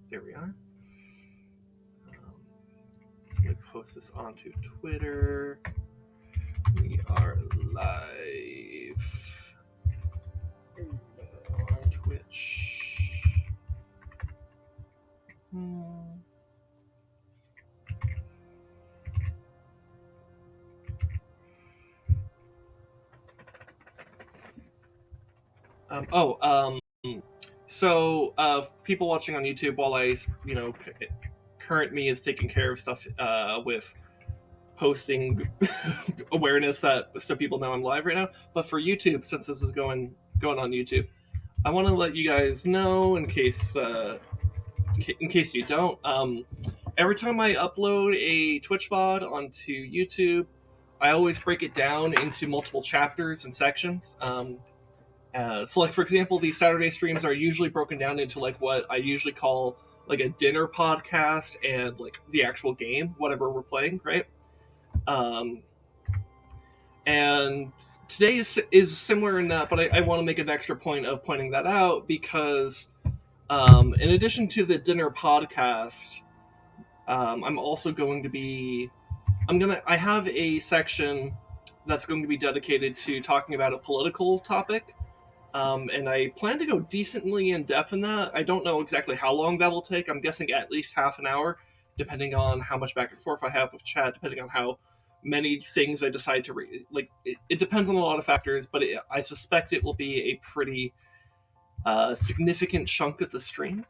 There we are. So let me post this onto Twitter. We are live on Twitch. So people watching on YouTube, while current me is taking care of stuff with posting awareness so people know I'm live right now. But for YouTube, since this is going on YouTube, I want to let you guys know in case you don't. Every time I upload a Twitch VOD onto YouTube, I always break it down into multiple chapters and sections. So, like for example, these Saturday streams are usually broken down into like what I usually call like a dinner podcast and like the actual game, whatever we're playing, right? And today is similar in that, but I want to make an extra point of pointing that out because, in addition to the dinner podcast, I'm also going to be. I have a section that's going to be dedicated to talking about a political topic. And I plan to go decently in depth in that. I don't know exactly how long that will take. I'm guessing at least half an hour, depending on how much back and forth I have with chat, depending on how many things I decide to read. Like, it depends on a lot of factors, but I suspect it will be a pretty significant chunk of the stream.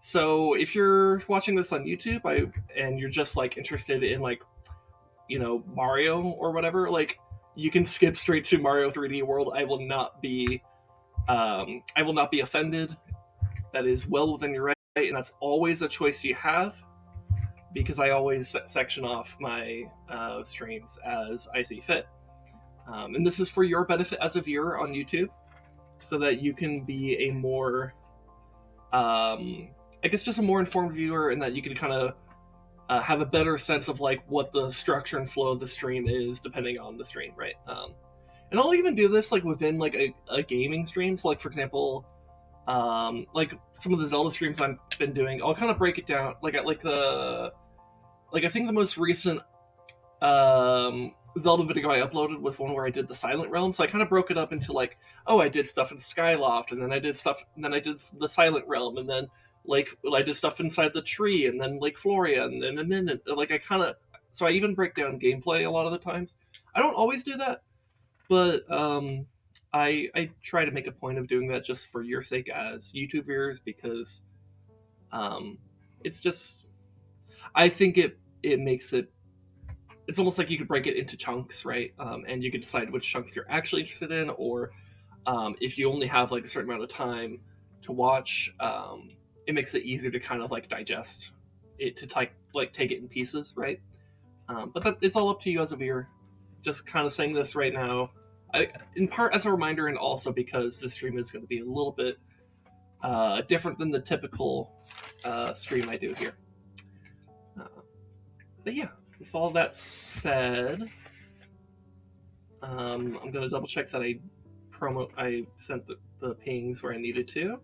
So if you're watching this on YouTube and you're just like interested in like, Mario or whatever, like, you can skip straight to Mario 3D World. I will not be offended. That is well within your right, and that's always a choice you have, because I always section off my streams as I see fit. And this is for your benefit as a viewer on YouTube, so that you can be a more, I guess, just a more informed viewer, and that you can kind of have a better sense of like what the structure and flow of the stream is, depending on the stream, right? And I'll even do this like within like a gaming stream. So like for example, like some of the Zelda streams I've been doing, I'll kind of break it down. Like I think the most recent Zelda video I uploaded was one where I did the Silent Realm. So I kind of broke it up into like, oh, I did stuff in Skyloft, and then I did the Silent Realm, and then like I did stuff inside the tree, and then Lake Floria, and then like I kind of, so I even break down gameplay a lot of the times. I don't always do that, but I try to make a point of doing that just for your sake as YouTube viewers, because it's just, I think it makes it, it's almost like you could break it into chunks, right? And you could decide which chunks you're actually interested in, or if you only have like a certain amount of time to watch, it makes it easier to kind of like digest it, to take it in pieces, right? But it's all up to you as a viewer. Just kind of saying this right now, in part as a reminder, and also because this stream is going to be a little bit different than the typical stream I do here. But yeah, with all that said, I'm going to double check that I sent the pings where I needed to.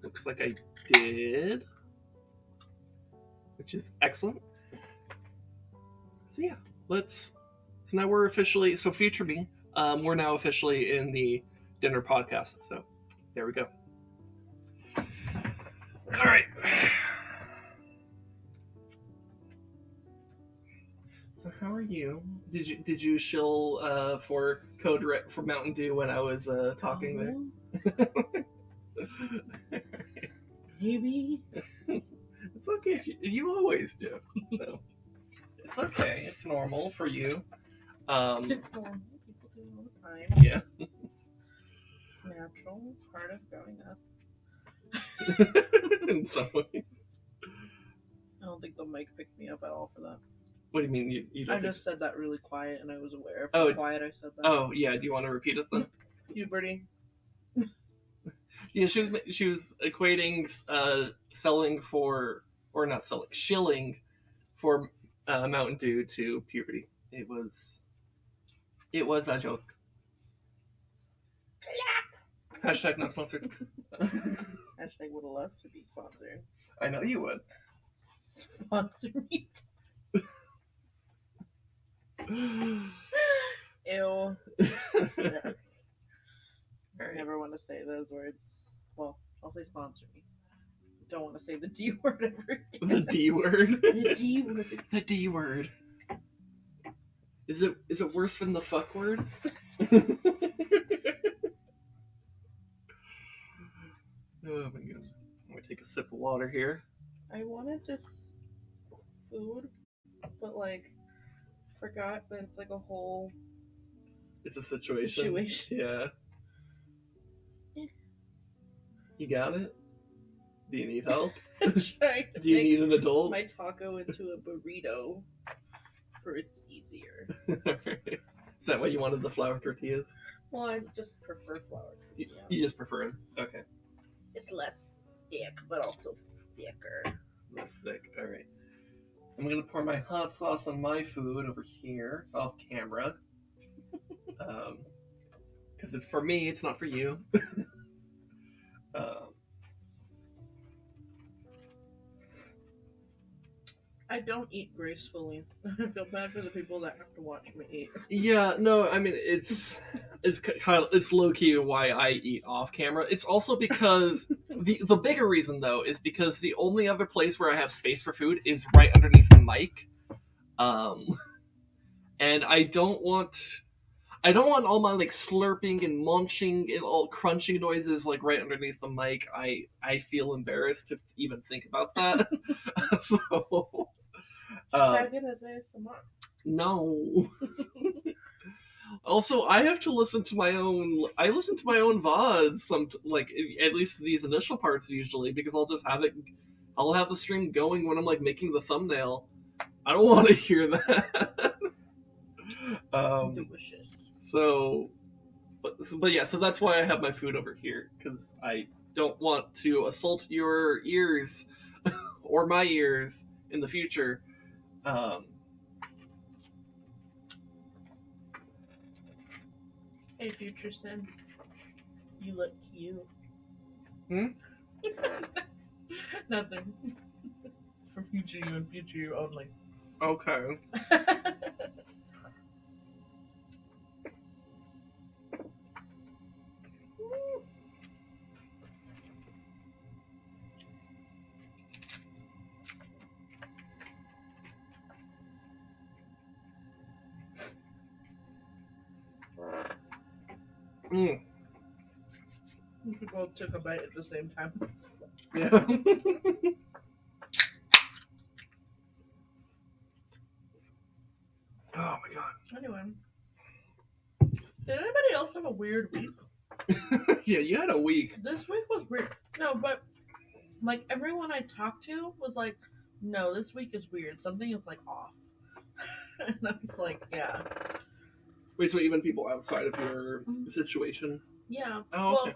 Looks like I did, which is excellent. So yeah, so now we're officially, so future me, we're now officially in the dinner podcast. So there we go. All right. So how are you? Did you shill for code red for Mountain Dew when I was talking there? Maybe. It's okay if you always do. So it's okay. It's normal for you. It's normal. People do it all the time. Yeah. It's natural. Part of growing up. In some ways. I don't think the mic picked me up at all for that. What do you mean? You don't I just said that really quiet, and I was aware of how quiet I said that. Oh yeah. Do you want to repeat it then? Puberty. Yeah, she was equating selling for, or not selling, shilling for Mountain Dew to puberty. It was a joke. Hashtag not sponsored. Hashtag would have loved to be sponsored. I know you would. Sponsor me. Ew. Yeah. I never want to say those words. Well, I'll say sponsor me. Don't want to say the D word ever again. The D word. The D word. The D word. Is it worse than the fuck word? Oh my god. I'm gonna take a sip of water here. I wanted this food, but like forgot that it's like a whole It's a situation. Yeah. Yeah. You got it? Do you need help? Trying to Do you make need an adult? my taco into a burrito for it's easier. Is that why you wanted the flour tortillas? Well, I just prefer flour. You just prefer it? Okay. It's less thick, but also thicker. Less thick. Alright. I'm gonna pour my hot sauce on my food over here. It's off camera. Because it's for me, it's not for you. I don't eat gracefully. I feel bad for the people that have to watch me eat. Yeah, no, I mean it's kind of it's low key why I eat off camera. It's also because the bigger reason though is because the only other place where I have space for food is right underneath the mic, and I don't want all my like slurping and munching and all crunching noises like right underneath the mic. I feel embarrassed to even think about that. So. Try it as ASMR. No. Also, I have to listen to my own. I listen to my own VODs. Like at least these initial parts usually, because I'll just have it. I'll have the stream going when I'm like making the thumbnail. I don't want to hear that. Delicious. But yeah. So that's why I have my food over here, because I don't want to assault your ears or my ears in the future. Hey, future Sin. You look cute. Nothing. For future you and future you only. Okay. We both took a bite at the same time. Yeah. Oh my god. Anyway. Did anybody else have a weird week? Yeah, you had a week. This week was weird. No, but like everyone I talked to was like, no, this week is weird. Something is like off. And I was like, yeah. Wait, so even people outside of your situation? Yeah. Oh, okay. Well,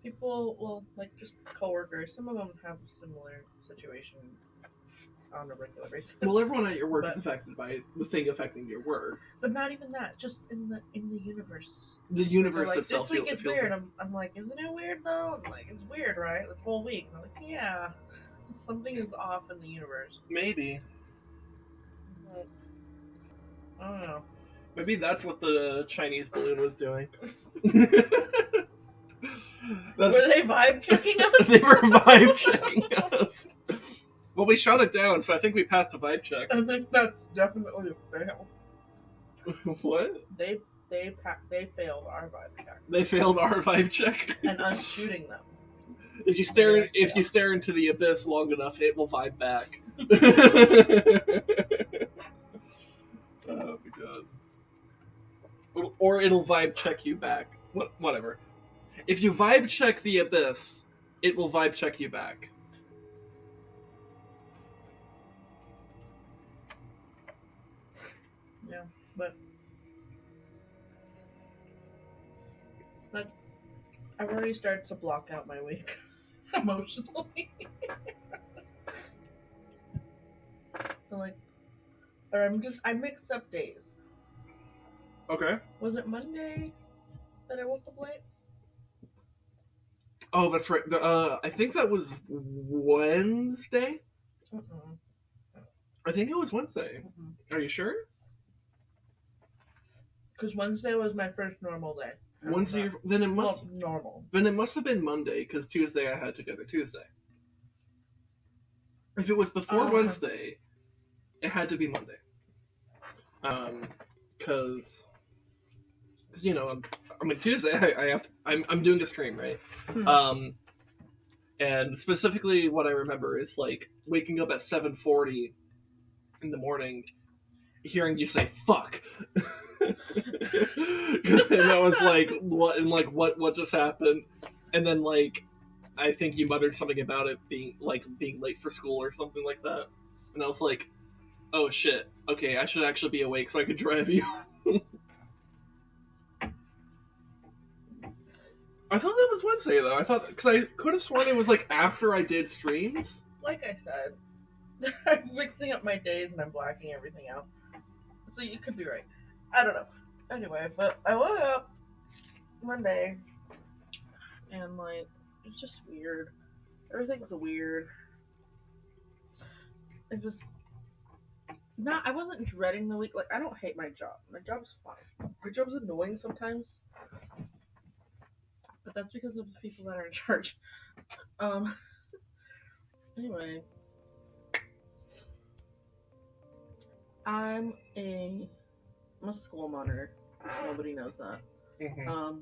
people, like just coworkers, some of them have a similar situation on a regular basis. Well, everyone at your work is affected by the thing affecting your work. But not even that, just in the universe. The universe like, itself. This week is weird. I'm like, isn't it weird though? I'm like, it's weird, right? This whole week. And I'm like, yeah, something is off in the universe. Maybe. Like, I don't know. Maybe that's what the Chinese balloon was doing. Were they vibe checking us? They were vibe checking us. Well, we shot it down, so I think we passed a vibe check. I think that's definitely a fail. What? They failed our vibe check. They failed our vibe check. And us shooting them. If you stare into the abyss long enough, it will vibe back. Oh my god. Or it'll vibe check you back. Whatever. If you vibe check the abyss, it will vibe check you back. Yeah, but I've already started to block out my week emotionally. I mixed up days. Okay. Was it Monday that I woke up late? Oh, that's right. I think that was Wednesday. Mm-mm. I think it was Wednesday. Mm-mm. Are you sure? Because Wednesday was my first normal day. Wednesday. Then it must. Well, normal. Then it must have been Monday because Tuesday I had to go to Tuesday. If it was before Wednesday, it had to be Monday. Because you know, I mean Tuesday I have to, I'm doing a stream, right? And specifically what I remember is like waking up at 7:40 in the morning, hearing you say "fuck," and I was like, "What?" And like, what just happened? And then like, I think you muttered something about it being late for school or something like that, and I was like, "Oh shit! Okay, I should actually be awake so I could drive you." I thought that was Wednesday though. I thought because I could have sworn it was like after I did streams. Like I said, I'm mixing up my days and I'm blacking everything out. So you could be right. I don't know. Anyway, but I woke up Monday and like it's just weird. Everything was weird. It's just not. I wasn't dreading the week. Like I don't hate my job. My job's fine. My job's annoying sometimes, but that's because of the people that are in charge. Um. Anyway, I'm a school monitor. Nobody knows that. Mm-hmm.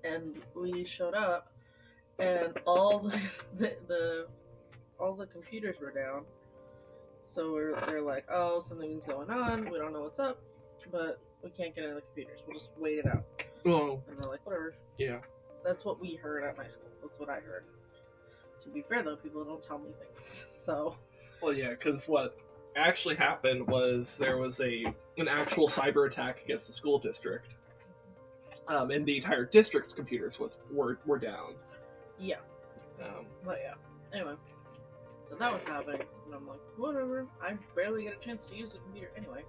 And we showed up, and all all the computers were down. So they're like, oh, something's going on. We don't know what's up, but we can't get into the computers. We'll just wait it out. Oh. And they're like, whatever. Yeah. That's what we heard at my school. That's what I heard. To be fair, though, people don't tell me things. So. Well, yeah, because what actually happened was there was an actual cyber attack against the school district, and the entire district's computers were down. Yeah. But yeah. Anyway, so that was happening, and I'm like, whatever. I barely get a chance to use the computer anyway.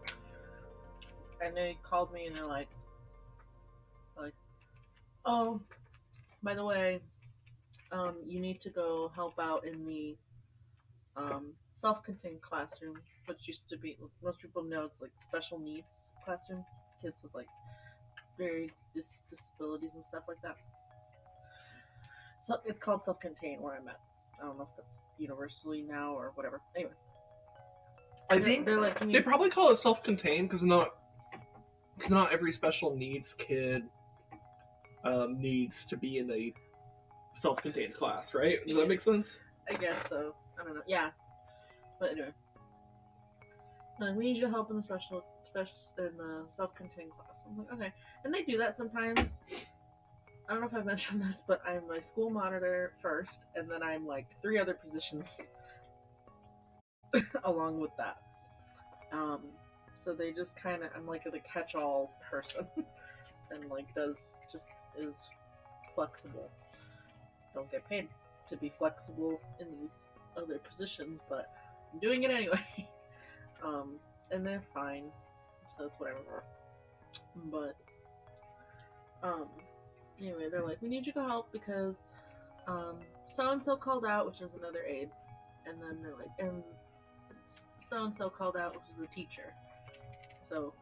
And they called me, and they're like, oh, by the way, you need to go help out in the self-contained classroom, which used to be, most people know it's like special needs classroom, kids with like very disabilities and stuff like that. So it's called self-contained where I'm at. I don't know if that's universally now or whatever. Anyway, I think they're like, they probably call it self-contained because not every special needs kid needs to be in a self-contained class, right? Does that make sense? I guess so. I don't know. Yeah, but anyway, we need you to help in the in the self-contained class. I'm like, okay, and they do that sometimes. I don't know if I've mentioned this, but I'm a school monitor first, and then I'm like 3 other positions along with that. So they just kind of, I'm like the catch-all person, and like is flexible. Don't get paid to be flexible in these other positions, but I'm doing it anyway. And they're fine, so it's whatever. But anyway, they're like, we need you to help because so and so called out, which is another aide, and then they're like, and so and so called out, which is the teacher. So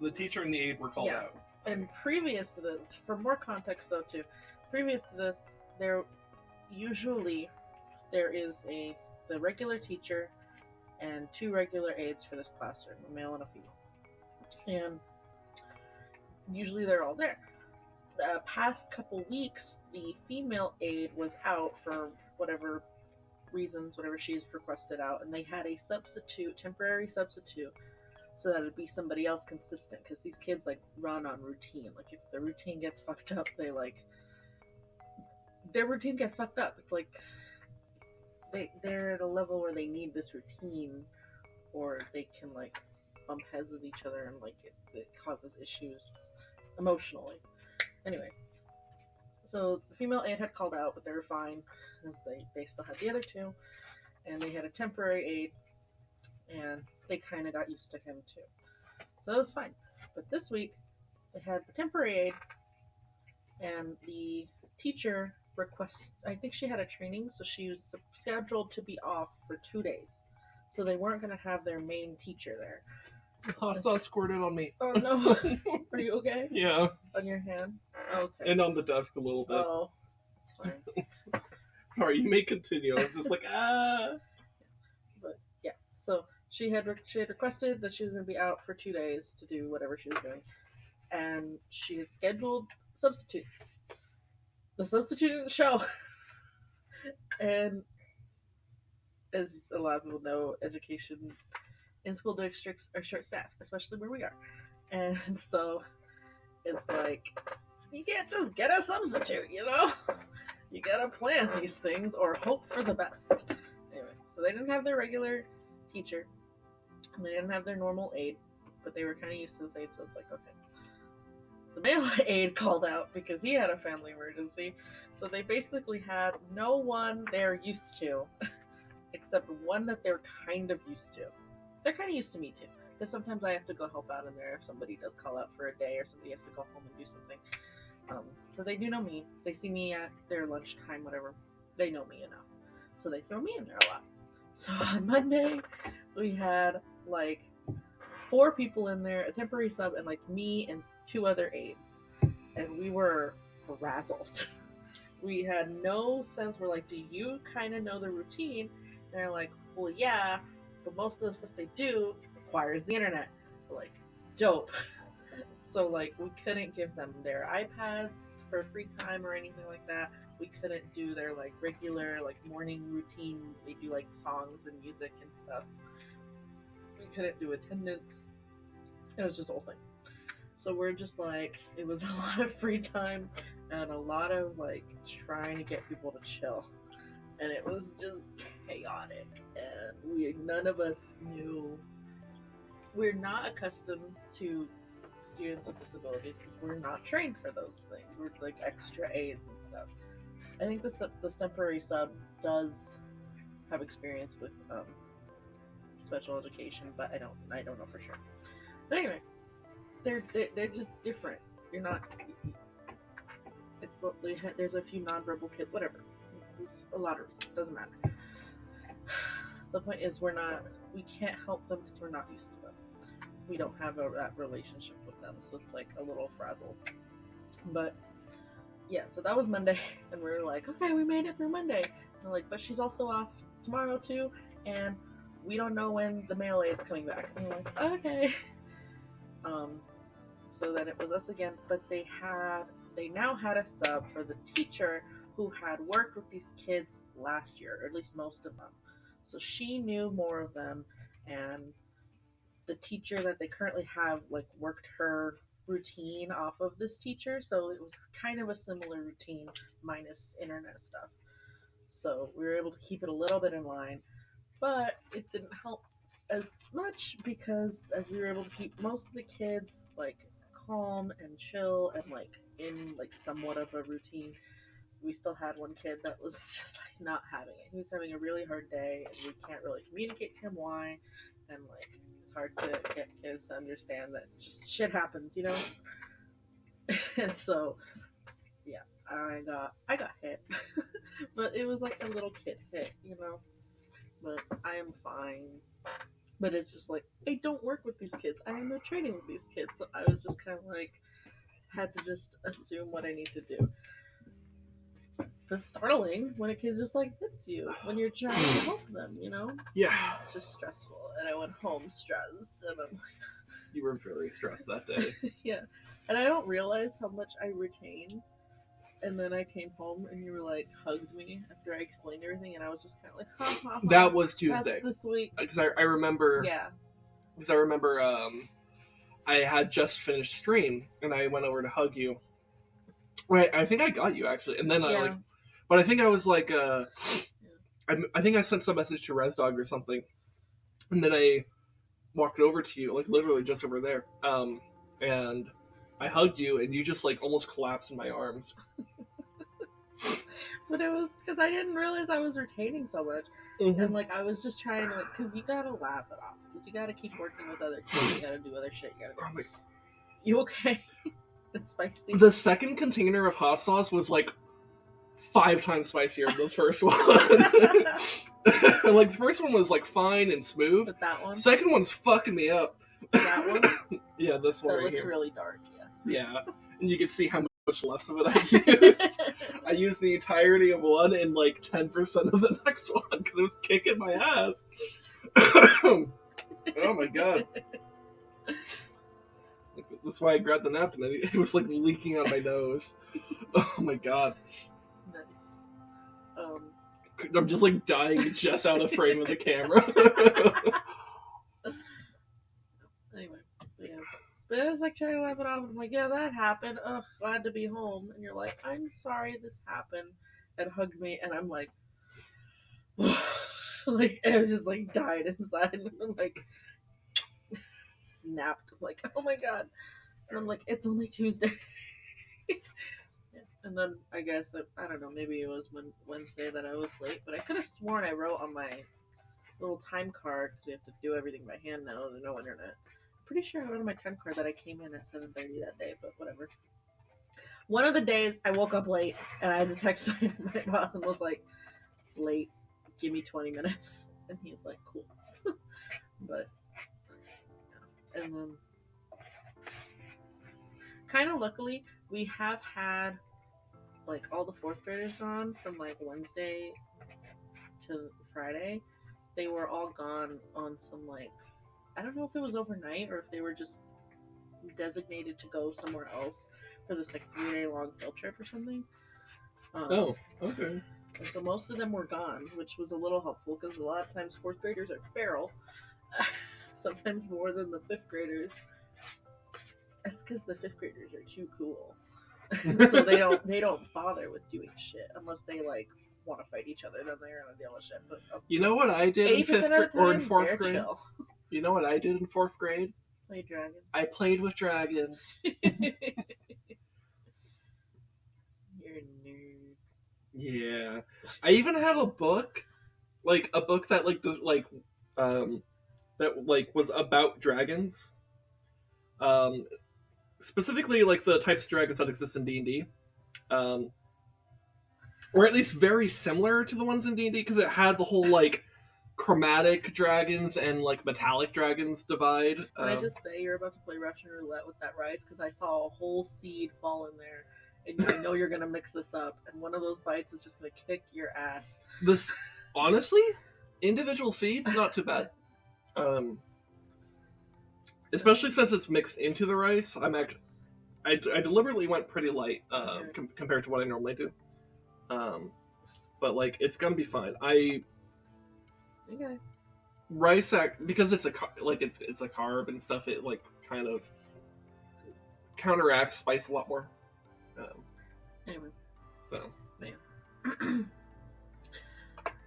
the teacher and the aide were called out. And previous to this, for more context though too, previous to this, there is the regular teacher and 2 regular aides for this classroom, a male and a female. And usually they're all there. The past couple weeks, the female aide was out for whatever reasons, whatever she's requested out, and they had a temporary substitute, so that it'd be somebody else consistent, because these kids like run on routine. Like if the routine gets fucked up, their routine gets fucked up. It's like they're at a level where they need this routine, or they can like bump heads with each other, and like it causes issues emotionally. Anyway, so the female aide had called out, but they were fine because they still had the other 2, and they had a temporary aide, and they kind of got used to him too, so it was fine. But this week they had the temporary aide, and the teacher request. I think she had a training, so she was scheduled to be off for 2 days. So they weren't going to have their main teacher there. Hot sauce squirted on me. Oh no! Are you okay? Yeah. On your hand? Okay. And on the desk a little bit. Oh, it's fine. Sorry, you may continue. I was just like, ah. But yeah, so she had requested that she was going to be out for 2 days to do whatever she was doing, and she had scheduled substitutes. The substitute didn't show, and as a lot of people know, education in school districts are short-staffed, especially where we are, and so it's like you can't just get a substitute, you know. You gotta plan these things or hope for the best. Anyway, so they didn't have their regular teacher, and they didn't have their normal aide, but they were kind of used to this aide, so it's like, okay. The male aide called out because he had a family emergency, so they basically had no one they're used to, except one that they're kind of used to. They're kind of used to me too, because sometimes I have to go help out in there if somebody does call out for a day or somebody has to go home and do something. So they do know me. They see me at their lunchtime, whatever. They know me enough. So they throw me in there a lot. So on Monday, we had like 4 people in there, a temporary sub, and like me and 2 other aides. And we were frazzled. We had no sense. We're like, do you kind of know the routine? And they're like, well, yeah, but most of the stuff they do requires the internet. We're like, dope. So, like, we couldn't give them their iPads for free time or anything like that. We couldn't do their, like, regular, like, morning routine. They do, like, songs and music and stuff. We couldn't do attendance. It was just a whole thing. So we're just, like, it was a lot of free time and a lot of, like, trying to get people to chill. And it was just chaotic. And none of us knew. We're not accustomed to students with disabilities because we're not trained for those things. We're like extra aides and stuff. I think the temporary sub does have experience with special education, but I don't know for sure. But anyway, they're just different. You're not. There's a few nonverbal kids, whatever. There's a lot of reasons. Doesn't matter. The point is, we can't help them because we're not used to them. We don't have that relationship with them, so it's like a little frazzled. But yeah, so that was Monday, and we were like, okay, we made it through Monday. And we're like, but she's also off tomorrow too, and we don't know when the male aide's coming back. And we're like, okay. So then it was us again, but they now had a sub for the teacher who had worked with these kids last year, or at least most of them. So she knew more of them, and the teacher that they currently have like worked her routine off of this teacher, so it was kind of a similar routine minus internet stuff. So we were able to keep it a little bit in line, but it didn't help as much because as we were able to keep most of the kids like calm and chill and like in like somewhat of a routine, we still had one kid that was just like not having it. He was having a really hard day and we can't really communicate to him why, and like it's hard to get kids to understand that just shit happens, you know. And so yeah, I got hit. But it was like a little kid hit, you know. But I am fine. But it's just like I don't work with these kids. I have no training with these kids, so I was just kind of like had to just assume what I need to do. But it's startling when a kid just like hits you when you're trying to help them, you know? Yeah. It's just stressful. And I went home stressed, and I'm like, You were very stressed that day. yeah. And I don't realize how much I retain. And then I came home and you were like hugged me after I explained everything, and I was just kind of like, ha ha ha. That was Tuesday. That's this week. Because I remember. Yeah. Because I remember I had just finished stream and I went over to hug you. Right, I think I got you actually, and then I but I think I was like, I think I sent some message to ResDog or something, and then I walked over to you, like literally just over there, and I hugged you, and you just like almost collapsed in my arms. But it was because I didn't realize I was retaining so much, and like I was just trying to, like, because you gotta laugh it off, because you gotta keep working with other kids, you gotta do other shit, you okay? It's spicy. The second container of hot sauce was like 5 times spicier than the first one. Like the first one was like fine and smooth. But that one, Second one's fucking me up. that one, Yeah, this one that right looks here. really dark. Yeah, and you can see how much less of it I used. I used the entirety of one and like 10% of the next one because it was kicking my ass. Oh my god. That's why I grabbed the napkin. It was like leaking out my nose. Oh my god. Nice. I'm just like dying just out of frame of the camera. Anyway, yeah. But it was like trying to laugh it off. I'm like, yeah, that happened. Ugh, glad to be home. And you're like, I'm sorry this happened. And hugged me, and I'm like, like I just like died inside. And I'm like, snapped. I'm like, oh my god. And I'm like, it's only Tuesday. Yeah. And then I guess I don't know. Maybe it was Wednesday that I was late, but I could have sworn I wrote on my little time card because we have to do everything by hand now. There's no internet. Pretty sure I wrote on my time card that I came in at 7:30 that day, but whatever. One of the days I woke up late and I had to text my boss and was like, late, give me 20 minutes. And he's like, cool. But, yeah. And then, kind of luckily, we have had like all the fourth graders gone from like Wednesday to Friday. They were all gone on some like, I don't know if it was overnight or if they were just designated to go somewhere else for this like 3-day long field trip or something. Oh, okay. And so most of them were gone, which was a little helpful because a lot of times fourth graders are feral, sometimes more than the fifth graders. That's because the fifth graders are too cool, so they don't bother with doing shit unless they like want to fight each other. Then they're gonna deal with shit. But You know what I did in 80% fifth of the or in time, fourth they're grade? chill. You know what I did in fourth grade? Play dragon. I played with dragons. You're a nerd. Yeah, I even had a book, like a book that like this that like was about dragons. Specifically like the types of dragons that exist in D&D. Or at least very similar to the ones in D&D because it had the whole like chromatic dragons and like metallic dragons divide. Can I just say you're about to play Russian roulette with that rice because I saw a whole seed fall in there, and I know you're gonna mix this up, and one of those bites is just gonna kick your ass. This honestly, individual seeds not too bad. Especially since it's mixed into the rice. I deliberately went pretty light compared to what I normally do. But like it's gonna be fine. Okay. Rice because it's a carb and stuff. It like kind of counteracts spice a lot more. Anyway. So.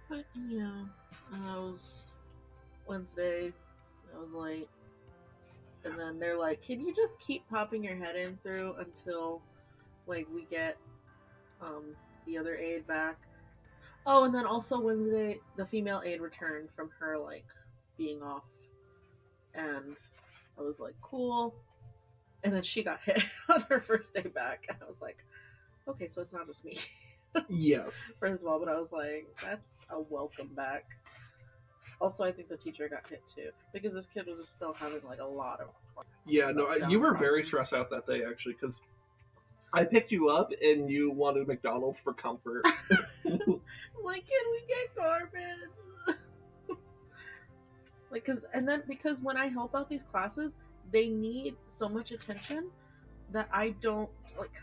But yeah, that was Wednesday. I was late, and then they're like, "Can you just keep popping your head in through until like we get the other aide back?" Oh, and then also Wednesday, the female aide returned from her like being off, and I was like, "Cool." And then she got hit on her first day back, and I was like, "Okay, so it's not just me." Yes. First of all, but I was like, "That's a welcome back." Also, I think the teacher got hit too because this kid was still having like a lot of. Yeah, no, you were very stressed out that day actually because I picked you up and you wanted McDonald's for comfort. I'm like, can we get garbage? Like, because when I help out these classes, they need so much attention that I don't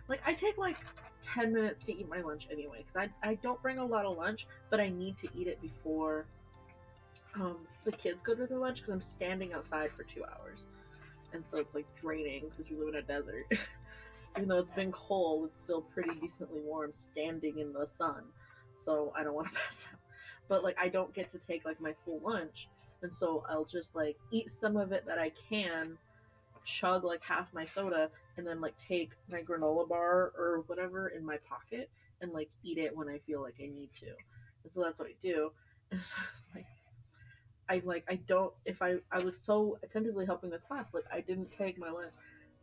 like. I take like 10 minutes to eat my lunch anyway because I don't bring a lot of lunch, but I need to eat it before the kids go to their lunch because I'm standing outside for 2 hours, and so it's like draining because we live in a desert. Even though it's been cold, it's still pretty decently warm standing in the sun, so I don't want to pass out. But like I don't get to take like my full lunch, and so I'll just like eat some of it that I can, chug like half my soda, and then like take my granola bar or whatever in my pocket and like eat it when I feel like I need to. And so that's what I do. And so, I don't, if I was so attentively helping this class, like I didn't take my lunch.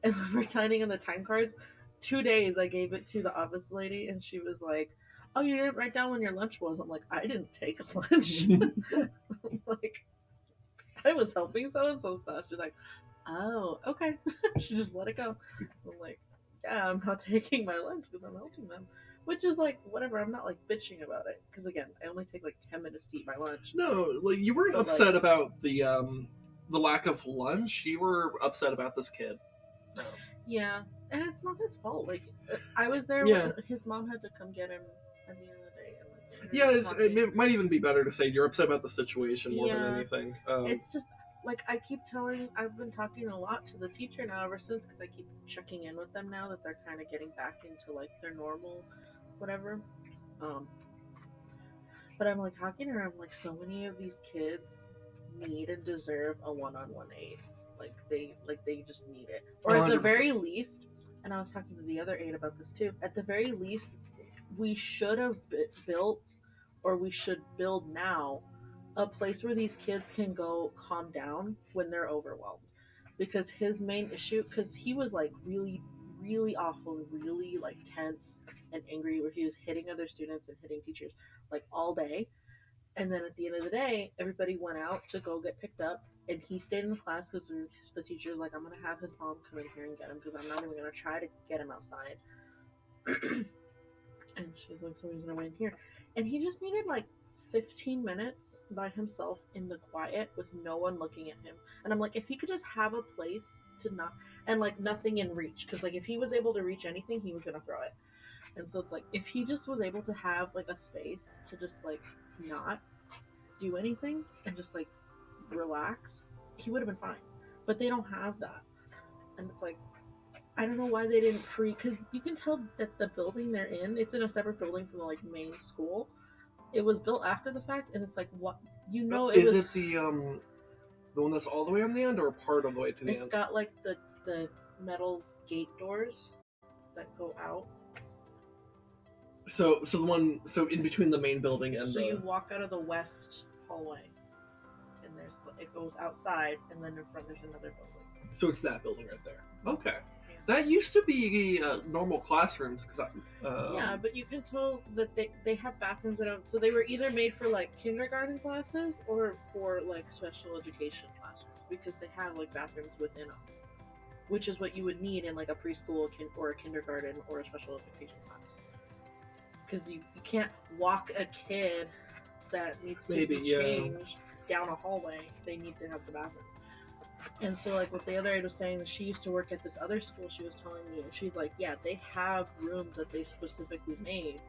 And we're signing in the time cards, 2 days I gave it to the office lady, and she was like, oh, you didn't write down when your lunch was. I'm like, I didn't take a lunch. Like, I was helping so and so class. She's like, oh, okay. She just let it go. I'm like, yeah, I'm not taking my lunch because I'm helping them. Which is like, whatever. I'm not like bitching about it. Because again, I only take like 10 minutes to eat my lunch. No, like you weren't But, upset like, about the lack of lunch. You were upset about this kid. yeah. And it's not his fault. Like, I was there Yeah. when his mom had to come get him at the end of the day. And, like, Yeah, just talking. it might even be better to say you're upset about the situation more than Yeah. anything. It's just like I've been talking a lot to the teacher now ever since because I keep checking in with them now that they're kind of getting back into like their normal whatever. But I'm like talking to her. I'm like, so many of these kids need and deserve a one-on-one aid. Like they just need it, or at the 100%. very least. And I was talking to the other aide about this too. At the very least, we should have built, or we should build now, a place where these kids can go calm down when they're overwhelmed. Because his main issue, because he was like really, really awful, really like tense and angry, where he was hitting other students and hitting teachers like all day. And then at the end of the day, everybody went out to go get picked up, and he stayed in the class because the teacher's like, I'm gonna have his mom come in here and get him because I'm not even gonna try to get him outside. And she's like, so he's gonna wait in here, and he just needed like 15 minutes by himself in the quiet with no one looking at him. And I'm like, if he could just have a place to not, and like nothing in reach, because like if he was able to reach anything, he was gonna throw it. And so it's like, if he just was able to have like a space to just like not do anything and just like relax, he would have been fine. But they don't have that. And it's like, I don't know why they didn't because you can tell that the building they're in, it's in a separate building from the like main school. It was built after the fact, and it's like, what, Is it the one that's all the way on the end or part of the way to the It's end? got like the metal gate doors that go out. So the one in between the main building and So the... you walk out of the west hallway, and it goes outside, and then in front there's another building. So it's that building right there. Okay. That used to be normal classrooms because yeah, but you can tell that they have bathrooms that don't. So they were either made for like kindergarten classes or for like special education classrooms because they have like bathrooms within them, which is what you would need in like a preschool or a kindergarten or a special education class. Because you can't walk a kid that needs to be changed down a hallway. They need to have the bathroom. And so, like, what the other aide was saying is she used to work at this other school, she was telling me, and she's like, yeah, they have rooms that they specifically made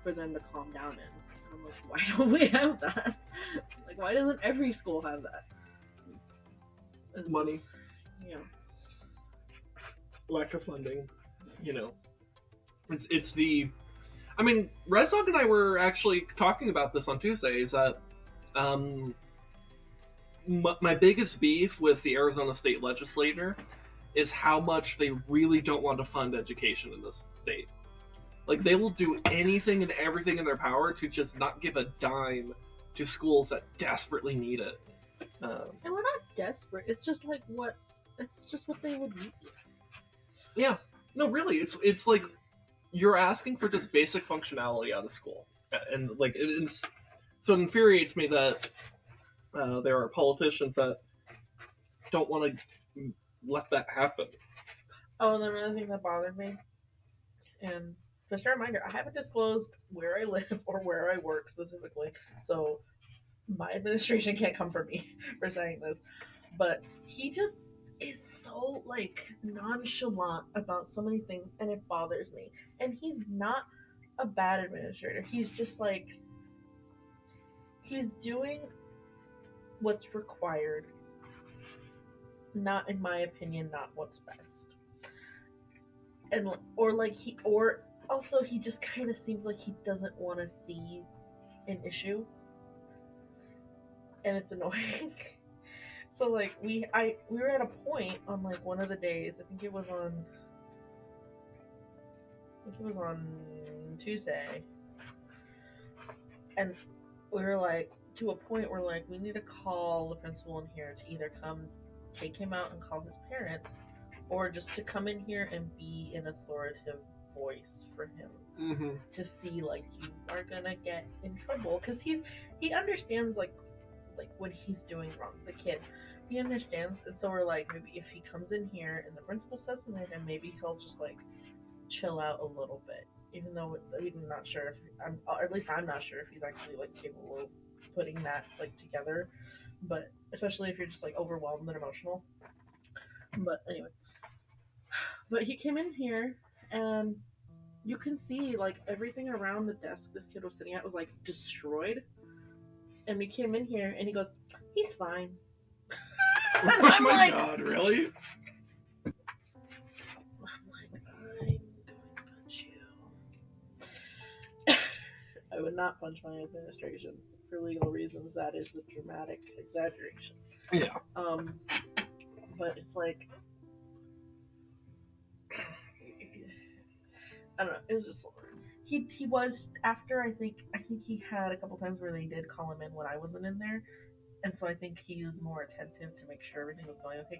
for them to calm down in. And I'm like, why don't we have that? Like, why doesn't every school have that? It's money. just, yeah. Lack of funding. You know. It's the... I mean, Rezdog and I were actually talking about this on Tuesday, is that my biggest beef with the Arizona state legislature is how much they really don't want to fund education in this state. Like, they will do anything and everything in their power to just not give a dime to schools that desperately need it. And we're not desperate. It's just like what they would need. Yeah. No, really. It's like you're asking for just basic functionality out of school. And, like, so it infuriates me that there are politicians that don't want to let that happen. Oh, and another thing that bothered me, and just a reminder, I haven't disclosed where I live or where I work specifically, so my administration can't come for me for saying this. But he just is so like nonchalant about so many things, and it bothers me. And he's not a bad administrator. He's just like, he's doing what's required, not in my opinion, not what's best. And or also he just kind of seems like he doesn't want to see an issue, and it's annoying. So like we were at a point on like one of the days, I think it was on Tuesday, and we were like to a point where like we need to call the principal in here to either come take him out and call his parents, or just to come in here and be an authoritative voice for him Mm-hmm. to see like you are gonna get in trouble, because he understands like when he's doing wrong. The kid, he understands, and so we're like, maybe if he comes in here and the principal says something to him, maybe he'll just like chill out a little bit. Even though I'm not sure if or at least I'm not sure if he's actually like capable of putting that like together. But especially if you're just like overwhelmed and emotional. But anyway, but he came in here and you can see like everything around the desk this kid was sitting at was like destroyed. And we came in here and he goes, "He's fine." Oh I'm my like, god, really? I'm going to punch you. I would not punch my administration for legal reasons. That is a dramatic exaggeration. Yeah. But it's like, I don't know. It was just he was after I think he had a couple times where they did call him in when I wasn't in there, and so I think he was more attentive to make sure everything was going okay.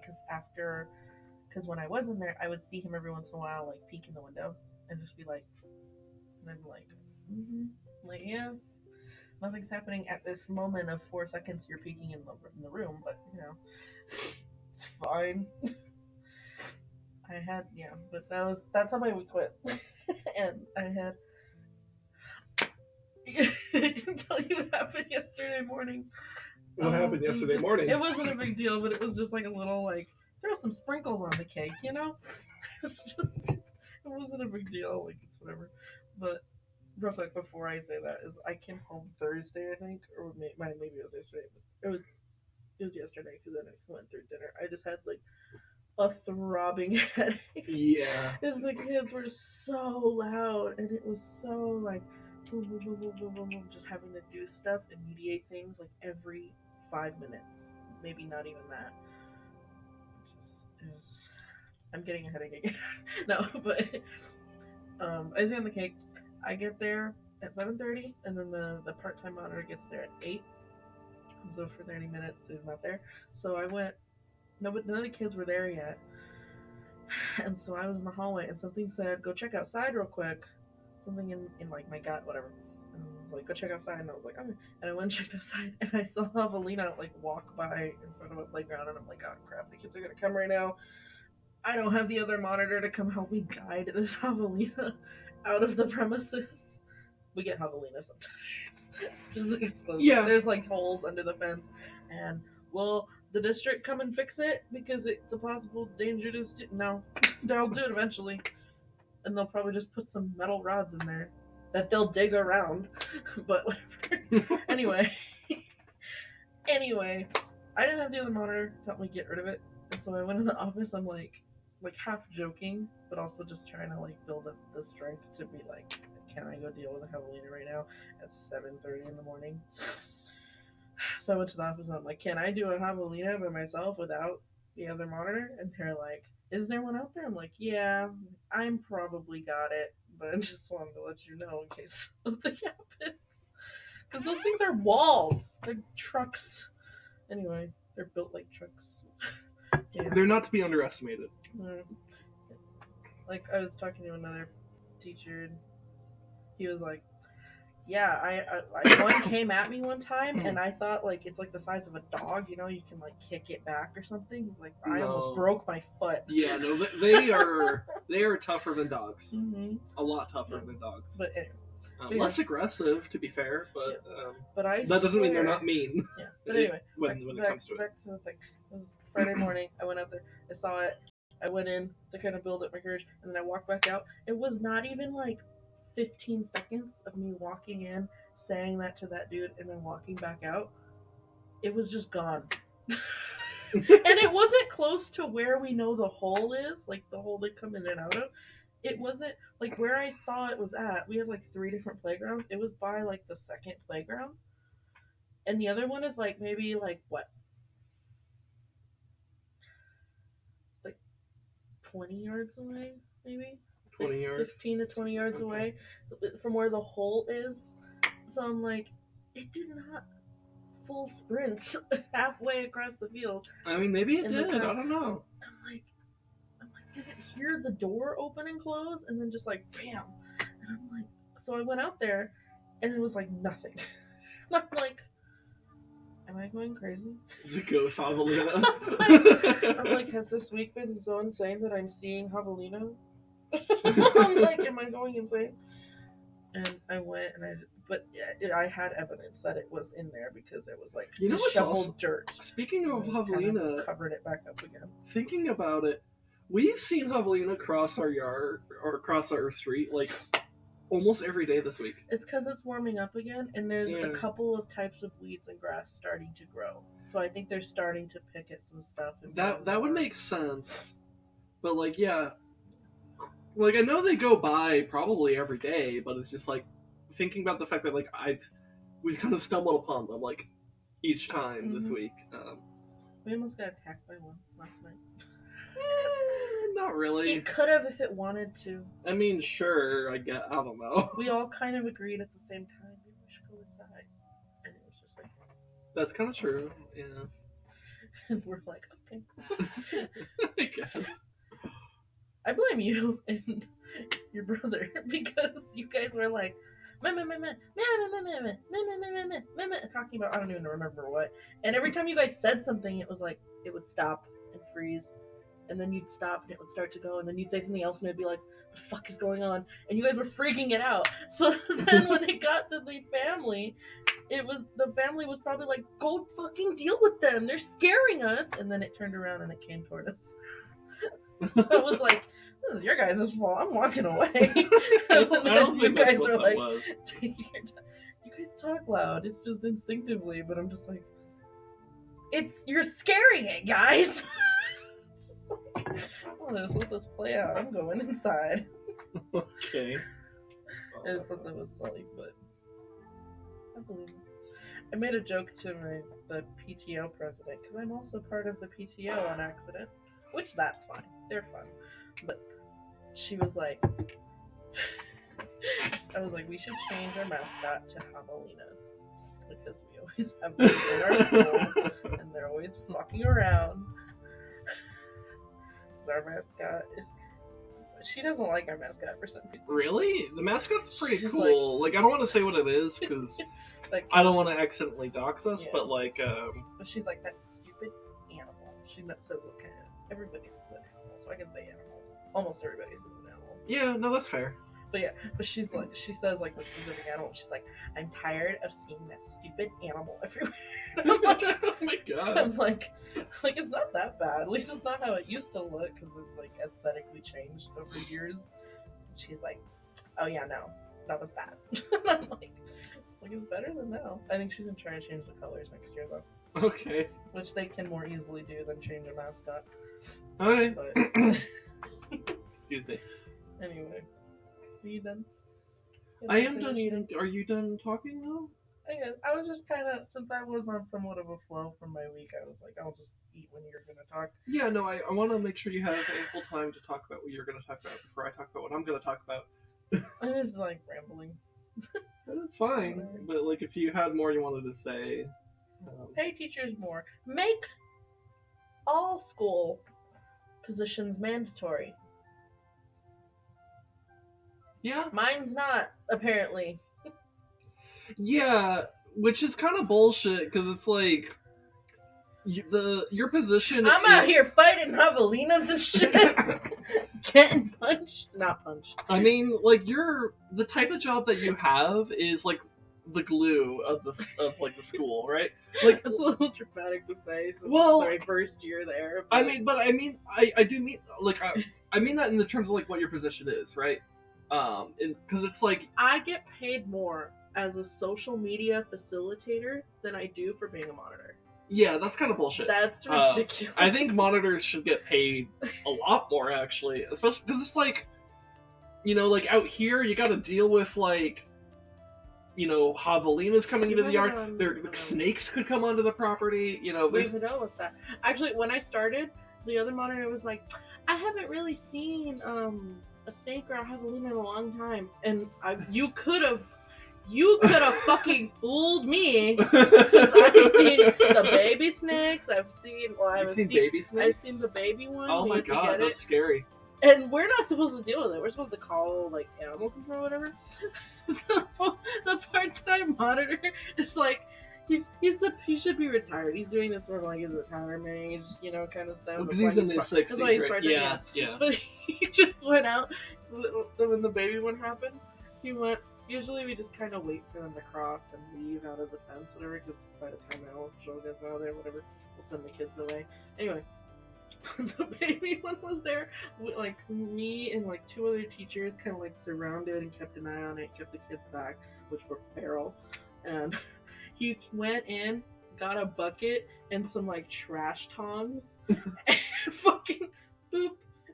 Because when I was in there, I would see him every once in a while like peek in the window and just be like, and I'm like, like yeah, nothing's happening at this moment of 4 seconds. You're peeking in the room, but you know, it's fine. I had but that's how my week went. And I had I can tell you what happened yesterday morning. What happened yesterday morning? It wasn't a big deal, but it was just like a little like throw some sprinkles on the cake, you know? It's just it wasn't a big deal, like it's whatever. But real quick before I say that is I came home Thursday, I think, or maybe it was yesterday, but it was yesterday because then I went through dinner. I just had like a throbbing headache. Yeah. Because the kids were so loud and it was so like boom, boom, boom, boom, boom, boom, boom, just having to do stuff and mediate things like every 5 minutes. Maybe not even that. I'm getting a headache again. No, but I see on the cake. I get there at 7:30, and then the part-time monitor gets there at 8. And so for 30 minutes, he's not there. So I went. No, but none of the kids were there yet. And so I was in the hallway, and something said, "Go check outside real quick." Something in like my gut, whatever. And I was like, "Go check outside." And I was like, "Okay." And I went and checked outside, and I saw Evelina like walk by in front of a playground, and I'm like, "Oh crap, the kids are gonna come right now." I don't have the other monitor to come help me guide this javelina out of the premises. We get javelina sometimes. Yeah. There's like holes under the fence, and will the district come and fix it because it's a possible danger to no, they'll do it eventually, and they'll probably just put some metal rods in there that they'll dig around. But whatever. Anyway, I didn't have the other monitor to help me get rid of it, and so I went in the office. I'm like half joking, but also just trying to like build up the strength to be like, can I go deal with a javelina right now at 7:30 in the morning? So I went to the office and I'm like, can I do a javelina by myself without the other monitor? And they're like, is there one out there? I'm like, yeah, I'm probably got it, but I just wanted to let you know in case something happens. Because those things are walls. They're trucks. Anyway, they're built like trucks. Yeah. They're not to be underestimated. Like, I was talking to another teacher, and he was like, yeah, I one came at me one time, and I thought, like, it's like the size of a dog, you know, you can, like, kick it back or something. He's like, I almost broke my foot. Yeah, no, they are tougher than dogs. Mm-hmm. A lot tougher than dogs. But anyway. Less aggressive, to be fair, but, but that doesn't mean they're not mean. Yeah, but anyway, when it comes to it. Back to the thing. It was Friday morning. I went out there. I saw it. I went in to kind of build up my courage, and then I walked back out. It was not even like 15 seconds of me walking in, saying that to that dude, and then walking back out. It was just gone. And it wasn't close to where we know the hole is, like the hole they come in and out of. It wasn't like where I saw it was at. We have like 3 different playgrounds. It was by like the second playground. And the other one is like maybe like what? Like 20 yards away, maybe? 20 yards? 15 to 20 yards away from where the hole is. So I'm like, it did not full sprint halfway across the field. I mean, maybe it did. I don't know. I'm like, didn't hear the door open and close, and then just like bam, and I'm like, so I went out there, and it was like nothing. And I'm like, am I going crazy? It's a ghost javelina. I'm like, has this week been so insane that I'm seeing javelina? I'm like, am I going insane? And I went and I had evidence that it was in there because it was like disheveled dirt. Speaking of javelina, covered it back up again. Thinking about it, we've seen javelina cross our yard or cross our street like almost every day this week. It's because it's warming up again, and there's a couple of types of weeds and grass starting to grow. So I think they're starting to pick at some stuff. That would make sense, but like yeah. Like, I know they go by probably every day, but it's just, like, thinking about the fact that, like, we've kind of stumbled upon them, like, each time this week. We almost got attacked by one last night. Not really. It could have if it wanted to. I mean, sure, I don't know. We all kind of agreed at the same time, maybe we should go inside. And it was just like... That's kind of true, yeah. And we're like, okay. I guess. I blame you and your brother because you guys were like, talking about I don't even remember what. And every time you guys said something, it was like it would stop and freeze, and then you'd stop and it would start to go, and then you'd say something else and it'd be like, the fuck is going on? And you guys were freaking it out. So then when it got to the family was probably like, go fucking deal with them. They're scaring us. And then it turned around and it came toward us. I was like, this is your guys' fault. I'm walking away. I don't think you that's guys what are that like, was. take your time. You guys talk loud. It's just instinctively, but I'm just like, you're scaring it, guys. Let's let this play out. I'm going inside. Okay. I just thought that was silly, but I believe it. I made a joke to the PTO president because I'm also part of the PTO on accident. Which that's fine. They're fun. But she was like, I was like, we should change our mascot to javelinas. Because we always have them in our school. And they're always walking around. Our mascot is... She doesn't like our mascot for some people. Really? The mascot's pretty She's cool. Like, I don't want to say what it is, because like, I don't want to accidentally dox us, but like... But she's like, that stupid animal. She says what kind of... Everybody says an animal, so I can say animal. Almost everybody says an animal. Yeah, no, that's fair. But yeah, but she's like, she says like the specific animal. She's like, I'm tired of seeing that stupid animal everywhere. And I'm like, oh my god. I'm like it's not that bad. At least it's not how it used to look because it's like aesthetically changed over years. And she's like, oh yeah, no, that was bad. And I'm like it's better than now. I think she's gonna try to change the colors next year though. Okay. Which they can more easily do than change a mascot. Okay. But excuse me. Anyway. Are you done? I am done eating. Are you done talking though? I was just kind of, since I was on somewhat of a flow from my week, I was like, I'll just eat when you're going to talk. Yeah, no, I want to make sure you have ample time to talk about what you're going to talk about before I talk about what I'm going to talk about. I was like rambling. That's fine, but like if you had more you wanted to say. Pay teachers more. Make all school positions mandatory. Yeah. Mine's not, apparently. Yeah, which is kind of bullshit, because it's like, your position I'm out here fighting javelinas and shit. Getting punched. Not punched. I mean, like, the type of job that you have is, like, the glue of the school, right? Like, it's a little dramatic to say. Since well, it's my first year there. But... I do mean, like, I mean that in the terms of like what your position is, right? Because it's like I get paid more as a social media facilitator than I do for being a monitor. Yeah, that's kind of bullshit. That's ridiculous. I think monitors should get paid a lot more, actually, especially because it's like, like out here you got to deal with like. Javelinas coming into the yard. Snakes could come onto the property. We have to deal with that. Actually, when I started, the other monitor was like, I haven't really seen a snake or a javelina in a long time. And you could have fucking fooled me. Because I've seen the baby snakes. I haven't seen baby snakes? I've seen the baby one. Oh my god, that's scary. And we're not supposed to deal with it. We're supposed to call like animal control or whatever. The part-time monitor is like he should be retired. He's doing this for like his retirement age, kind of stuff. Because he's in his 60s, right? Yeah. But he just went out when the baby one happened. He went. Usually we just kind of wait for them to cross and leave out of the fence, whatever. Because by the time animal control gets out there, whatever, we'll send the kids away. Anyway. The baby one was there, like me and like two other teachers kind of like surrounded and kept an eye on it, kept the kids back, which were feral. And he went in, got a bucket and some like trash tongs, and fucking boop,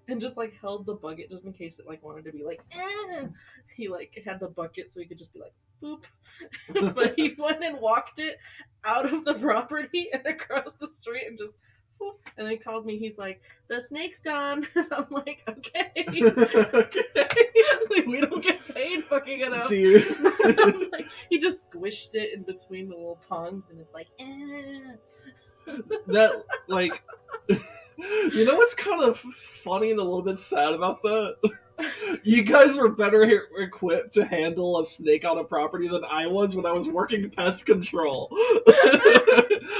and just like held the bucket just in case it like wanted to be like, eh. He like had the bucket so he could just be like boop. But he went and walked it out of the property and across the street and just. And they called me. He's like, "The snake's gone." I'm like, "Okay, okay." Like, we don't get paid fucking enough, dude. Like, he just squished it in between the little tongs, and it's like, eh. That like, you know what's kind of funny and a little bit sad about that? You guys were better equipped to handle a snake on a property than I was when I was working pest control.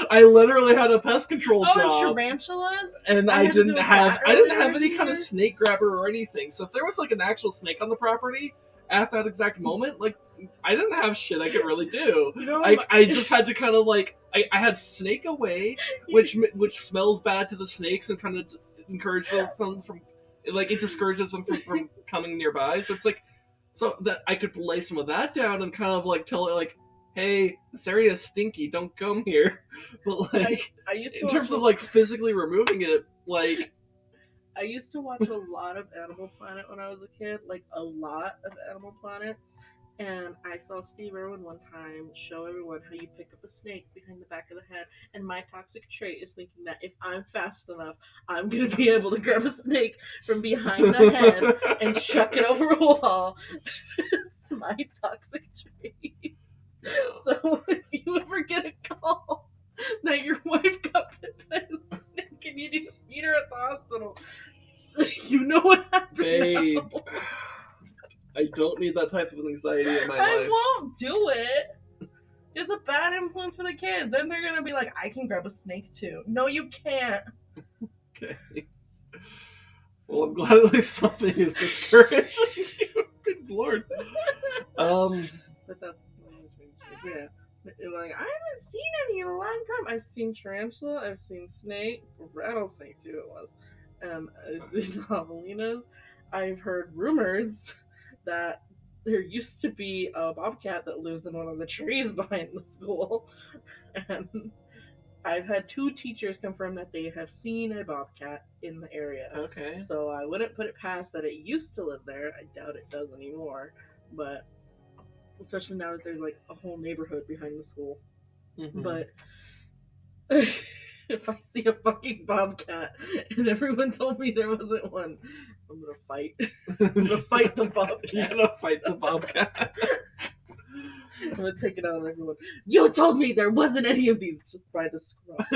I literally had a pest control job. And tarantulas? And I didn't have any kind of snake grabber or anything. So if there was like an actual snake on the property at that exact moment, like I didn't have shit I could really do. I just had to kind of like I had snake away, which smells bad to the snakes and kind of encourages them from. Like it discourages them from coming nearby, so it's like so that I could lay some of that down and kind of like tell it like, hey, this area is stinky, don't come here. But like I used to in terms of like physically removing it, like I used to watch a lot of Animal Planet when I was a kid, like a lot of Animal Planet. And I saw Steve Irwin one time show everyone how you pick up a snake behind the back of the head. And my toxic trait is thinking that if I'm fast enough, I'm going to be able to grab a snake from behind the head and chuck it over a wall. It's my toxic trait. So if you ever get a call that your wife got bit by a snake and you need to meet her at the hospital, you know what happened. Babe. Now. I don't need that type of anxiety in my life. I won't do it. It's a bad influence for the kids. Then they're gonna be like, I can grab a snake too. No, you can't. Okay. Well, I'm glad at least something is discouraging you. Good lord. But that's yeah. Like, I haven't seen any in a long time. I've seen tarantula. I've seen snake, rattlesnake too. It was. I've seen javelinas. I've heard rumors that there used to be a bobcat that lives in one of the trees behind the school, and I've had two teachers confirm that they have seen a bobcat in the area. Okay. So I wouldn't put it past that it used to live there. I doubt it does anymore, but especially now that there's like a whole neighborhood behind the school. Mm-hmm. But if I see a fucking bobcat and everyone told me there wasn't one, I'm gonna fight. I'm gonna fight the bobcat. You're gonna fight the bobcat. I'm gonna take it out on everyone. You told me there wasn't any of these. Just by the scruff.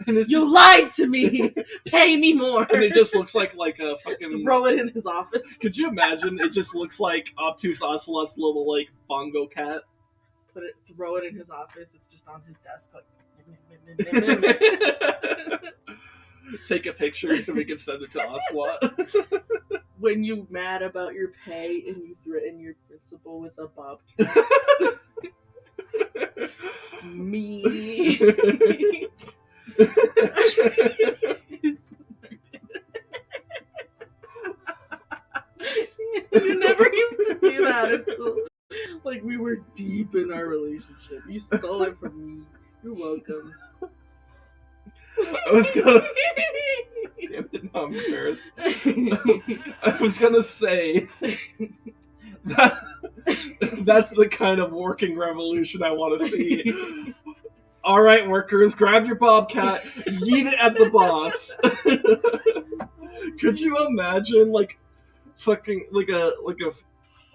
You lied to me. Pay me more. And it just looks like a fucking. Throw it in his office. Could you imagine? It just looks like Obtuse Ocelot's little like bongo cat. Throw it in his office. It's just on his desk, like. Take a picture so we can send it to Ocelot. When you mad about your pay and you threaten your principal with a bobcat. Me. You never used to do that until like we were deep in our relationship. You stole it from me. You're welcome. I was gonna. Damn it, I'm embarrassed. I was gonna say that's the kind of working revolution I want to see. All right, workers, grab your bobcat, yeet it at the boss. Could you imagine, like, fucking like a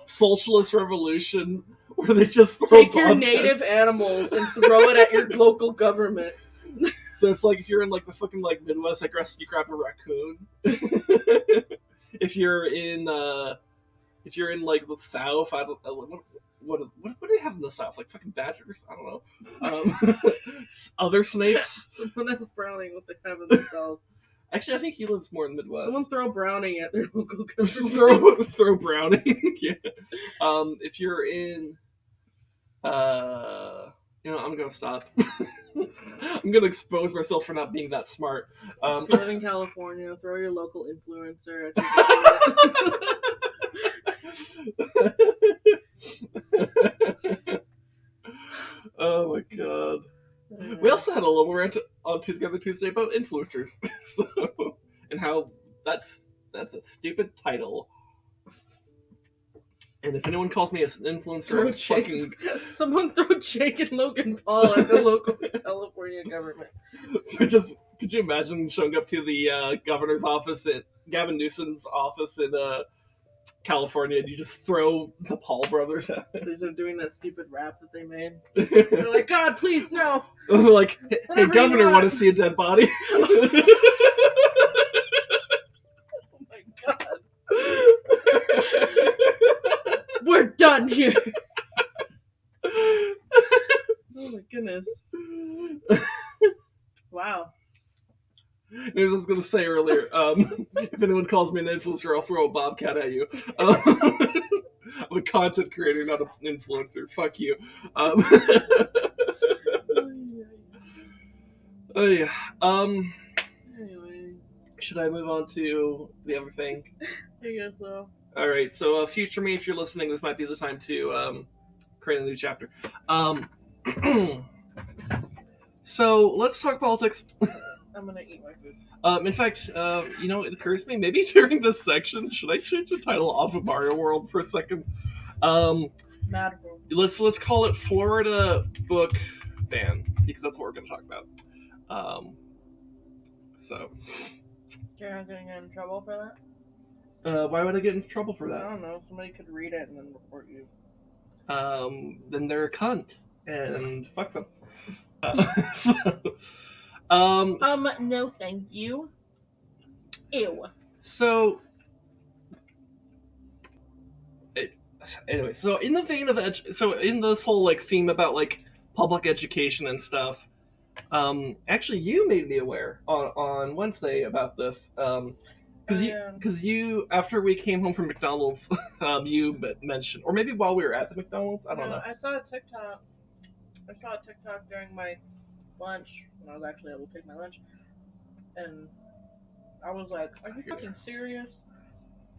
socialist revolution where they just throw take your native animals and throw it at your local government? So it's like if you're in like the fucking like Midwest, like you grab a raccoon. if you're in like the South, I don't what do they have in the South? Like fucking badgers? I don't know. Other snakes. Someone else Browning what they have in the South. Actually, I think he lives more in the Midwest. Someone throw Browning at their local government. throw Browning. Yeah. If you're in, I'm gonna stop. I'm gonna expose myself for not being that smart. If you live in California, throw your local influencer at your Oh my god. We also had a little rant on Together Tuesday about influencers, and how that's a stupid title. And if anyone calls me an influencer, someone throw Jake and Logan Paul at the local California government. So could you imagine showing up to the governor's office at Gavin Newsom's office in California, and you just throw the Paul brothers at it? They're doing that stupid rap that they made. They're like, God, please, no. They're like, hey, Governor, want to see a dead body? Oh my god. We're done here. Oh my goodness. Wow. As I was going to say earlier, if anyone calls me an influencer, I'll throw a bobcat at you. I'm a content creator, not an influencer. Fuck you. Oh yeah. Anyway. Should I move on to the other thing? I guess so. Alright, so future me, if you're listening, this might be the time to create a new chapter. So, let's talk politics. I'm gonna eat my food. In fact, it occurs to me, maybe during this section, should I change the title off of Mario World for a second? Mad World. Let's call it Florida Book Ban, because that's what we're going to talk about. So. You're not gonna get in trouble for that? Why would I get in trouble for that? I don't know. Somebody could read it and then report you. Then they're a cunt, and fuck them. No, thank you. Ew. So, anyway, so in the vein of in this whole like theme about like public education and stuff, actually, you made me aware on Wednesday about this. Because you, after we came home from McDonald's, you mentioned, or maybe while we were at the McDonald's, I don't know. I saw a TikTok during my lunch, when I was actually able to take my lunch, and I was like, are you fucking serious?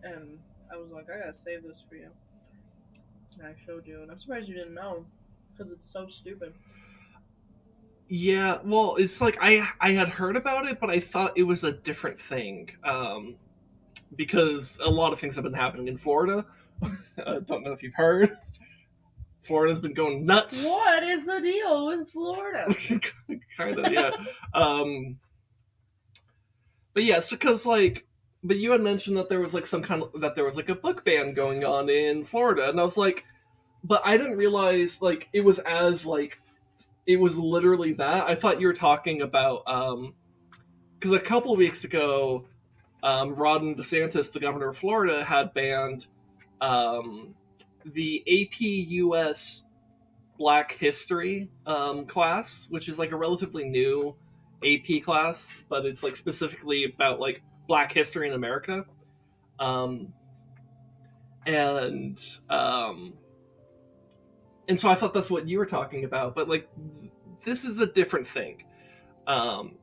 And I was like, I gotta save this for you. And I showed you, and I'm surprised you didn't know, because it's so stupid. Yeah, well, it's like I had heard about it, but I thought it was a different thing, because a lot of things have been happening in Florida. I don't know if you've heard. Florida's been going nuts. What is the deal with Florida? Kind of, yeah. But yeah, so because but you had mentioned that there was like a book ban going on in Florida, and I was like, but I didn't realize like it was it was literally that. I thought you were talking about because a couple of weeks ago, Ron DeSantis, the governor of Florida, had banned the AP US Black History class, which is like a relatively new AP class, but it's like specifically about like Black history in America. And so I thought that's what you were talking about, but like this is a different thing.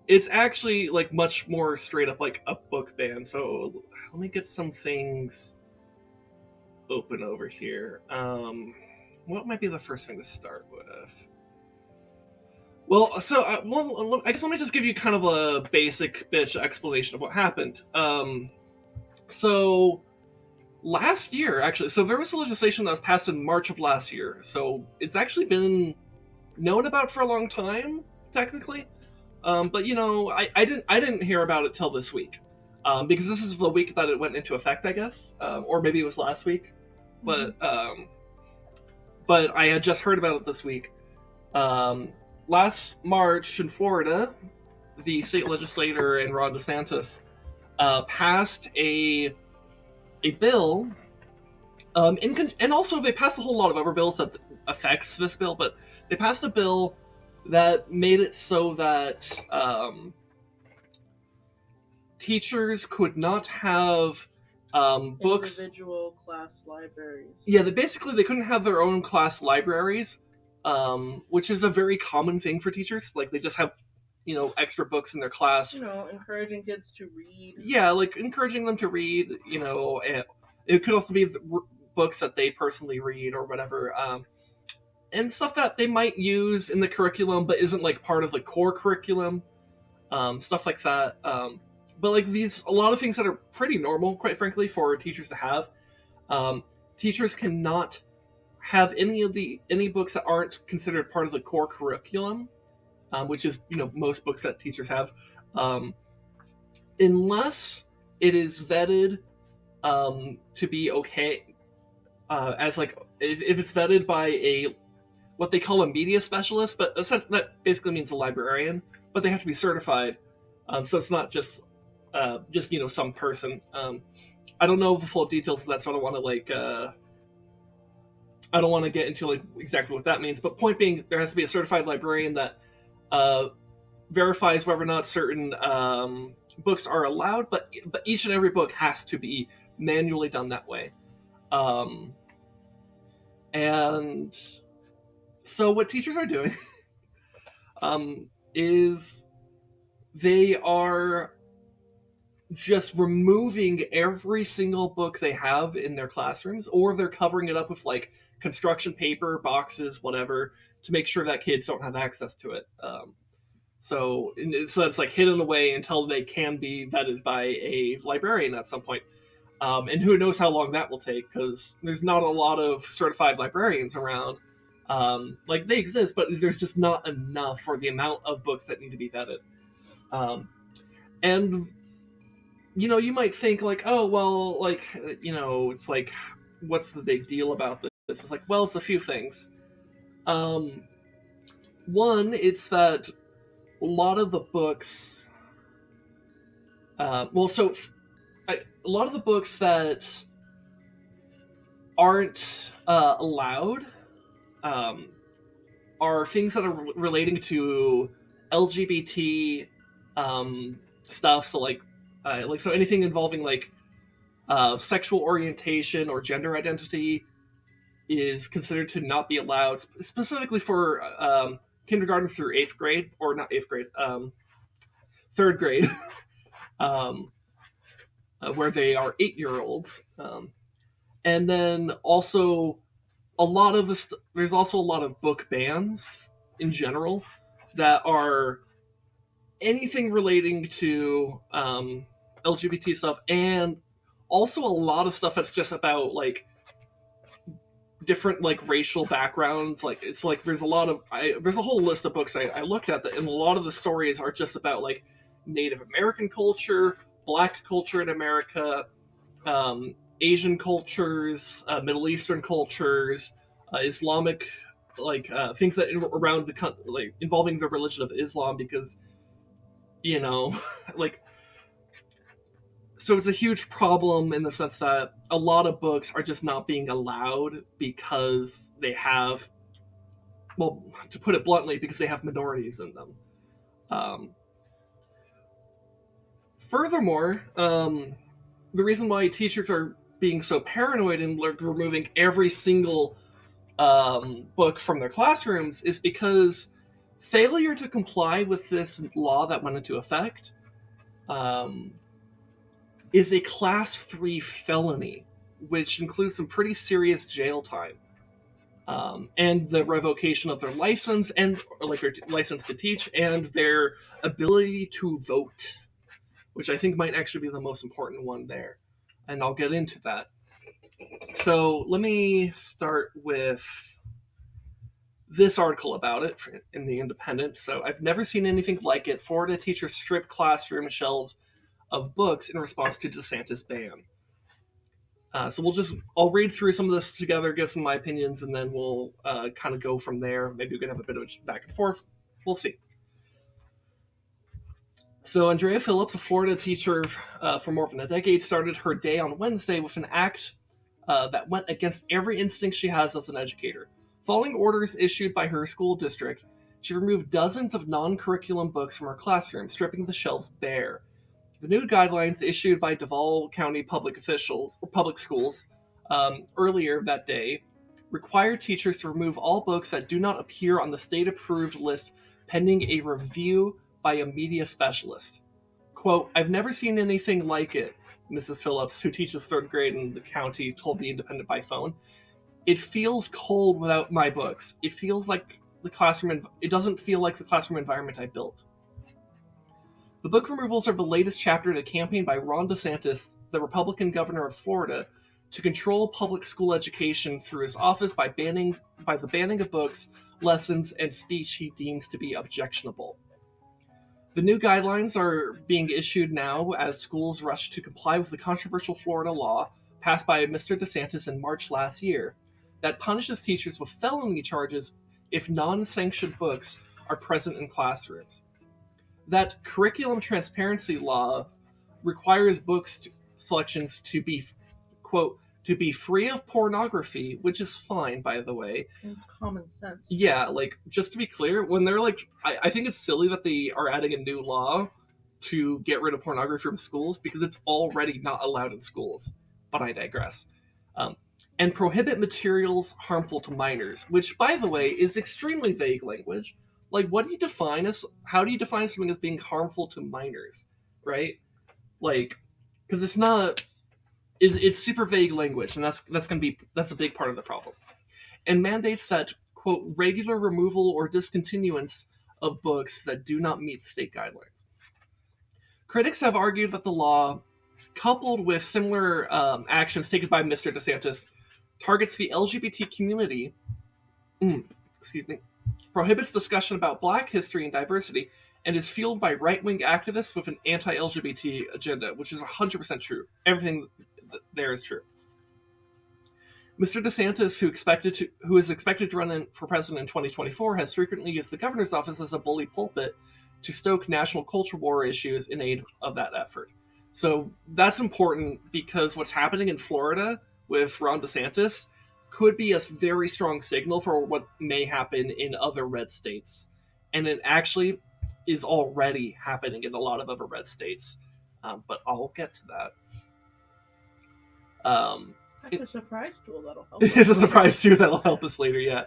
It's actually like much more straight up like a book ban. So let me get some things open over here. What might be the first thing to start with? Well, so I guess let me just give you kind of a basic bitch explanation of what happened. So last year, actually, so there was legislation that was passed in March of last year. So it's actually been known about for a long time, technically. But I didn't hear about it till this week, because this is the week that it went into effect, I guess, or maybe it was last week. But I had just heard about it this week. Last March in Florida, the state legislator and Ron DeSantis passed a a bill, and also they passed a whole lot of other bills that affects this bill, but they passed a bill that made it so that teachers could not have books. Individual class libraries. Yeah, they couldn't have their own class libraries, which is a very common thing for teachers. Like they just have, extra books in their class. Encouraging kids to read. Yeah, like encouraging them to read. And it could also be books that they personally read or whatever, and stuff that they might use in the curriculum but isn't like part of the core curriculum, stuff like that. But like a lot of things that are pretty normal, quite frankly, for teachers to have. Teachers cannot have any books that aren't considered part of the core curriculum, which is most books that teachers have, unless it is vetted to be okay, as like if it's vetted by a what they call a media specialist, but that basically means a librarian, but they have to be certified, so it's not just some person. I don't know the full details of that, so I don't want to I don't want to get into like exactly what that means. But point being, there has to be a certified librarian that verifies whether or not certain books are allowed. But each and every book has to be manually done that way. And so what teachers are doing is they are just removing every single book they have in their classrooms, or they're covering it up with like construction paper, boxes, whatever, to make sure that kids don't have access to it. So it's like hidden away until they can be vetted by a librarian at some point. And who knows how long that will take, because there's not a lot of certified librarians around. Like they exist, but there's just not enough for the amount of books that need to be vetted. And you might think like, oh well, like it's like, what's the big deal about this? It's like, well, it's a few things. One, it's that a lot of the books, a lot of the books that aren't allowed are things that are relating to LGBT stuff. So so anything involving like sexual orientation or gender identity is considered to not be allowed, specifically for kindergarten through 8th grade, or not 8th grade, 3rd grade, where they are 8-year-olds. And then also there's also a lot of book bans in general that are anything relating to LGBT stuff, and also a lot of stuff that's just about like different like racial backgrounds. Like it's like there's a whole list of books I looked at that, and a lot of the stories are just about like Native American culture, Black culture in America, Asian cultures, Middle Eastern cultures, Islamic, like things that around the like involving the religion of Islam, because like, so it's a huge problem in the sense that a lot of books are just not being allowed because they have, well, to put it bluntly, because they have minorities in them. Furthermore, the reason why teachers are being so paranoid and removing every single book from their classrooms is because failure to comply with this law that went into effect is a Class 3 felony, which includes some pretty serious jail time, and the revocation of their license, and like their license to teach, and their ability to vote, which I think might actually be the most important one there. And I'll get into that. So let me start with this article about it in the Independent. So I've never seen anything like it. Florida teachers strip classroom shelves of books in response to DeSantis ban. So I'll read through some of this together, give some of my opinions, and then we'll kind of go from there. Maybe we can have a bit of a back and forth. We'll see. So Andrea Phillips, a Florida teacher for more than a decade, started her day on Wednesday with an act that went against every instinct she has as an educator. Following orders issued by her school district, she removed dozens of non-curriculum books from her classroom, stripping the shelves bare. The new guidelines issued by Duval County public schools, earlier that day require teachers to remove all books that do not appear on the state-approved list pending a review by a media specialist. Quote, "I've never seen anything like it," Mrs. Phillips, who teaches third grade in the county, told The Independent by phone. "It feels cold without my books. It feels like it doesn't feel like the classroom environment I built." The book removals are the latest chapter in a campaign by Ron DeSantis, the Republican governor of Florida, to control public school education through his office by the banning of books, lessons, and speech he deems to be objectionable. The new guidelines are being issued now as schools rush to comply with the controversial Florida law passed by Mr. DeSantis in March last year that punishes teachers with felony charges if non-sanctioned books are present in classrooms. That curriculum transparency law requires selections to be, quote, to be free of pornography, which is fine, by the way. It's common sense. Yeah, like, just to be clear, when they're like, I think it's silly that they are adding a new law to get rid of pornography from schools because it's already not allowed in schools. But I digress. And prohibit materials harmful to minors, which, by the way, is extremely vague language. Like, how do you define something as being harmful to minors, right? Like, because it's super vague language, and that's a big part of the problem. And mandates that, quote, regular removal or discontinuance of books that do not meet state guidelines. Critics have argued that the law, coupled with similar actions taken by Mr. DeSantis, targets the LGBT community, prohibits discussion about Black history and diversity, and is fueled by right-wing activists with an anti-LGBT agenda, which is 100% true. Everything there is true. Mr. DeSantis, who is expected to run for president in 2024, has frequently used the governor's office as a bully pulpit to stoke national culture war issues in aid of that effort. So that's important because what's happening in Florida with Ron DeSantis could be a very strong signal for what may happen in other red states. And it actually is already happening in a lot of other red states. But I'll get to that. That's a surprise tool that'll help. It's a surprise too that'll help us later, yeah.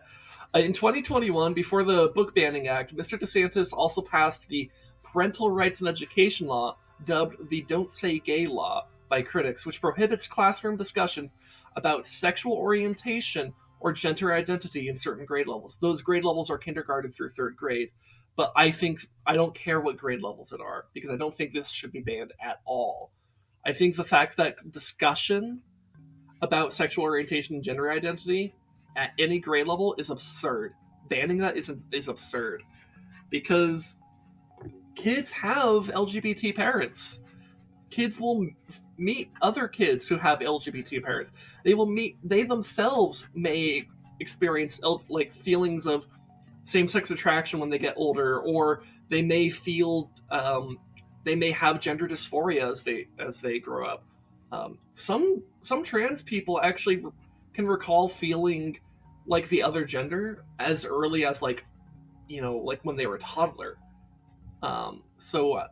In 2021, before the Book Banning Act, Mr. DeSantis also passed the Parental Rights and Education Law, dubbed the Don't Say Gay Law by critics, which prohibits classroom discussions about sexual orientation or gender identity in certain grade levels. Those grade levels are kindergarten through third grade, but I don't care what grade levels it are, because I don't think this should be banned at all. I think the fact that discussion about sexual orientation and gender identity at any grade level is absurd. Banning that is absurd. Because kids have LGBT parents. Kids will meet other kids who have LGBT parents. They themselves may experience feelings of same-sex attraction when they get older, or they may feel they may have gender dysphoria as they grow up. Some trans people actually can recall feeling like the other gender as early as when they were a toddler. So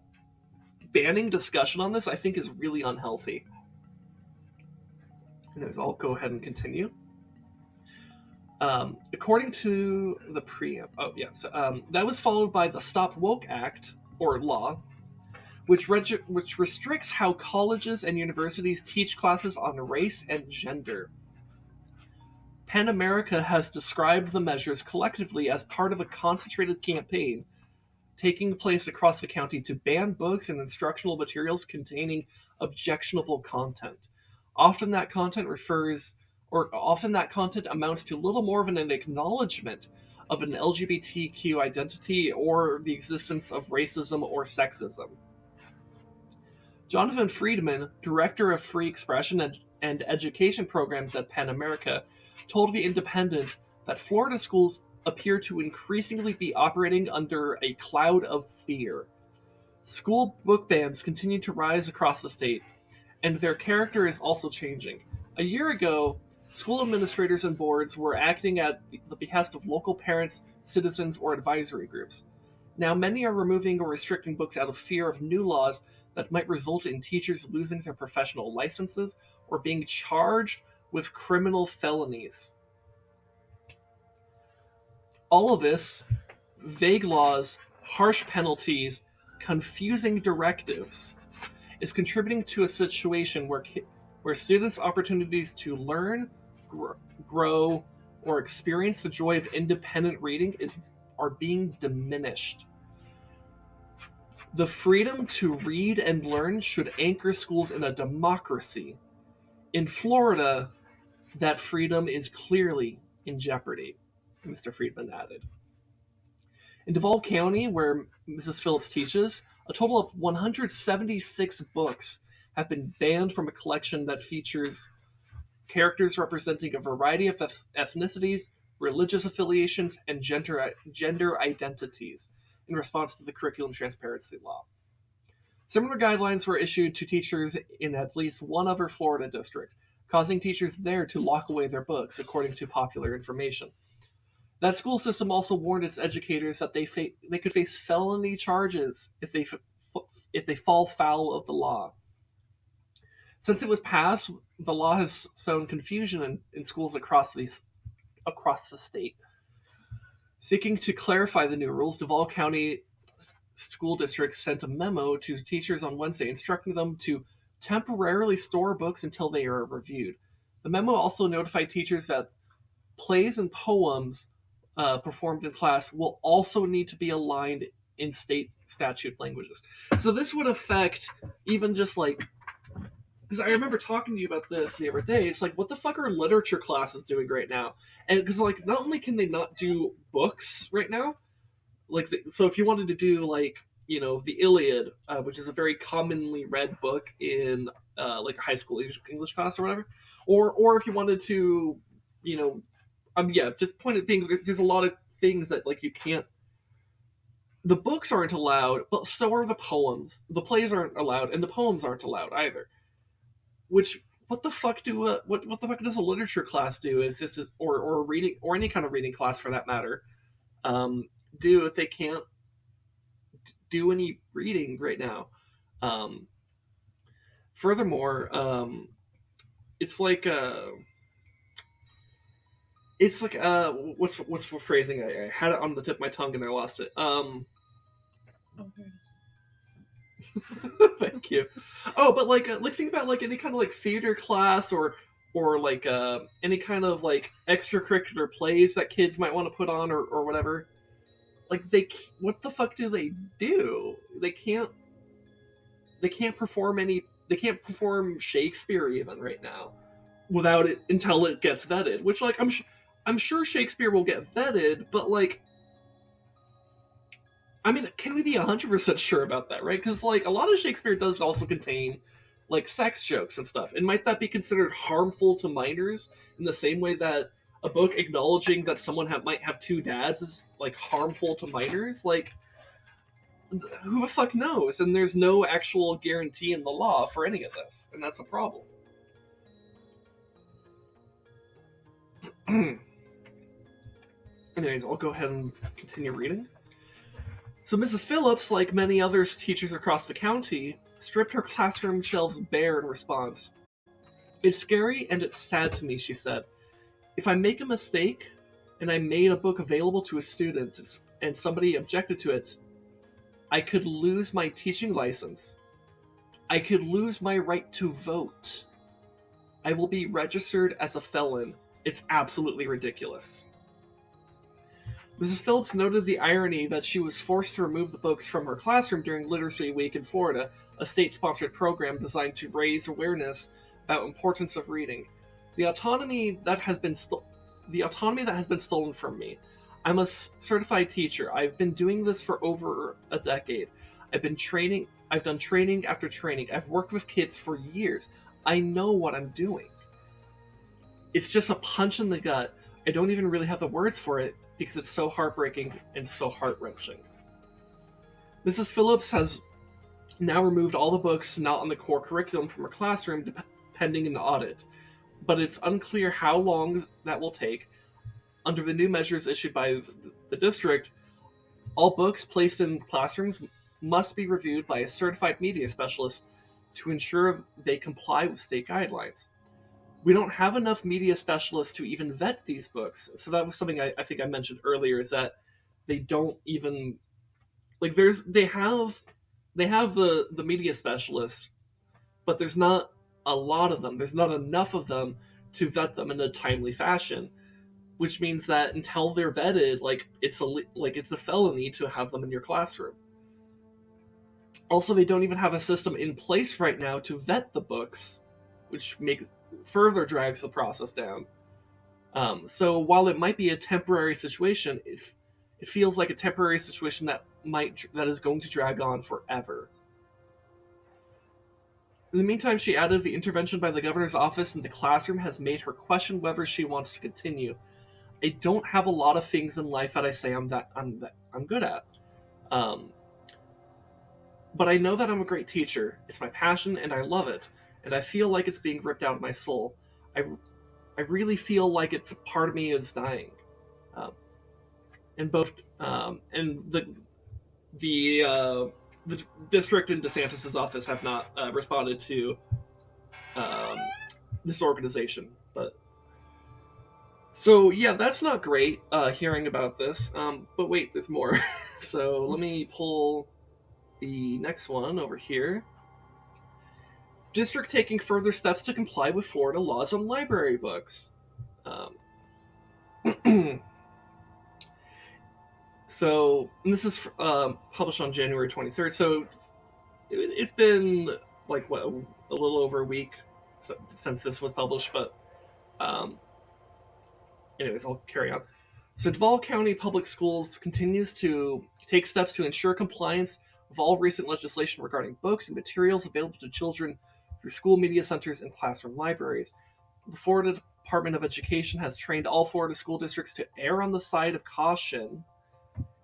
banning discussion on this, I think, is really unhealthy. Anyways, I'll go ahead and continue. According to the that was followed by the Stop Woke Act, or law, which restricts how colleges and universities teach classes on race and gender. PEN America has described the measures collectively as part of a concentrated campaign taking place across the county to ban books and instructional materials containing objectionable content. Often that content amounts to little more than an acknowledgement of an LGBTQ identity or the existence of racism or sexism. Jonathan Friedman, director of free expression and education programs at PEN America, told The Independent that Florida schools appear to increasingly be operating under a cloud of fear. School book bans continue to rise across the state, and their character is also changing. A year ago, school administrators and boards were acting at the behest of local parents, citizens, or advisory groups. Now, many are removing or restricting books out of fear of new laws that might result in teachers losing their professional licenses or being charged with criminal felonies. All of this, vague laws, harsh penalties, confusing directives, is contributing to a situation where students' opportunities to learn, grow, or experience the joy of independent reading are being diminished. The freedom to read and learn should anchor schools in a democracy. In Florida, that freedom is clearly in jeopardy, Mr. Friedman added. In Duval County, where Mrs. Phillips teaches, a total of 176 books have been banned from a collection that features characters representing a variety of ethnicities, religious affiliations, and gender identities in response to the curriculum transparency law. Similar guidelines were issued to teachers in at least one other Florida district, causing teachers there to lock away their books, according to popular information. That school system also warned its educators that they could face felony charges if they fall foul of the law. Since it was passed, the law has sown confusion in schools across the state. Seeking to clarify the new rules, Duval County School District sent a memo to teachers on Wednesday instructing them to temporarily store books until they are reviewed. The memo also notified teachers that plays and poems performed in class will also need to be aligned in state statute languages. So this would affect even just like, because I remember talking to you about this the other day. It's like, what the fuck are literature classes doing right now? And because like, not only can they not do books right now, like so if you wanted to do like the Iliad, which is a very commonly read book in like a high school English class or whatever, or if you wanted to just point at being there's a lot of things that like you can't. The books aren't allowed, but so are the poems. The plays aren't allowed, and the poems aren't allowed either. Which what the fuck what the fuck does a literature class do if this is or reading or any kind of reading class for that matter do if they can't do any reading right now? Furthermore, it's like what's the phrasing? I had it on the tip of my tongue and I lost it. Okay. Thank you. Oh, but like think about like any kind of like theater class or like any kind of like extracurricular plays that kids might want to put on or whatever. Like what the fuck do? They can't perform they can't perform Shakespeare even right now without it until it gets vetted, which like I'm sure Shakespeare will get vetted, but like I mean, can we be 100% sure about that, right? Because like a lot of Shakespeare does also contain like sex jokes and stuff, and might that be considered harmful to minors in the same way that a book acknowledging that someone might have two dads is like harmful to minors? Like, who the fuck knows? And there's no actual guarantee in the law for any of this, and that's a problem. Anyways, I'll go ahead and continue reading. So Mrs. Phillips, like many other teachers across the county, stripped her classroom shelves bare in response. "It's scary and it's sad to me," she said. "If I make a mistake and I made a book available to a student and somebody objected to it, I could lose my teaching license. I could lose my right to vote. I will be registered as a felon. It's absolutely ridiculous." Mrs. Phillips noted the irony that she was forced to remove the books from her classroom during Literacy Week in Florida, a state-sponsored program designed to raise awareness about importance of reading. The autonomy that has been stolen from me. I'm a certified teacher. I've been doing this for over a decade. I've done training after training. I've worked with kids for years. I know what I'm doing. It's just a punch in the gut. I don't even really have the words for it because it's so heartbreaking and so heart-wrenching. Mrs. Phillips has now removed all the books not on the core curriculum from her classroom, pending an audit. But it's unclear how long that will take. Under the new measures issued by the district, all books placed in classrooms must be reviewed by a certified media specialist to ensure they comply with state guidelines. We don't have enough media specialists to even vet these books. So that was something I think I mentioned earlier, is that they don't even like they have the media specialists, but there's not a lot of them. There's not enough of them to vet them in a timely fashion, which means that until they're vetted, it's a felony to have them in your classroom. Also, they don't even have a system in place right now to vet the books, which further drags the process down. So while it might be a temporary situation, it feels like a temporary situation that is going to drag on forever. In the meantime, she added, the intervention by the governor's office in the classroom has made her question whether she wants to continue. I don't have a lot of things in life that I say I'm good at. But I know that I'm a great teacher. It's my passion and I love it. And I feel like it's being ripped out of my soul. I really feel like it's a part of me is dying. Um, and both and the district and DeSantis's office have not responded to um, this organization. But so yeah, that's not great hearing about this. But wait, there's more. So let me pull the next one over here. District taking further steps to comply with Florida laws on library books. So, and this is published on January 23rd. So it's been like what, a little over a week since this was published. But um, anyways, I'll carry on. So Duval County Public Schools continues to take steps to ensure compliance with all recent legislation regarding books and materials available to children through school media centers and classroom libraries. The Florida Department of Education has trained all Florida school districts to err on the side of caution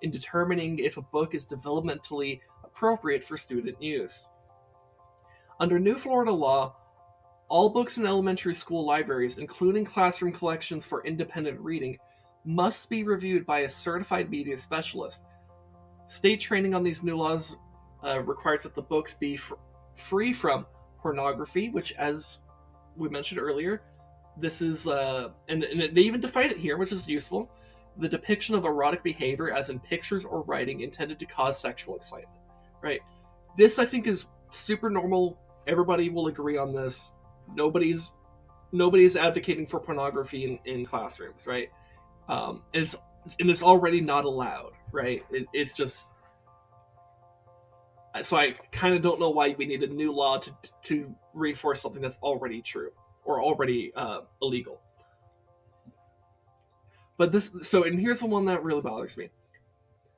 in determining if a book is developmentally appropriate for student use. Under new Florida law, all books in elementary school libraries, including classroom collections for independent reading, must be reviewed by a certified media specialist. State training on these new laws requires that the books be free from pornography, which, as we mentioned earlier, this is, and they even define it here, which is useful, the depiction of erotic behavior as in pictures or writing intended to cause sexual excitement, right? This, I think, is super normal. Everybody will agree on this. Nobody's advocating for pornography in classrooms, right? And it's already not allowed, right? It's just, so I kind of don't know why we need a new law to reinforce something that's already true or already illegal. But and here's the one that really bothers me.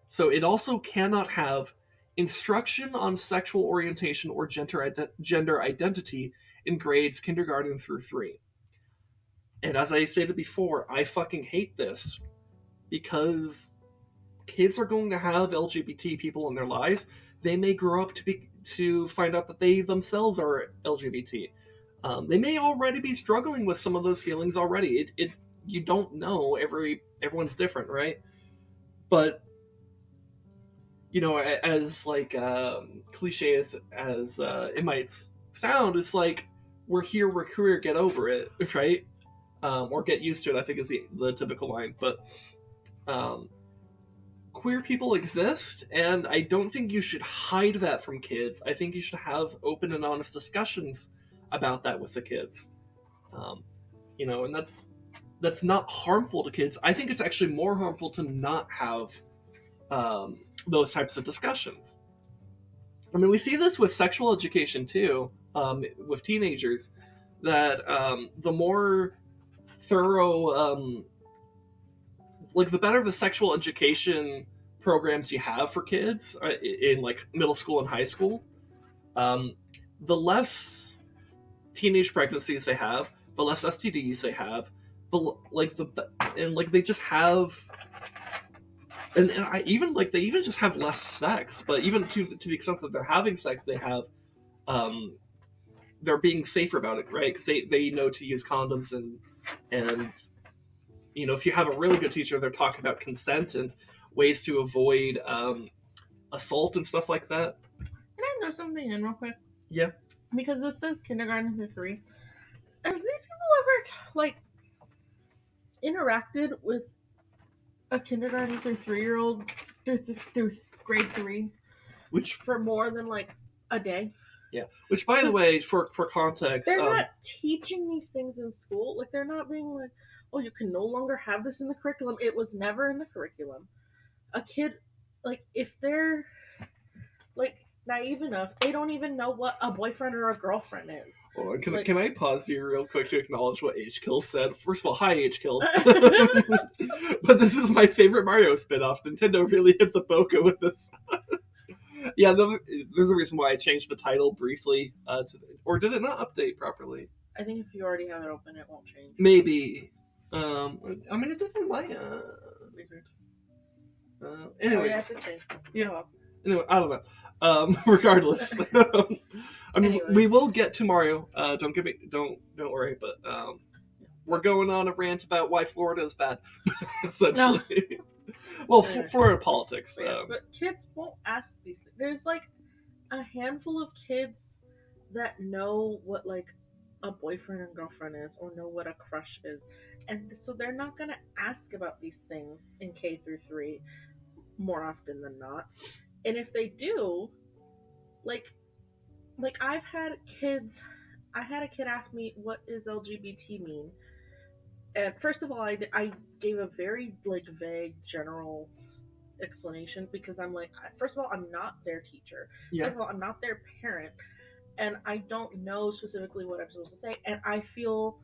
So it also cannot have instruction on sexual orientation or gender identity in grades kindergarten through 3. And as I stated before, I fucking hate this because kids are going to have LGBT people in their lives. They may grow up to find out that they themselves are LGBT. They may already be struggling with some of those feelings already. You don't know. Everyone's different, right? But as like cliche as it might sound, it's like we're queer, get over it, right? Or get used to it, I think is the typical line. But queer people exist, and I don't think you should hide that from kids. I think you should have open and honest discussions about that with the kids. And that's not harmful to kids. I think it's actually more harmful to not have those types of discussions. I mean, we see this with sexual education too, with teenagers, that the more thorough, the better the sexual education programs you have for kids in like middle school and high school, the less teenage pregnancies they have, the less STDs they have, they just have and I even like they even just have less sex, but even to the extent that they're having sex, they have um they're being safer about it, right? Because they know to use condoms and if you have a really good teacher, they're talking about consent and ways to avoid assault and stuff like that. Can I know something in real quick? Yeah. Because this says kindergarten through 3. Has these people ever interacted with a kindergarten through 3-year-old through grade 3 Which for more than a day? Yeah. Which, by the way, for context, they're not teaching these things in school. Like, they're not being like, oh, you can no longer have this in the curriculum. It was never in the curriculum. A kid, if they're naive enough, they don't even know what a boyfriend or a girlfriend is. Hold on, can I pause here real quick to acknowledge what H Kills said? First of all, hi H Kills. But this is my favorite Mario spinoff. Nintendo really hit the boca with this. Yeah, there's a reason why I changed the title briefly. Or did it not update properly? I think if you already have it open, it won't change. Maybe. I mean, it did in my wizard. Anyways, have to change. Yeah. Anyway, I don't know. Regardless, I mean, we will get to Mario. Don't worry. But we're going on a rant about why Florida is bad, essentially. No. Well, Florida politics. But kids won't ask these things. There's a handful of kids that know what a boyfriend and girlfriend is, or know what a crush is, and so they're not gonna ask about these things in K through 3 more often than not. And if they do, I had a kid ask me, what does LGBT mean? And first of all, I gave a very vague general explanation, because I'm first of all, I'm not their teacher. Yeah. Second of all, I'm not their parent, and I don't know specifically what I'm supposed to say. And I feel,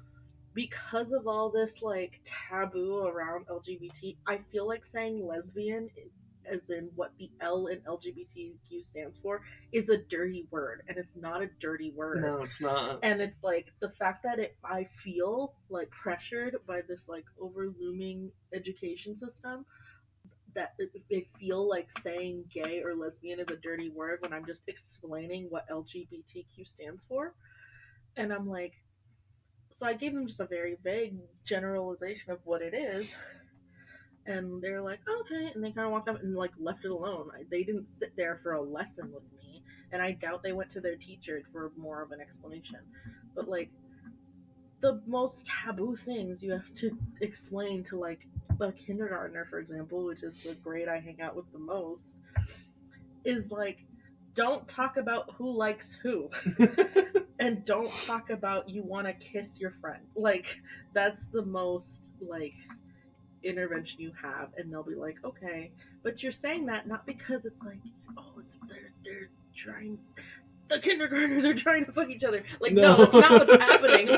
because of all this taboo around LGBT, I feel like saying lesbian, as in what the L in LGBTQ stands for, is a dirty word, and it's not a dirty word. No, it's not. And it's the fact that I feel pressured by this over looming education system, that they feel like saying gay or lesbian is a dirty word when I'm just explaining what LGBTQ stands for. And I'm so I gave them just a very vague generalization of what it is. And they're like, okay. And they kind of walked up and left it alone. They didn't sit there for a lesson with me. And I doubt they went to their teacher for more of an explanation. But the most taboo things you have to explain to a kindergartner, for example, which is the grade I hang out with the most, is don't talk about who likes who. And don't talk about you want to kiss your friend. That's the most intervention you have. And they'll be like, okay, but you're saying that not because it's they're trying, the kindergartners are trying to fuck each other. No, that's not what's happening.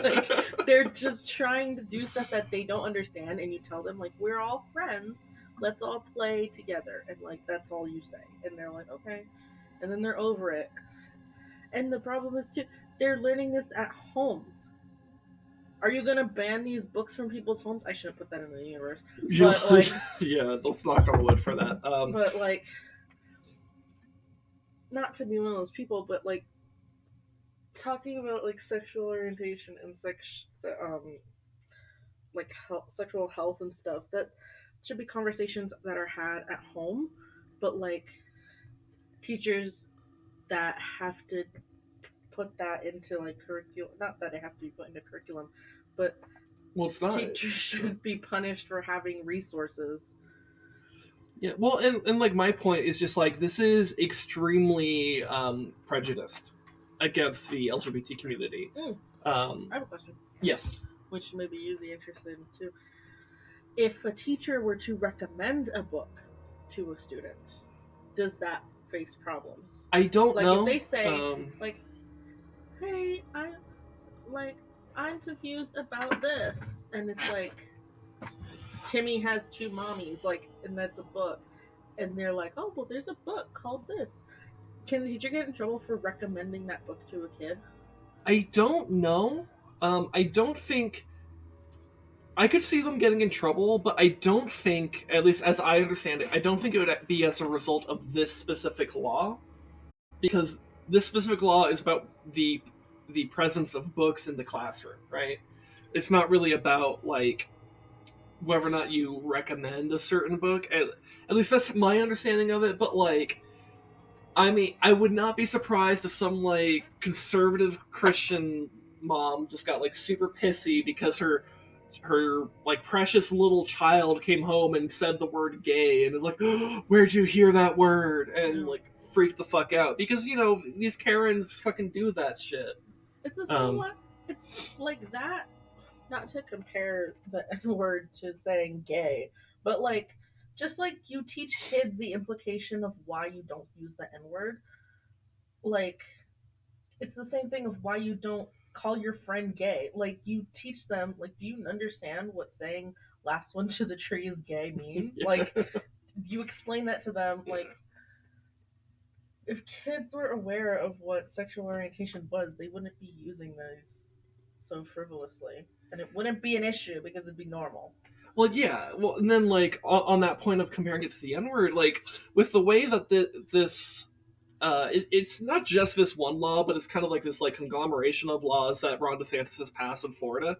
They're just trying to do stuff that they don't understand, and you tell them we're all friends, let's all play together, and that's all you say. And they're like, okay. And then they're over it. And the problem is too, they're learning this at home. Are you gonna ban these books from people's homes? I shouldn't put that in the universe. But yeah, let's knock on wood for that. But not to be one of those people, but talking about sexual orientation and sexual health and stuff, that should be conversations that are had at home. But teachers that have to put that into curriculum, not that it has to be put into curriculum, but it's not. Teachers should be punished for having resources. Yeah, well, and my point is just this is extremely prejudiced against the LGBT community. I have a question. Yes. Which maybe you'd be interested in too. If a teacher were to recommend a book to a student, does that face problems? I don't know. If they say, hey, I'm confused about this, and it's Timmy has two mommies, and that's a book, and they're like, oh, well, there's a book called this. Can the teacher get in trouble for recommending that book to a kid? I don't know. I don't think I could see them getting in trouble, but I don't think, at least as I understand it, I don't think it would be as a result of this specific law, because this specific law is about the presence of books in the classroom, right? It's not really about like whether or not you recommend a certain book. At least that's my understanding of it. But like, I mean, I would not be surprised if some like conservative Christian mom just got like super pissy because her like precious little child came home and said the word gay and is like, oh, where'd you hear that word? And like freaked the fuck out because these Karens fucking do that shit. It's a somewhat. It's like that. Not to compare the N word to saying gay, but like just like you teach kids the implication of why you don't use the N word. Like it's the same thing of why you don't call your friend gay. Like you teach them. Like, do you understand what saying "last one to the tree is gay" means? Yeah. Like, you explain that to them. Yeah. Like, if kids were aware of what sexual orientation was, they wouldn't be using those so frivolously, and it wouldn't be an issue because it'd be normal. Well, yeah. Well, and then like on that point of comparing it to the N word, like with the way that this it's not just this one law, but it's kind of like this like conglomeration of laws that Ron DeSantis has passed in Florida.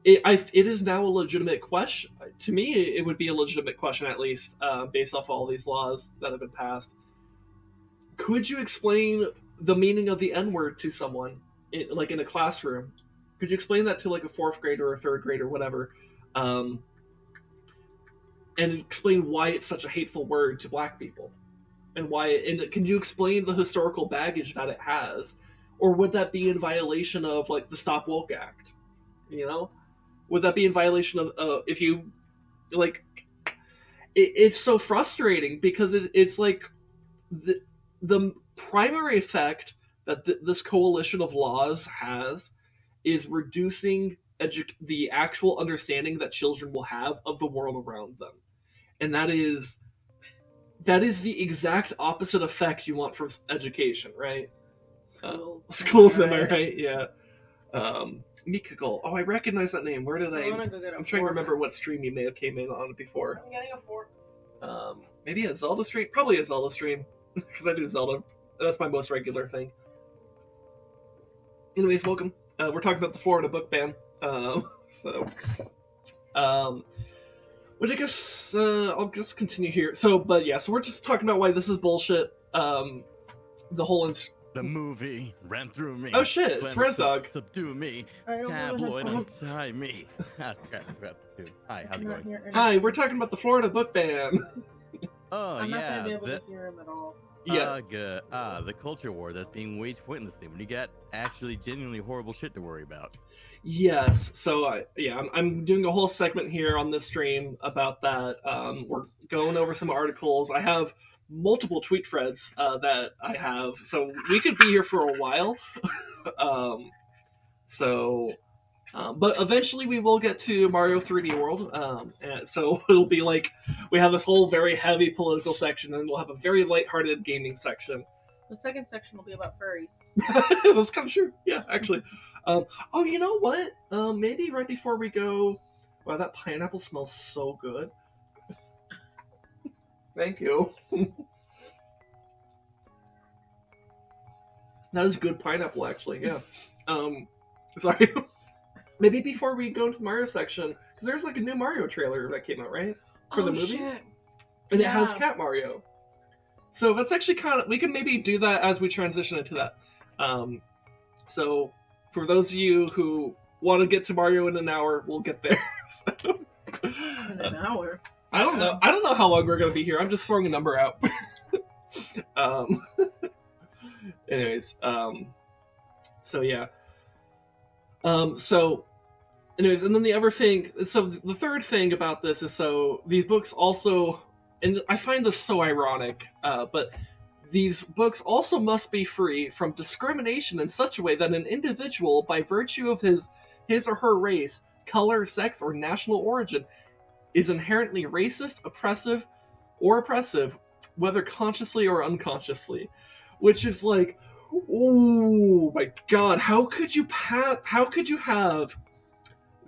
It is now a legitimate question. To me, it would be a legitimate question, at least, based off all these laws that have been passed. Could you explain the meaning of the N word to someone, like in a classroom? Could you explain that to like a fourth grader or a third grader, whatever, and explain why it's such a hateful word to Black people, and why? And can you explain the historical baggage that it has, or would that be in violation of like the Stop Woke Act? Would that be in violation of if you like? It's so frustrating because it's like the primary effect that this coalition of laws has is reducing the actual understanding that children will have of the world around them, and that is the exact opposite effect you want from education, right? Schools, am I right? Yeah. Mikagol. Oh, I recognize that name. Where did I? I'm trying to remember what stream you may have came in on it before. I'm getting a fork. Maybe a Zelda stream. Probably a Zelda stream because I do Zelda. That's my most regular thing. Anyways, welcome. We're talking about the Florida book ban. Which I guess I'll just continue here. So we're just talking about why this is bullshit. The whole the movie ran through me. Oh shit! It's Res Dog. Subdue me. Tabloid untie me. Hi, how's it going? Hi, we're talking about the Florida book ban. Oh I'm yeah. not gonna be able to hear him at all. Yeah. The culture war that's being waged pointlessly when you got actually genuinely horrible shit to worry about. Yes. So I'm doing a whole segment here on this stream about that. We're going over some articles. I have multiple tweet threads that I have, so we could be here for a while. But eventually we will get to Mario 3D World, and so it'll be like we have this whole very heavy political section, and we'll have a very lighthearted gaming section. The second section will be about furries. That's kind of true. Yeah, actually. Oh, you know what? Maybe right before we go. Wow, that pineapple smells so good. Thank you. That is good pineapple, actually. Yeah. Sorry. Maybe before we go into the Mario section, because there's like a new Mario trailer that came out, right? For the movie? Shit. And it has Cat Mario. So that's actually kind of... We can maybe do that as we transition into that. So for those of you who want to get to Mario in an hour, we'll get there. In an hour? I don't know. I don't know how long we're going to be here. I'm just throwing a number out. Anyways, so yeah. Anyways, and then the other thing, so the third thing about this is, so these books also, and I find this so ironic, but these books also must be free from discrimination in such a way that an individual, by virtue of his or her race, color, sex, or national origin, is inherently racist, oppressive, whether consciously or unconsciously. Which is like, oh my god, how could you have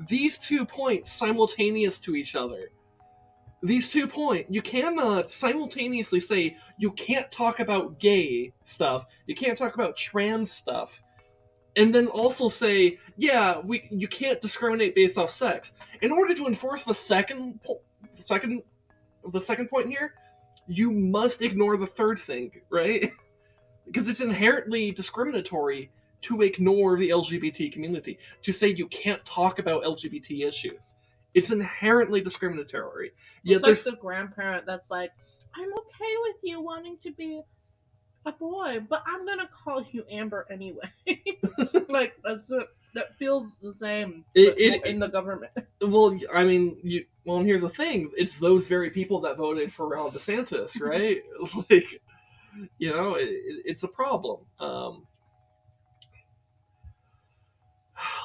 these 2 points simultaneous to each other. These 2 points, you cannot simultaneously say you can't talk about gay stuff, you can't talk about trans stuff, and then also say, yeah, you can't discriminate based off sex. In order to enforce the second point here, you must ignore the third thing, right? Because it's inherently discriminatory to ignore the LGBT community, to say you can't talk about LGBT issues. It's inherently discriminatory. Yet it's like the grandparent that's like, I'm okay with you wanting to be a boy, but I'm gonna call you Amber anyway. Like, that feels the same in the government. Well, I mean, and here's the thing: it's those very people that voted for Ron DeSantis, right? Like, it's a problem.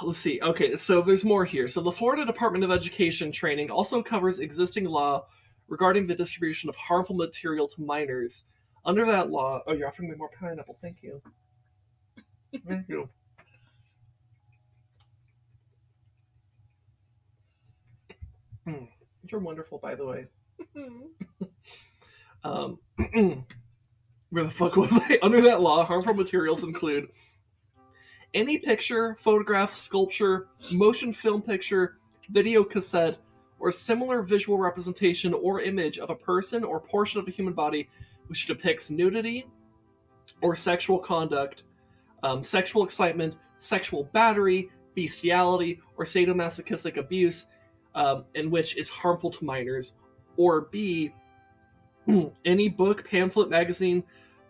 Let's see. Okay, so there's more here. So the Florida Department of Education training also covers existing law regarding the distribution of harmful material to minors. Under that law, you're offering me more pineapple. Thank you. Thank you. You're wonderful, by the way. Where the fuck was I? Under that law, harmful materials include any picture, photograph, sculpture, motion film picture, video cassette, or similar visual representation or image of a person or portion of a human body which depicts nudity or sexual conduct, sexual excitement, sexual battery, bestiality, or sadomasochistic abuse, and which is harmful to minors, or B, any book, pamphlet, magazine,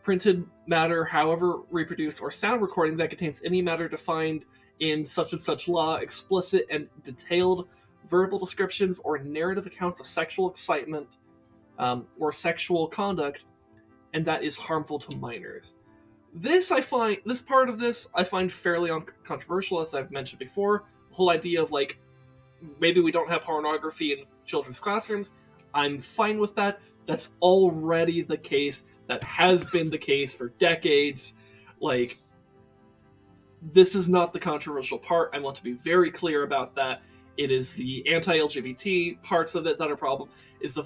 printed matter, however reproduced, or sound recording that contains any matter defined in such and such law, explicit and detailed verbal descriptions or narrative accounts of sexual excitement or sexual conduct, and that is harmful to minors. This part of this I find fairly controversial, as I've mentioned before. The whole idea of, like, maybe we don't have pornography in children's classrooms. I'm fine with that. That's already the case. That has been the case for decades. Like, this is not the controversial part. I want to be very clear about that. It is the anti-LGBT parts of it that are a problem. Is the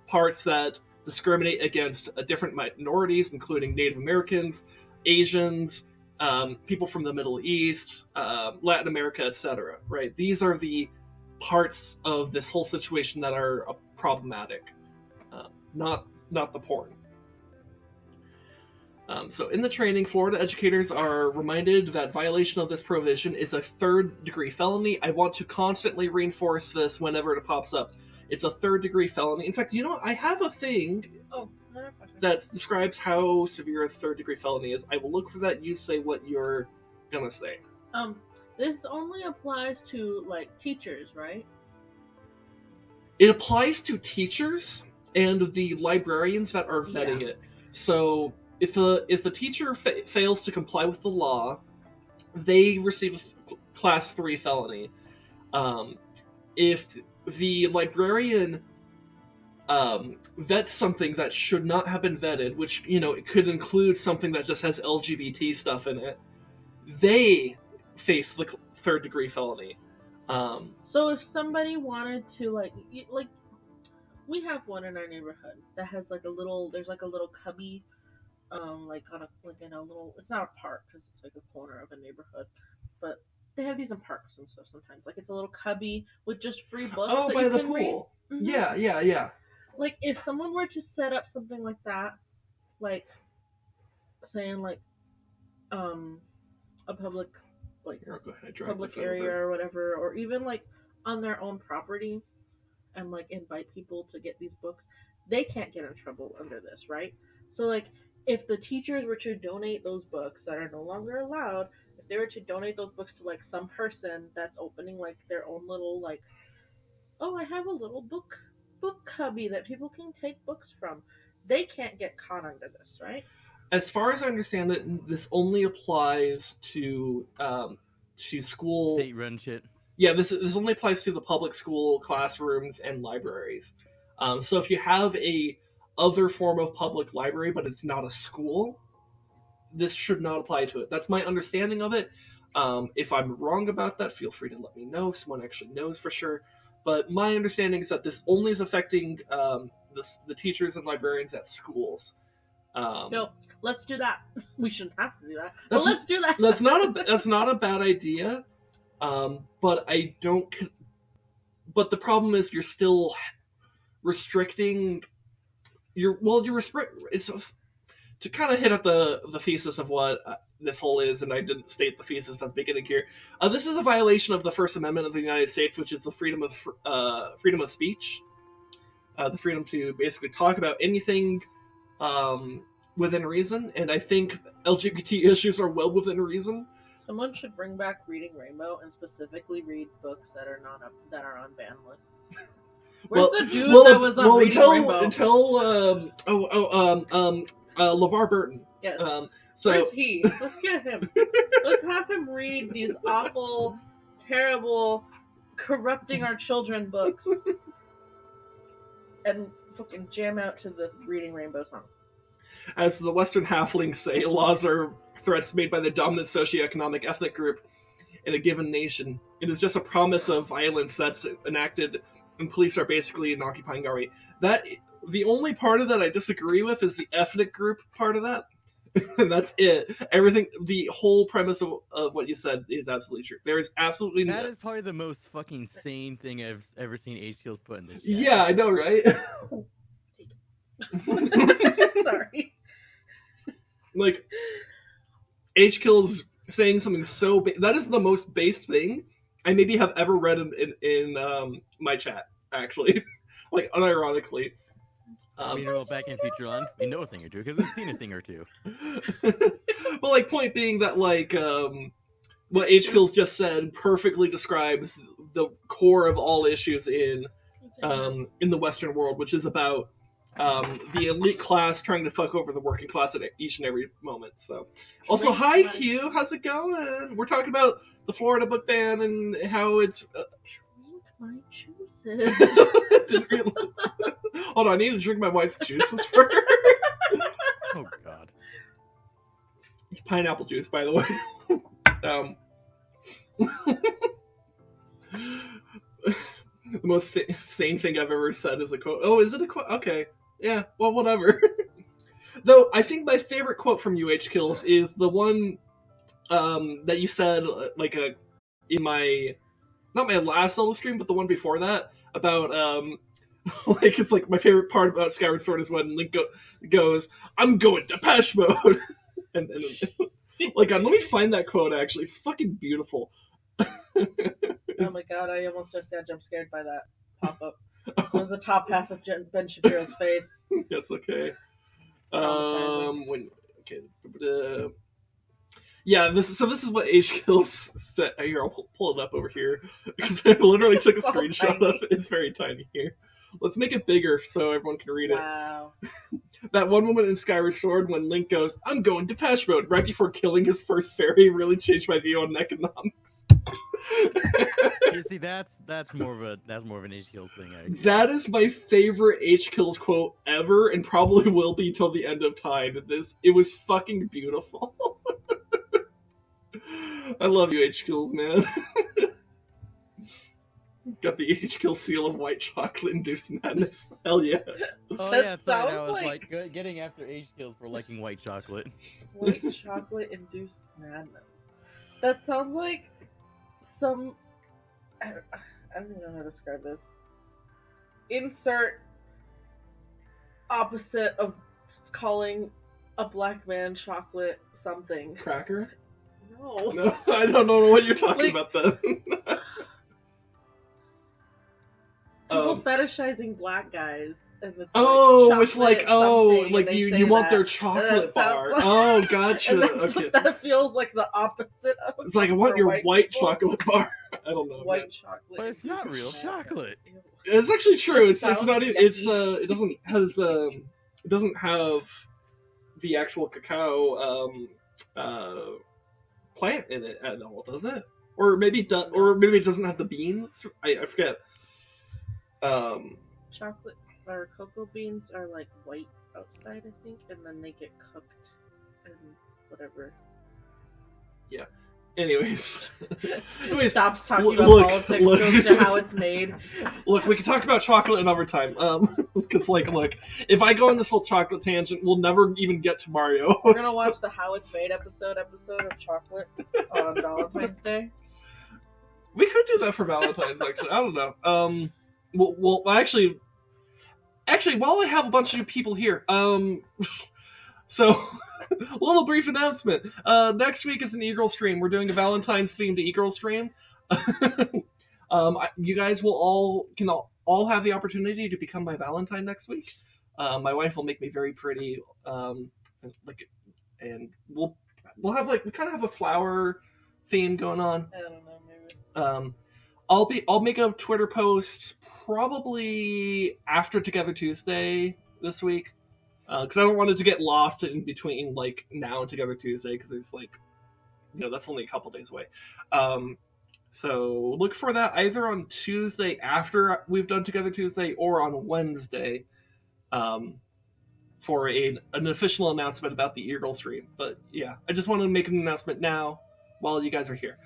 parts that discriminate against different minorities, including Native Americans, Asians, people from the Middle East, Latin America, etc. Right? These are the parts of this whole situation that are problematic, not the porn. So in the training, Florida educators are reminded that violation of this provision is a third-degree felony. I want to constantly reinforce this whenever it pops up. It's a third-degree felony. In fact, I have a thing that describes how severe a third-degree felony is. I will look for that. You say what you're gonna say. This only applies to, like, teachers, right? It applies to teachers and the librarians that are vetting it. So if a teacher fails to comply with the law, they receive a class 3 felony. If the librarian vets something that should not have been vetted, which, it could include something that just has LGBT stuff in it, they face the third-degree felony. So if somebody wanted to, like, we have one in our neighborhood that has there's like a little cubby, in a little, it's not a park because it's like a corner of a neighborhood, but they have these in parks and stuff sometimes. Like, it's a little cubby with just free books. Oh, by the pool. Mm-hmm. Yeah. Like, if someone were to set up something like that, like, saying, like, a public, like, public area or whatever, or even, like, on their own property, and, like, invite people to get these books, they can't get in trouble under this, right? So, like, if the teachers were to donate those books that are no longer allowed, if they were to donate those books to, like, some person that's opening, like, their own little, like, oh, I have a little book cubby that people can take books from, they can't get caught under this, right? As far as I understand it, this only applies to school state-run shit. Yeah, this only applies to the public school classrooms and libraries. So if you have a other form of public library, but it's not a school, this should not apply to it. That's my understanding of it. If I'm wrong about that, feel free to let me know if someone actually knows for sure. But my understanding is that this only is affecting the teachers and librarians at schools. No, let's do that. We shouldn't have to do that, but That's- let's do that. That's not a bad idea. But I don't. But the problem is you're still restricting. It's to kind of hit at the thesis of what this whole is, and I didn't state the thesis at the beginning here. This is a violation of the First Amendment of the United States, which is the freedom of speech, the freedom to basically talk about anything within reason. And I think LGBT issues are well within reason. Someone should bring back Reading Rainbow and specifically read books that are on ban lists. Where's the dude that was on Reading Rainbow? Until LeVar Burton. Yeah. So where's he? Let's get him. Let's have him read these awful, terrible, corrupting our children books, and fucking jam out to the Reading Rainbow song. As the Western halflings say, laws are threats made by the dominant socioeconomic ethnic group in a given nation. It is just a promise of violence that's enacted, and police are basically an occupying army. The only part of that I disagree with is the ethnic group part of that. And that's it. Everything, the whole premise of what you said is absolutely true. There is absolutely That is probably the most fucking sane thing I've ever seen H-Kills put in the chat. Yeah, I know, right? Sorry. Like, H-Kills saying something so that is the most base thing I maybe have ever read in my chat, actually. Like, unironically. Meanwhile, back in Future On, we know a thing or two because we've seen a thing or two. But, like, point being that, like, what H-Kills just said perfectly describes the core of all issues in the Western world, which is about the elite class trying to fuck over the working class at each and every moment. So, also, hi Q, how's it going? We're talking about the Florida book ban and how it's drink my juices. Hold on, I need to drink my wife's juices first. Oh god, it's pineapple juice, by the way. The most sane thing I've ever said is a quote. Oh, is it a quote? Okay. Yeah, well, whatever. Though, I think my favorite quote from H-Kills is the one that you said, like, in my... Not my last solo stream, but the one before that, about, like, it's like my favorite part about Skyward Sword is when Link goes, I'm going Depeche Mode! and like, let me find that quote, actually. It's fucking beautiful. Oh my god, I almost just got jump scared by that pop-up. It was the top half of Ben Shapiro's face. That's okay. Yeah, this is what H-Kills said. Here, I'll pull it up over here because I literally took a screenshot of it. It's very tiny here. Let's make it bigger so everyone can read it. Wow. That one moment in Skyward Sword when Link goes, I'm going Depeche Mode, right before killing his first fairy, really changed my view on economics. You see, that's more of an H-Kills thing. Actually. That is my favorite H-Kills quote ever, and probably will be till the end of time. It was fucking beautiful. I love you, H-Kills, man. Got the H-Kill seal of white chocolate induced madness. Hell yeah. Oh That yeah, sounds I was like- getting after H-Kills for liking white chocolate. White chocolate induced madness. That sounds like some... I don't even know how to describe this. Insert opposite of calling a black man chocolate something. Cracker? No. No, I don't know what you're talking Like- about then. People fetishizing black guys. And with, with like, chocolate oh, something, like and they you say want that. their And chocolate that sounds bar. like- Oh, gotcha. And that's Okay. what that feels like the opposite of. It's like, I want for your white white people. chocolate bar. I don't know. White man. chocolate. But it's not induced real madness. chocolate. Ew. It's actually true. That It's sounds not. It's yucky. it doesn't have the actual cacao plant in it at all, does it? Or maybe it doesn't have the beans. I forget. Chocolate or cocoa beans are like white outside, I think, and then they get cooked and whatever. Anyways, Stops talking about look, politics, look. goes to how it's made. Look, we can talk about chocolate another time. Because look, if I go on this whole chocolate tangent, we'll never even get to Mario. We're gonna watch the How It's Made episode of Chocolate on Valentine's Day. We could do that for Valentine's. Actually, I don't know. Well, actually, while I have a bunch of people here, so. A little brief announcement. Next week is an e-girl stream. We're doing a Valentine's themed e-girl stream. You guys will all have the opportunity to become my Valentine next week. My wife will make me very pretty, and we'll have we kind of have a flower theme going on. I don't know, maybe. I'll make a Twitter post probably after Together Tuesday this week. Because I don't want it to get lost in between now and Together Tuesday, because it's that's only a couple days away. So look for that either on Tuesday after we've done Together Tuesday or on Wednesday for an official announcement about the e-girl stream. But yeah, I just wanted to make an announcement now while you guys are here.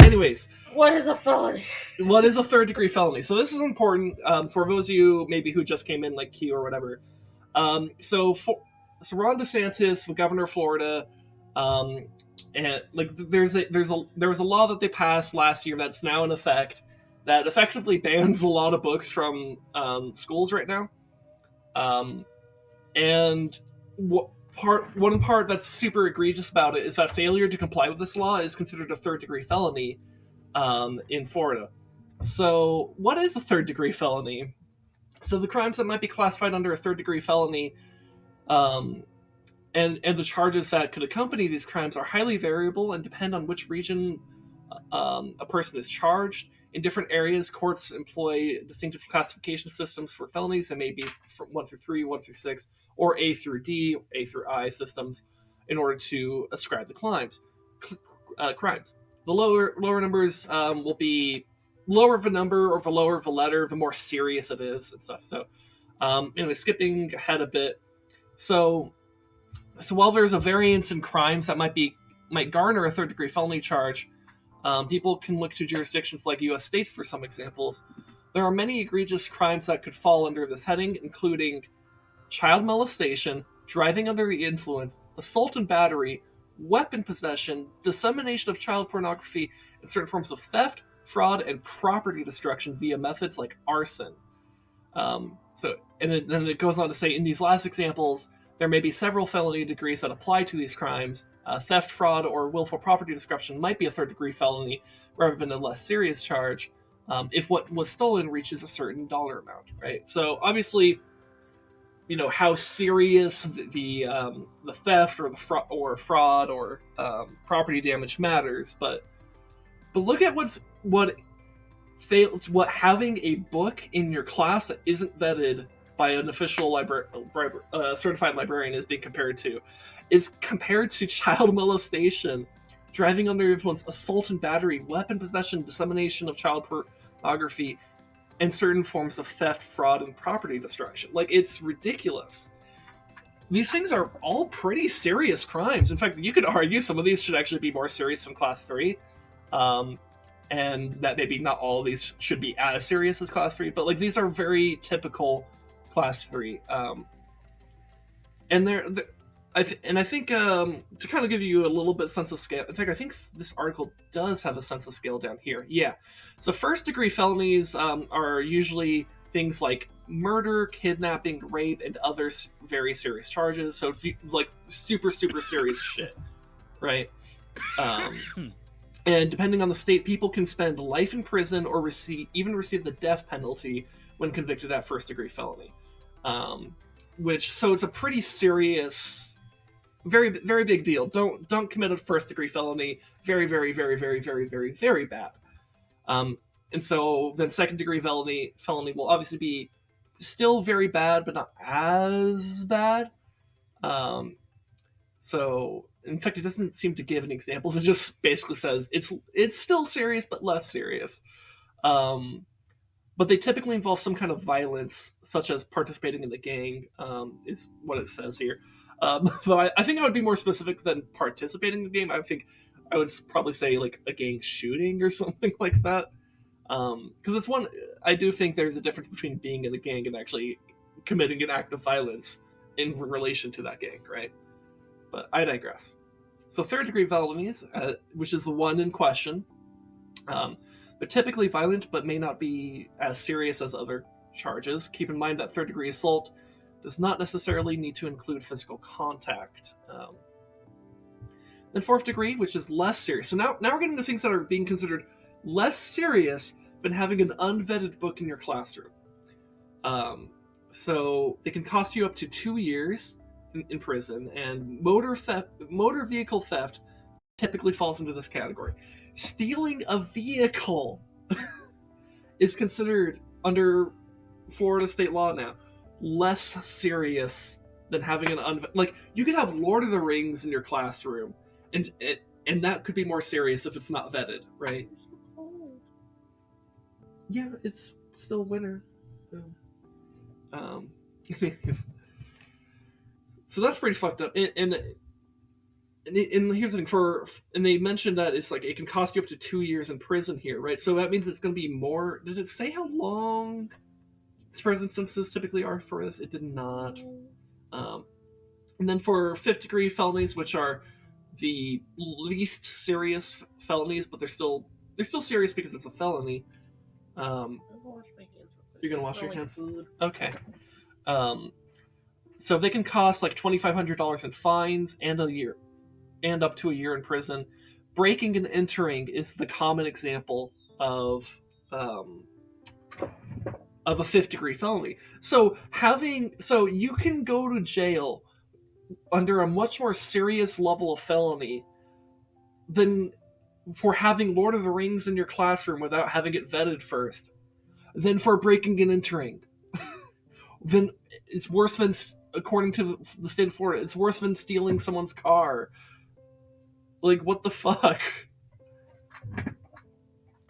Anyways. What is a felony? What is a third-degree felony? So this is important for those of you maybe who just came in, like Q or whatever. So Ron DeSantis, the governor of Florida, and there was a law that they passed last year that's now in effect that effectively bans a lot of books from schools right now. And one part that's super egregious about it is that failure to comply with this law is considered a third-degree felony in Florida. So what is a third-degree felony? So the crimes that might be classified under a third-degree felony and the charges that could accompany these crimes are highly variable and depend on which region a person is charged. In different areas, courts employ distinctive classification systems for felonies that may be from 1 through 3, 1 through 6, or A through D, A through I systems in order to ascribe the crimes. The lower numbers will be lower the number or the lower the letter, the more serious it is and stuff. So anyway, skipping ahead a bit. So while there's a variance in crimes that might garner a third-degree felony charge, people can look to jurisdictions like U.S. states for some examples. There are many egregious crimes that could fall under this heading, including child molestation, driving under the influence, assault and battery, weapon possession, dissemination of child pornography, and certain forms of theft, fraud, and property destruction via methods like arson. Then it goes on to say, in these last examples, there may be several felony degrees that apply to these crimes. Theft, fraud, or willful property destruction might be a third-degree felony rather than a less serious charge if what was stolen reaches a certain dollar amount, right? So obviously, how serious the theft or the fraud or property damage matters, but look at what having a book in your class that isn't vetted by an official certified librarian is being compared to. Is compared to child molestation, driving under influence, assault and battery, weapon possession, dissemination of child pornography, and certain forms of theft, fraud, and property destruction. It's ridiculous. These things are all pretty serious crimes. In fact, you could argue some of these should actually be more serious than Class 3. And that maybe not all of these should be as serious as Class 3, but these are very typical Class 3. And I think to kind of give you a little bit sense of scale, in fact, I think this article does have a sense of scale down here. Yeah. So first-degree felonies are usually things like murder, kidnapping, rape, and other very serious charges. So it's super, super serious shit, right? And depending on the state, people can spend life in prison or receive the death penalty when convicted at first-degree felony. So it's a pretty serious, very, very big deal. Don't commit a first-degree felony. Very, very, very, very, very, very, very bad. And so then second-degree felony will obviously be still very bad, but not as bad. So in fact, it doesn't seem to give any examples. It just basically says it's still serious, but less serious. But they typically involve some kind of violence, such as participating in the gang, is what it says here. Though I think I would be more specific than participating in the game. I think I would probably say like a gang shooting or something like that. Because it's one, I do think there's a difference between being in a gang and actually committing an act of violence in relation to that gang, right? But I digress. So third degree felonies, which is the one in question, they're typically violent but may not be as serious as other charges. Keep in mind that third degree assault does not necessarily need to include physical contact. Then fourth degree, which is less serious. So now we're getting to things that are being considered less serious than having an unvetted book in your classroom. So it can cost you up to 2 years in prison, and motor vehicle theft typically falls into this category. Stealing a vehicle is considered, under Florida state law now, less serious than having an like, you could have Lord of the Rings in your classroom, and that could be more serious if it's not vetted, right? It's so cold. Yeah, it's still winter. So that's pretty fucked up. And here's the thing, and they mentioned that it's like it can cost you up to 2 years in prison here, right? So that means it's going to be more. Did it say how long prison sentences typically are for this? It did not. And then for fifth degree felonies, which are the least serious felonies, but they're still serious because it's a felony. You're gonna wash your hands? Food. Okay. So they can cost like $2,500 in fines and up to a year in prison. Breaking and entering is the common example of a fifth degree felony. So you can go to jail under a much more serious level of felony than for having Lord of the Rings in your classroom without having it vetted first, than for breaking and entering. Then it's worse than, according to the state of Florida, it's worse than stealing someone's car. Like, what the fuck?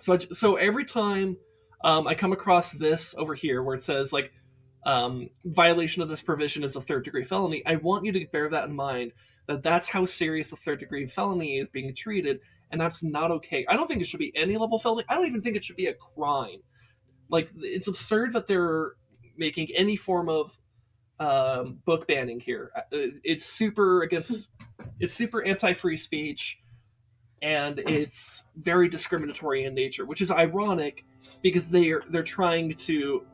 So every time I come across this over here where it says like violation of this provision is a third degree felony, I want you to bear that in mind, that that's how serious a third degree felony is being treated, and that's not okay. I don't think it should be any level felony. I don't even think it should be a crime. Like, it's absurd that they're making any form of book banning here. It's super anti-free speech, and it's very discriminatory in nature, which is ironic because they're trying to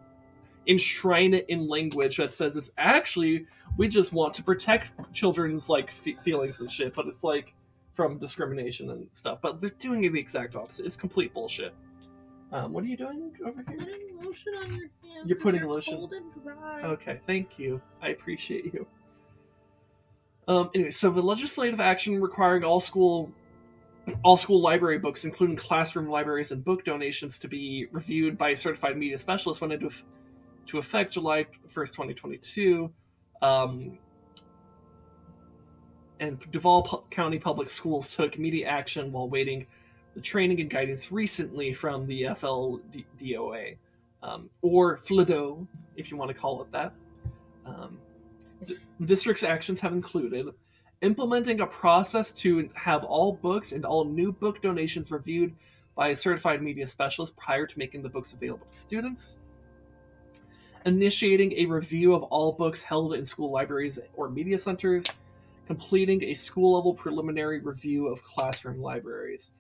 enshrine it in language that says it's actually, we just want to protect children's like feelings and shit, but it's like from discrimination and stuff. But they're doing the exact opposite. It's complete bullshit. What are you doing over here? Putting lotion on your hands. You're putting They're lotion. Cold and dry. Okay, thank you. I appreciate you. Anyway, so the legislative action requiring all school library books, including classroom libraries and book donations, to be reviewed by a certified media specialist went into effect July 1st, 2022. And Duval County Public Schools took immediate action while waiting the training and guidance recently from the FLDOA, or FLDO, if you want to call it that. The district's actions have included implementing a process to have all books and all new book donations reviewed by a certified media specialist prior to making the books available to students, initiating a review of all books held in school libraries or media centers, completing a school-level preliminary review of classroom libraries.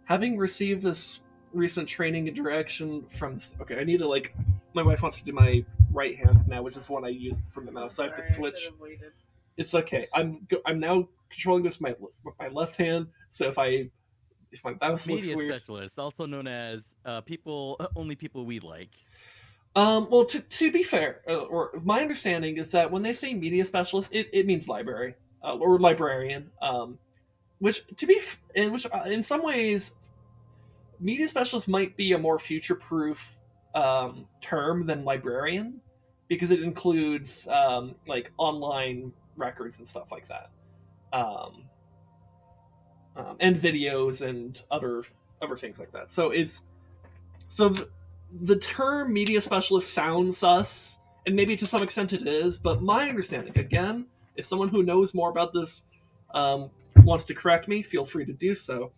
Having received this recent training and direction from... Okay, I need to, like... My wife wants to do my right hand now, which is one I use from the mouse, so I have to switch. It's okay. I'm now controlling this with my left hand, so if my mouse looks Media weird... specialist, also known as only people we like. Well, to be fair, or my understanding is that when they say media specialist, it means library, or librarian, which in some ways, media specialist might be a more future-proof term than librarian, because it includes like online records and stuff like that, and videos and other things like that. So the term media specialist sounds sus, and maybe to some extent it is, but my understanding, again, is someone who knows more about this wants to correct me, feel free to do so.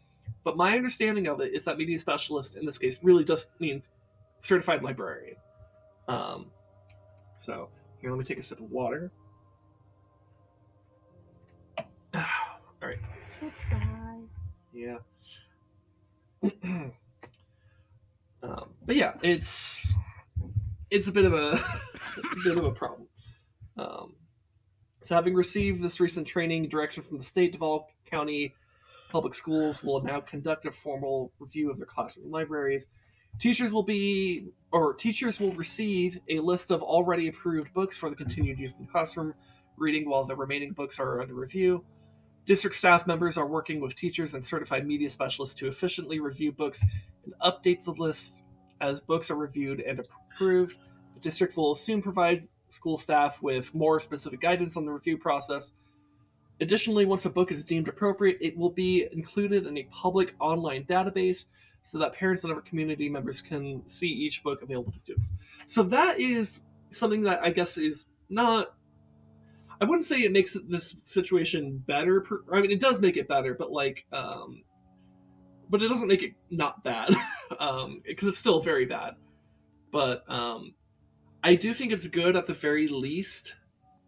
But my understanding of it is that media specialist in this case really just means certified librarian. Um, so here, let me take a sip of water. All right. Yeah. But yeah, it's a bit of a problem. So having received this recent training direction from the state, Duval County Public Schools will now conduct a formal review of their classroom libraries. Teachers will receive a list of already approved books for the continued use in the classroom reading, while the remaining books are under review. District staff members are working with teachers and certified media specialists to efficiently review books and update the list as books are reviewed and approved. The district will soon provide school staff with more specific guidance on the review process. Additionally, once a book is deemed appropriate, it will be included in a public online database so that parents and other community members can see each book available to students. So that is something that I guess is not, I wouldn't say it makes this situation better. I mean, it does make it better, but but it doesn't make it not bad, because it's still very bad. But I do think it's good at the very least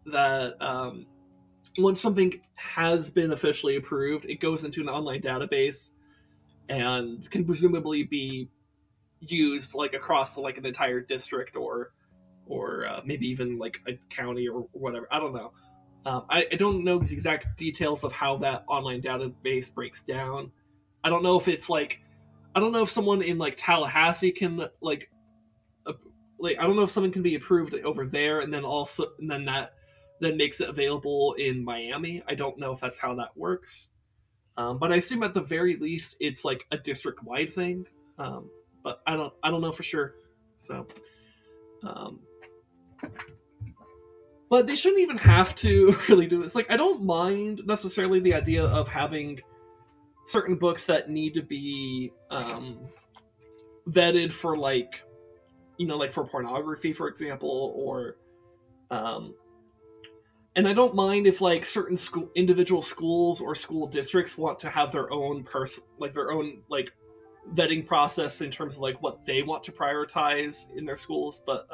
that once something has been officially approved, it goes into an online database and can presumably be used like across like an entire district or maybe even like a county or whatever. I don't know. I don't know the exact details of how that online database breaks down. I don't know if it's like, I don't know if someone in like Tallahassee can I don't know if something can be approved over there and then that then makes it available in Miami. I don't know if that's how that works. But I assume at the very least it's like a district wide thing. But I don't know for sure. So but they shouldn't even have to really do this. Like, I don't mind necessarily the idea of having certain books that need to be vetted for like, like for pornography, for example, or and I don't mind if like certain individual schools or school districts want to have their own their own like vetting process in terms of like what they want to prioritize in their schools, but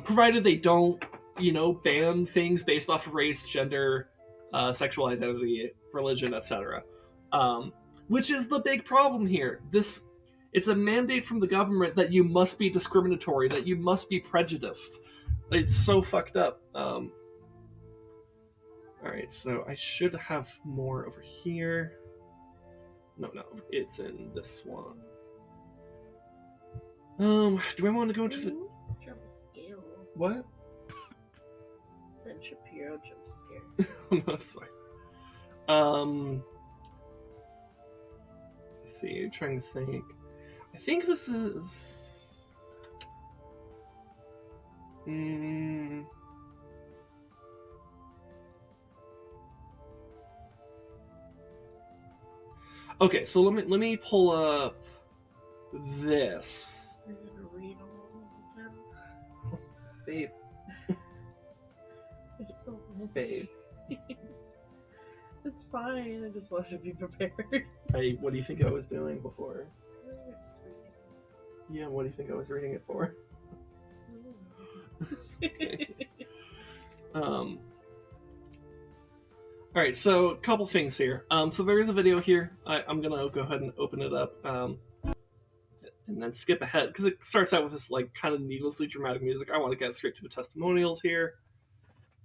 provided they don't, ban things based off of race, gender, sexual identity, religion, etc. Which is the big problem here. It's a mandate from the government that you must be discriminatory, that you must be prejudiced. It's so fucked up. All right, so I should have more over here. No, it's in this one. Do I want to go into the jump scale? What? Ben Shapiro jump scare. No, that's fine. Let's see. I'm trying to think. I think this is. Okay, so let me pull up this. You're gonna read all of them? Babe. They're so many. Babe. It's fine. I just wanted to be prepared. What do you think I was doing before? Yeah, what do you think I was reading it for? Okay. All right, so a couple things here. So there is a video here. I'm gonna go ahead and open it up, and then skip ahead because it starts out with this like kind of needlessly dramatic music. I want to get straight to the testimonials here.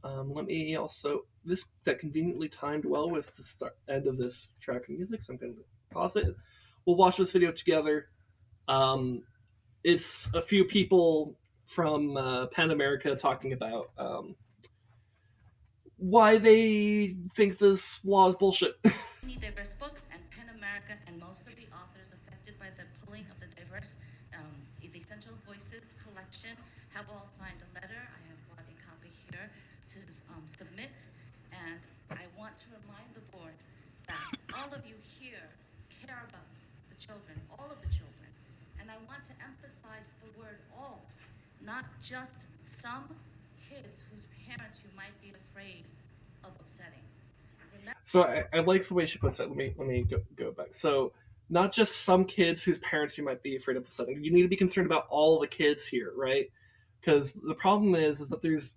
Let me also that conveniently timed well with the end of this track of music, so I'm going to pause it. We'll watch this video together. It's a few people from Pan America talking about why they think this law is bullshit. Diverse books and Pan America and most of the authors affected by the pulling of the diverse Essential Voices collection have all signed a letter. I have brought a copy here to submit, and I want to remind the board that all of you here care about the children, all of the children, and I want to emphasize the word all, not just some kids whose parents you might be afraid of upsetting. So I like the way she puts it. Let me go back. So not just some kids whose parents you might be afraid of upsetting. You need to be concerned about all the kids here, right? Because the problem is that there's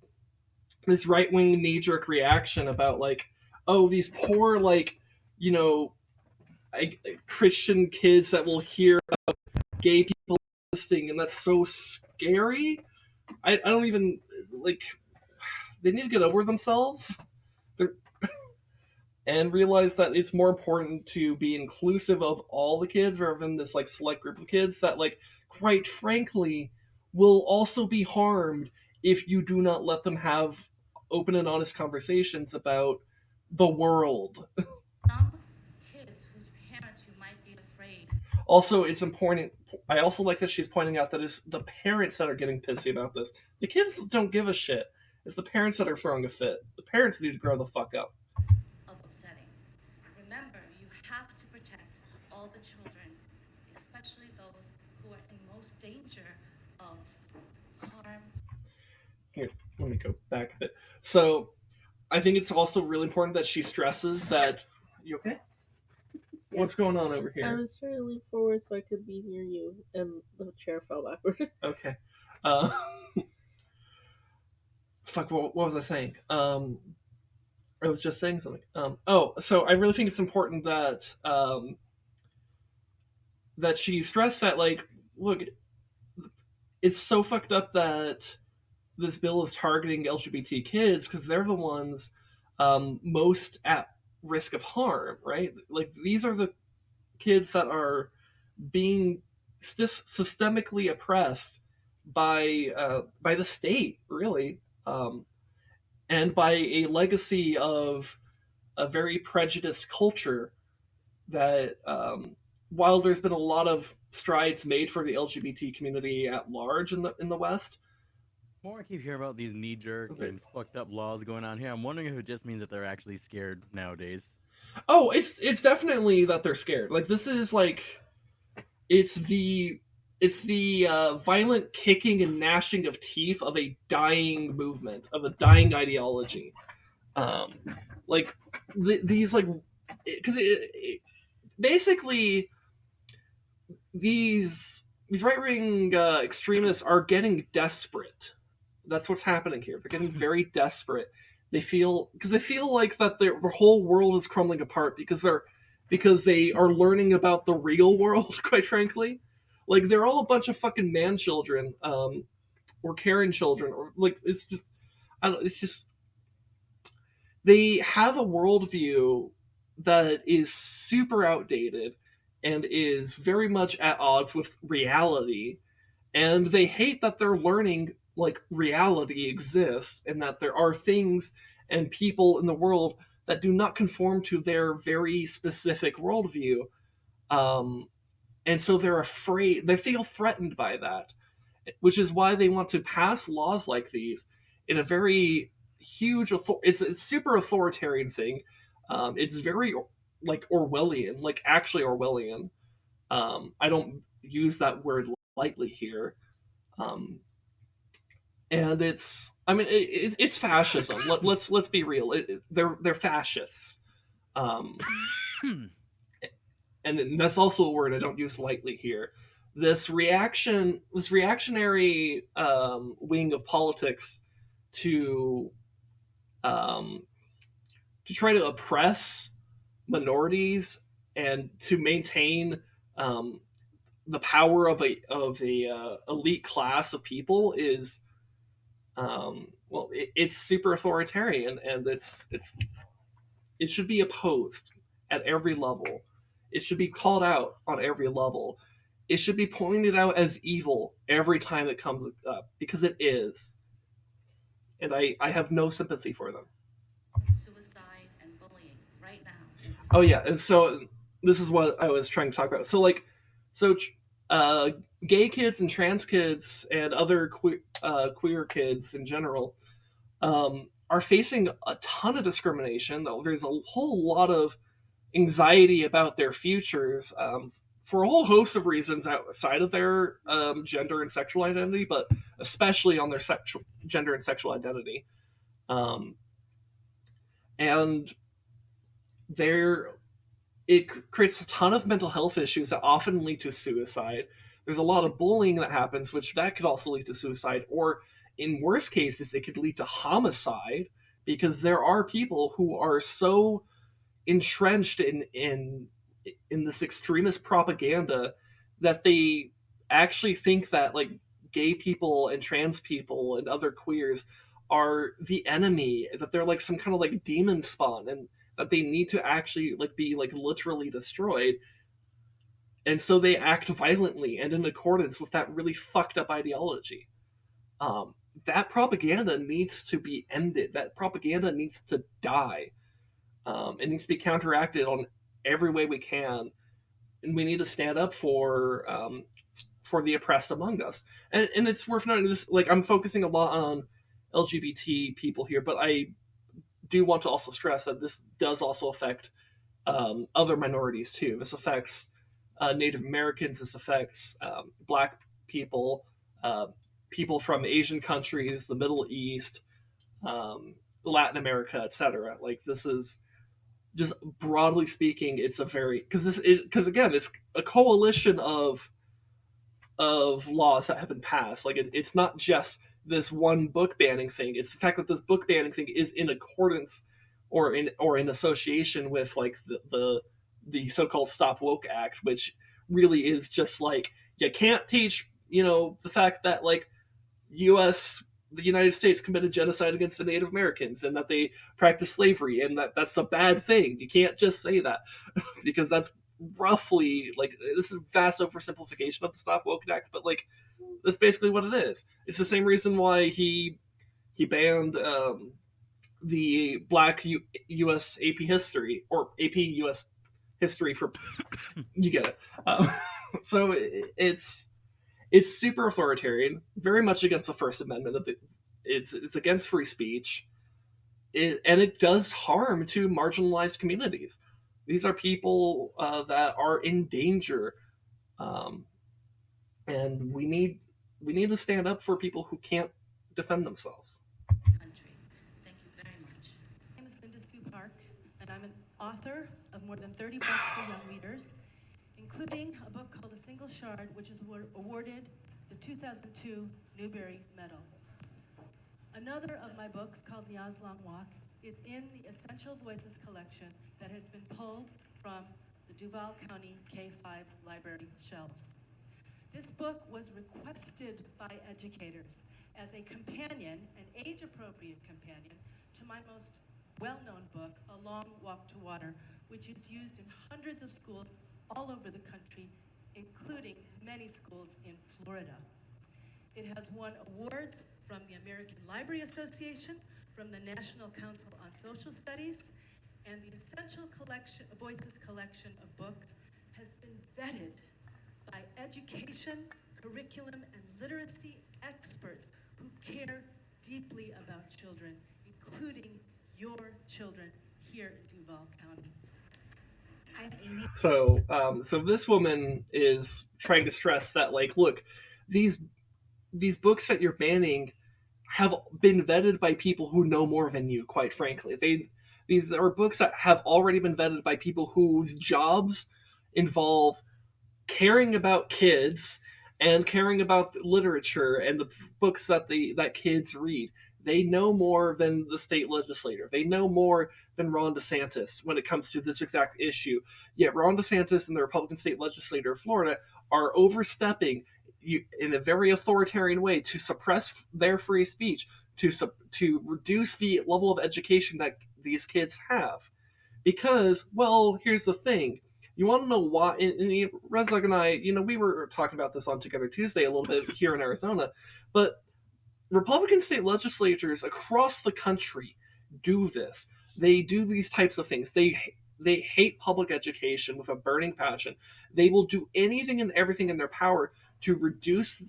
this right wing knee jerk reaction about like, oh, these poor like, you know, Christian kids that will hear gay people listening, and that's so scary. I don't even like. They need to get over themselves. They're, and realize that it's more important to be inclusive of all the kids rather than this like select group of kids that like quite frankly will also be harmed if you do not let them have open and honest conversations about the world. Some kids whose parents you might be afraid. Also, it's important. I also like that she's pointing out that it's the parents that are getting pissy about this. The kids don't give a shit. It's the parents that are throwing a fit. The parents need to grow the fuck up. Of upsetting. Remember, you have to protect all the children, especially those who are in most danger of harm. Here, let me go back a bit. So, I think it's also really important that she stresses that. You okay? Yeah. What's going on over I here? was trying to lean forward so I could be near you, and the chair fell backward. Okay. Uh, fuck. What was I saying? I was just saying something. So I really think it's important that that she stressed that like, look, it's so fucked up that this bill is targeting LGBT kids because they're the ones most at risk of harm, right? Like these are the kids that are being systemically oppressed by the state, really, and by a legacy of a very prejudiced culture that. While there's been a lot of strides made for the LGBT community at large in the West, More I keep hearing about these knee jerk and fucked up laws going on here. I'm wondering if it just means that they're actually scared nowadays. oh, it's definitely that they're scared. Like this is like it's the violent kicking and gnashing of teeth of a dying movement, of a dying ideology. Um, like these like because basically these right wing extremists are getting desperate. That's what's happening here. They're getting very desperate. They feel like that their whole world is crumbling apart because they are learning about the real world. Quite frankly, like they're all a bunch of fucking man children, or Karen children, or like it's just I don't. It's just they have a worldview that is super outdated and is very much at odds with reality, and they hate that they're learning like reality exists and that there are things and people in the world that do not conform to their very specific worldview, um, and so they're afraid, they feel threatened by that, which is why they want to pass laws like these in a very huge it's a super authoritarian thing. It's very like Orwellian, like actually Orwellian. I don't use that word lightly here. um, and it's fascism. Let's be real. They're fascists, um, and that's also a word I don't use lightly here. This reactionary wing of politics to um, to try to oppress minorities and to maintain the power of a elite class of people is it's super authoritarian, and it should be opposed at every level. It should be called out on every level. It should be pointed out as evil every time it comes up because it is. And I have no sympathy for them. Suicide and bullying right now. Oh yeah, and so this is what I was trying to talk about. So like, so uh, gay kids and trans kids and other queer kids in general are facing a ton of discrimination. Though there's a whole lot of anxiety about their futures, for a whole host of reasons outside of their gender and sexual identity, but especially on their gender and sexual identity. Um, and it creates a ton of mental health issues that often lead to suicide. There's a lot of bullying that happens, which that could also lead to suicide, or in worst cases, it could lead to homicide, because there are people who are so entrenched in this extremist propaganda that they actually think that like gay people and trans people and other queers are the enemy, that they're like some kind of like demon spawn, and that they need to actually like be like literally destroyed, and so they act violently and in accordance with that really fucked up ideology. um, that propaganda needs to be ended. That propaganda needs to die. It needs to be counteracted on every way we can, and we need to stand up for the oppressed among us. And it's worth noting this. Like, I'm focusing a lot on LGBT people here, but I do want to also stress that this does also affect other minorities too. This affects Native Americans. This affects Black people, uh, people from Asian countries, the Middle East, Latin America, etc. Like, this is just broadly speaking, it's a very, because again, it's a coalition of laws that have been passed. Like, it's not just this one book banning thing. It's the fact that this book banning thing is in accordance or in association with like the so-called Stop Woke Act, which really is just like, you can't teach, the fact that like U.S. the United States committed genocide against the Native Americans and that they practiced slavery, and that's a bad thing. You can't just say that because that's roughly like, this is a vast oversimplification of the Stop Woke Act, but like, that's basically what it is. It's the same reason why he banned the Black U.S. AP history, or AP U.S. history for you get it. So it's super authoritarian, very much against the First Amendment. It's against free speech, and it does harm to marginalized communities. These are people that are in danger, um, and we need to stand up for people who can't defend themselves. Country. Thank you very much. My name is Linda Sue Park, and I'm an author of more than 30 books for young readers, including a book called A Single Shard, which is awarded the 2002 Newbery Medal. Another of my books, called Nia's Long Walk, is in the Essential Voices collection that has been pulled from the Duval County K-5 library shelves. This book was requested by educators as a companion, an age-appropriate companion, to my most well-known book, A Long Walk to Water, which is used in hundreds of schools all over the country, including many schools in Florida. It has won awards from the American Library Association, from the National Council on Social Studies, and the Essential Voices collection of books has been vetted by education, curriculum, and literacy experts who care deeply about children, including your children here in Duval County. I'm Amy. So this woman is trying to stress that, like, look, these books that you're banning have been vetted by people who know more than you. Quite frankly, these are books that have already been vetted by people whose jobs involve caring about kids and caring about literature and the books that kids read. They know more than the state legislator. They know more than Ron DeSantis when it comes to this exact issue. Yet Ron DeSantis and the Republican state legislator of Florida are overstepping in a very authoritarian way to suppress their free speech, to reduce the level of education that these kids have. Because, well, here's the thing. You want to know why? And Rezak and I, we were talking about this on Together Tuesday a little bit here in Arizona, but Republican state legislatures across the country do this. They do these types of things. They hate public education with a burning passion. They will do anything and everything in their power to reduce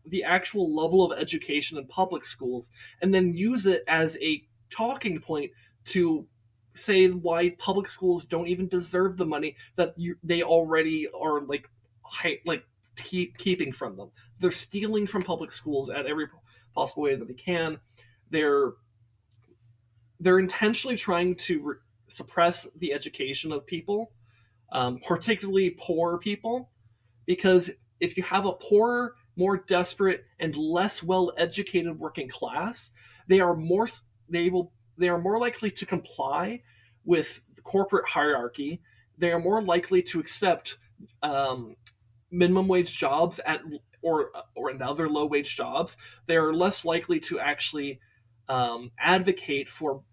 the actual level of education in public schools, and then use it as a talking point to say why public schools don't even deserve the money that they already are keeping from them. They're stealing from public schools at every possible way that they can. They're intentionally trying to suppress the education of people, particularly poor people, because if you have a poorer, more desperate, and less well-educated working class, they are more they are more likely to comply with the corporate hierarchy. They are more likely to accept minimum wage jobs or other low wage jobs. They are less likely to actually advocate for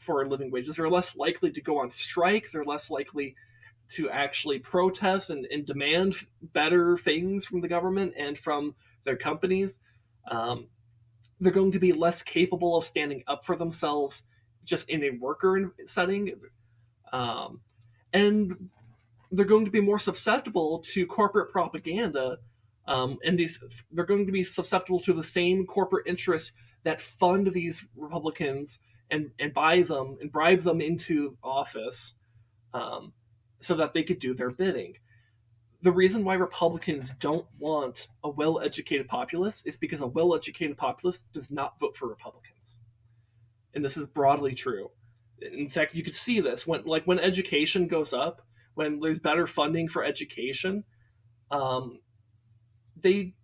living wages. They're less likely to go on strike. They're less likely to actually protest and demand better things from the government and from their companies. Um, they're going to be less capable of standing up for themselves just in a worker setting. Um, and they're going to be more susceptible to corporate propaganda. And they're going to be susceptible to the same corporate interests that fund these Republicans and buy them and bribe them into office, um, so that they could do their bidding. The reason why Republicans don't want a well-educated populace is because a well-educated populace does not vote for Republicans, and this is broadly true. In fact, you could see this when education goes up, when there's better funding for education, they,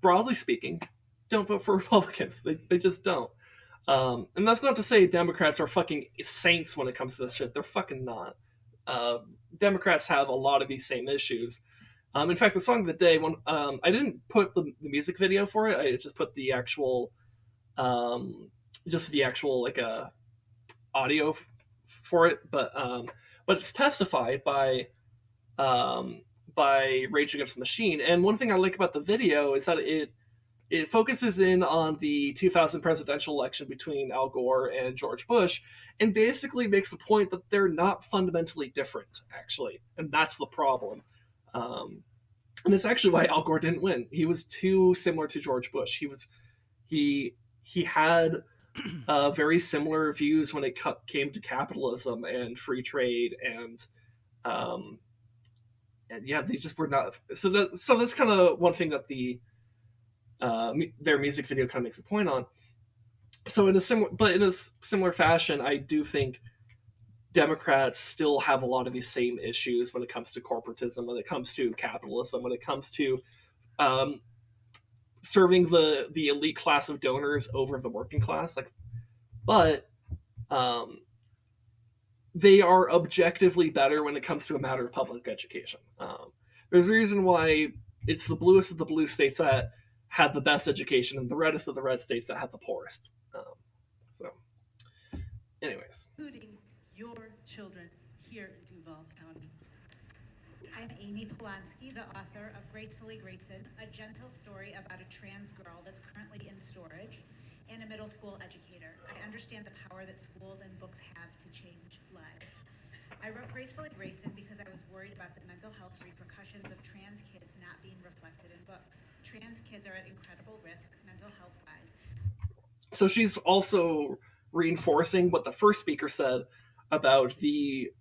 broadly speaking, don't vote for Republicans. They just don't. And that's not to say Democrats are fucking saints when it comes to this shit. They're fucking not. Uh, Democrats have a lot of these same issues. In fact, the song of the day, I didn't put the music video for it. I just put the actual, like audio for it. But it's testified um, by Rage Against the Machine. And one thing I like about the video is that it focuses in on the 2000 presidential election between Al Gore and George Bush, and basically makes the point that they're not fundamentally different, actually, and that's the problem. And it's actually why Al Gore didn't win. He was too similar to George Bush. He had very similar views when it came to capitalism and free trade, um, and yeah, they just were not. So that's kind of one thing that their music video kind of makes a point on. So in a similar fashion, I do think Democrats still have a lot of these same issues when it comes to corporatism, when it comes to capitalism, when it comes to um, serving the elite class of donors over the working class. But um, they are objectively better when it comes to a matter of public education. There's a reason why it's the bluest of the blue states that had the best education and the reddest of the red states that had the poorest. So, anyways. Including your children here in Duval County. I'm Amy Polanski, the author of Gracefully Grayson, a gentle story about a trans girl that's currently in storage, and a middle school educator. I understand the power that schools and books have to change lives. I wrote Gracefully Grayson because I was worried about the mental health repercussions of trans kids not being reflected in books. Trans kids are at incredible risk, mental health-wise. So she's also reinforcing what the first speaker said about the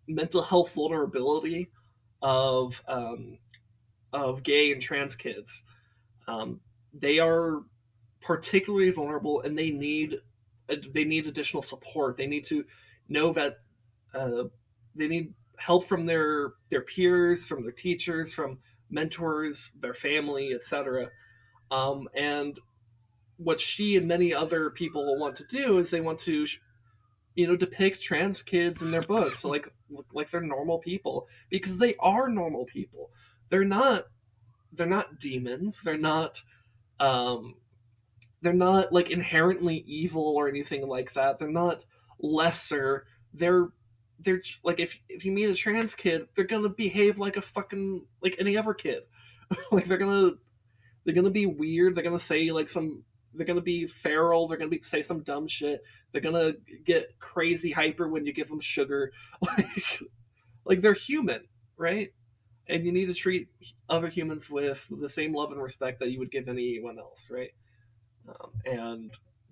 mental health vulnerability of gay and trans kids. They are particularly vulnerable, and they need additional support. They need to know that they need help from their peers, from their teachers, from mentors, their family, etc. And what she and many other people want to do is they want to depict trans kids in their books like they're normal people, because they are normal people. They're not demons. They're not like inherently evil or anything like that. They're not lesser. They're like, if you meet a trans kid, they're gonna behave like a fucking like any other kid. Like they're gonna be weird. They're gonna say they're gonna be feral. They're gonna say some dumb shit. They're gonna get crazy hyper when you give them sugar. Like they're human, right? And you need to treat other humans with the same love and respect that you would give anyone else, right?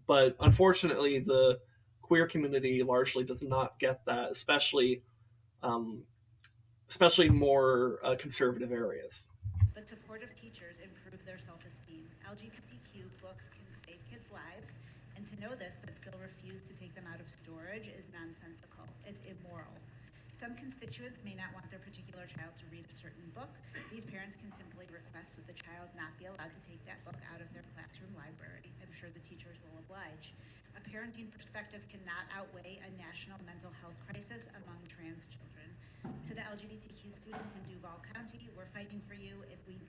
But unfortunately, the queer community largely does not get that, especially more conservative areas. But supportive teachers improve their self-esteem. LGBTQ books can save kids' lives. And to know this but still refuse to take them out of storage is nonsensical. It's immoral. Some constituents may not want their particular child to read a certain book. These parents can simply request that the child not be allowed to take that book out of their classroom library. I'm sure the teachers will oblige. A parenting perspective cannot outweigh a national mental health crisis among trans children. To the LGBTQ students in Duval County, we're fighting for you.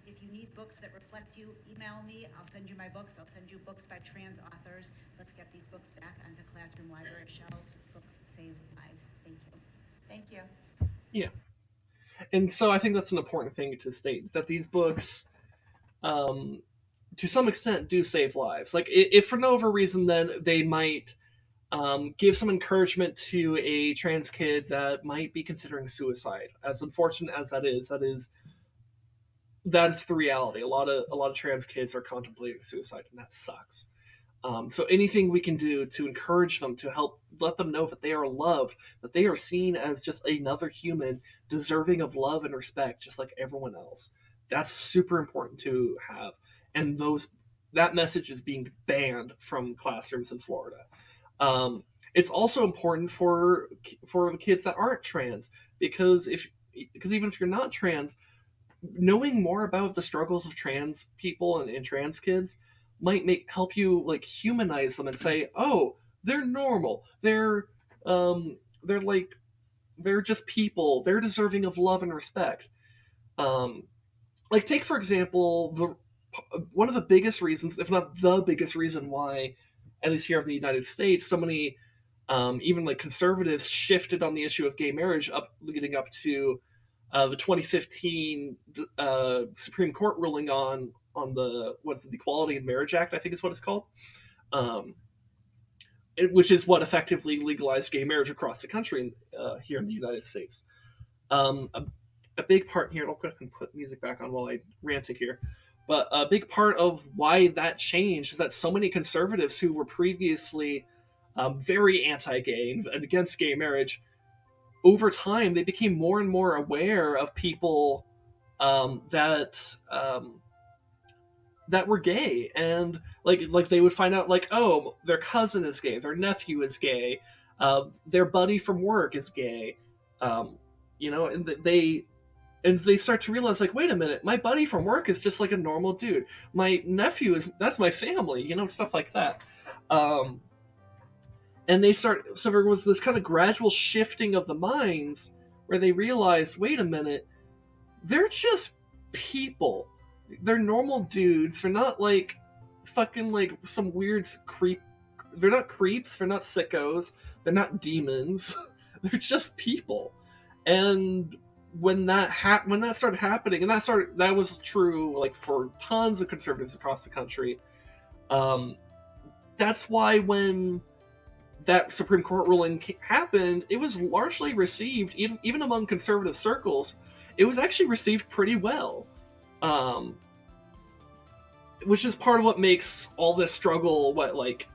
If you need books that reflect you, email me. I'll send you my books. I'll send you books by trans authors. Let's get these books back onto classroom library shelves. Books save lives. Thank you. Thank you. Yeah. And so I think that's an important thing to state, that these books, to some extent, do save lives. Like, if for no other reason, then they might give some encouragement to a trans kid that might be considering suicide. As unfortunate as that is the reality. A lot of trans kids are contemplating suicide, and that sucks. So anything we can do to encourage them, to help let them know that they are loved, that they are seen as just another human deserving of love and respect, just like everyone else. That's super important to have. And that message is being banned from classrooms in Florida. It's also important for the kids that aren't trans, because even if you're not trans, knowing more about the struggles of trans people and trans kids might help you like humanize them and say, oh, they're normal, they're just people, they're deserving of love and respect. Like, take for example one of the biggest reasons, if not the biggest reason, why, at least here in the United States, so many even like conservatives shifted on the issue of gay marriage leading up to the 2015 Supreme Court ruling on the Equality in Marriage Act, I think is what it's called, which is what effectively legalized gay marriage across the country here in the United States. A big part here, I'll go ahead and put music back on while I rant here, but a big part of why that changed is that so many conservatives who were previously very anti-gay and against gay marriage, over time they became more and more aware of people that were gay, and like they would find out, like, oh, their cousin is gay, their nephew is gay, their buddy from work is gay, and they start to realize, like, wait a minute, my buddy from work is just like a normal dude, my nephew that's my family, stuff like that. And so there was this kind of gradual shifting of the minds where they realized, wait a minute, they're just people. They're normal dudes. They're not like fucking like some weird creep. They're not creeps. They're not sickos. They're not demons. They're just people. And when that started happening, and that was true like for tons of conservatives across the country. That's why when that Supreme Court ruling happened, it was largely received, even among conservative circles, it was actually received pretty well. Which is part of what makes all this struggle,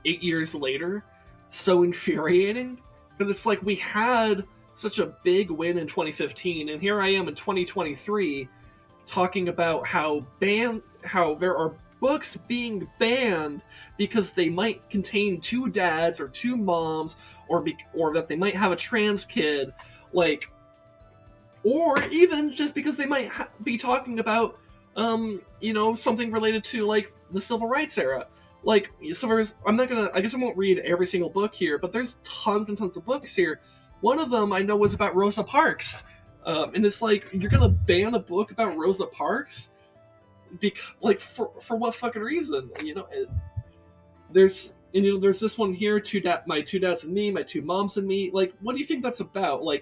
8 years later, so infuriating. Because it's like we had such a big win in 2015, and here I am in 2023 talking about how there are books being banned because they might contain two dads or two moms, or that they might have a trans kid, or even just because they might be talking about something related to like the civil rights era. So I guess I won't read every single book here, but there's tons and tons of books here. One of them I know was about Rosa Parks, and it's like, you're gonna ban a book about Rosa Parks? For what fucking reason? There's this one here, my two dads and me, my two moms and me. Like, what do you think that's about? You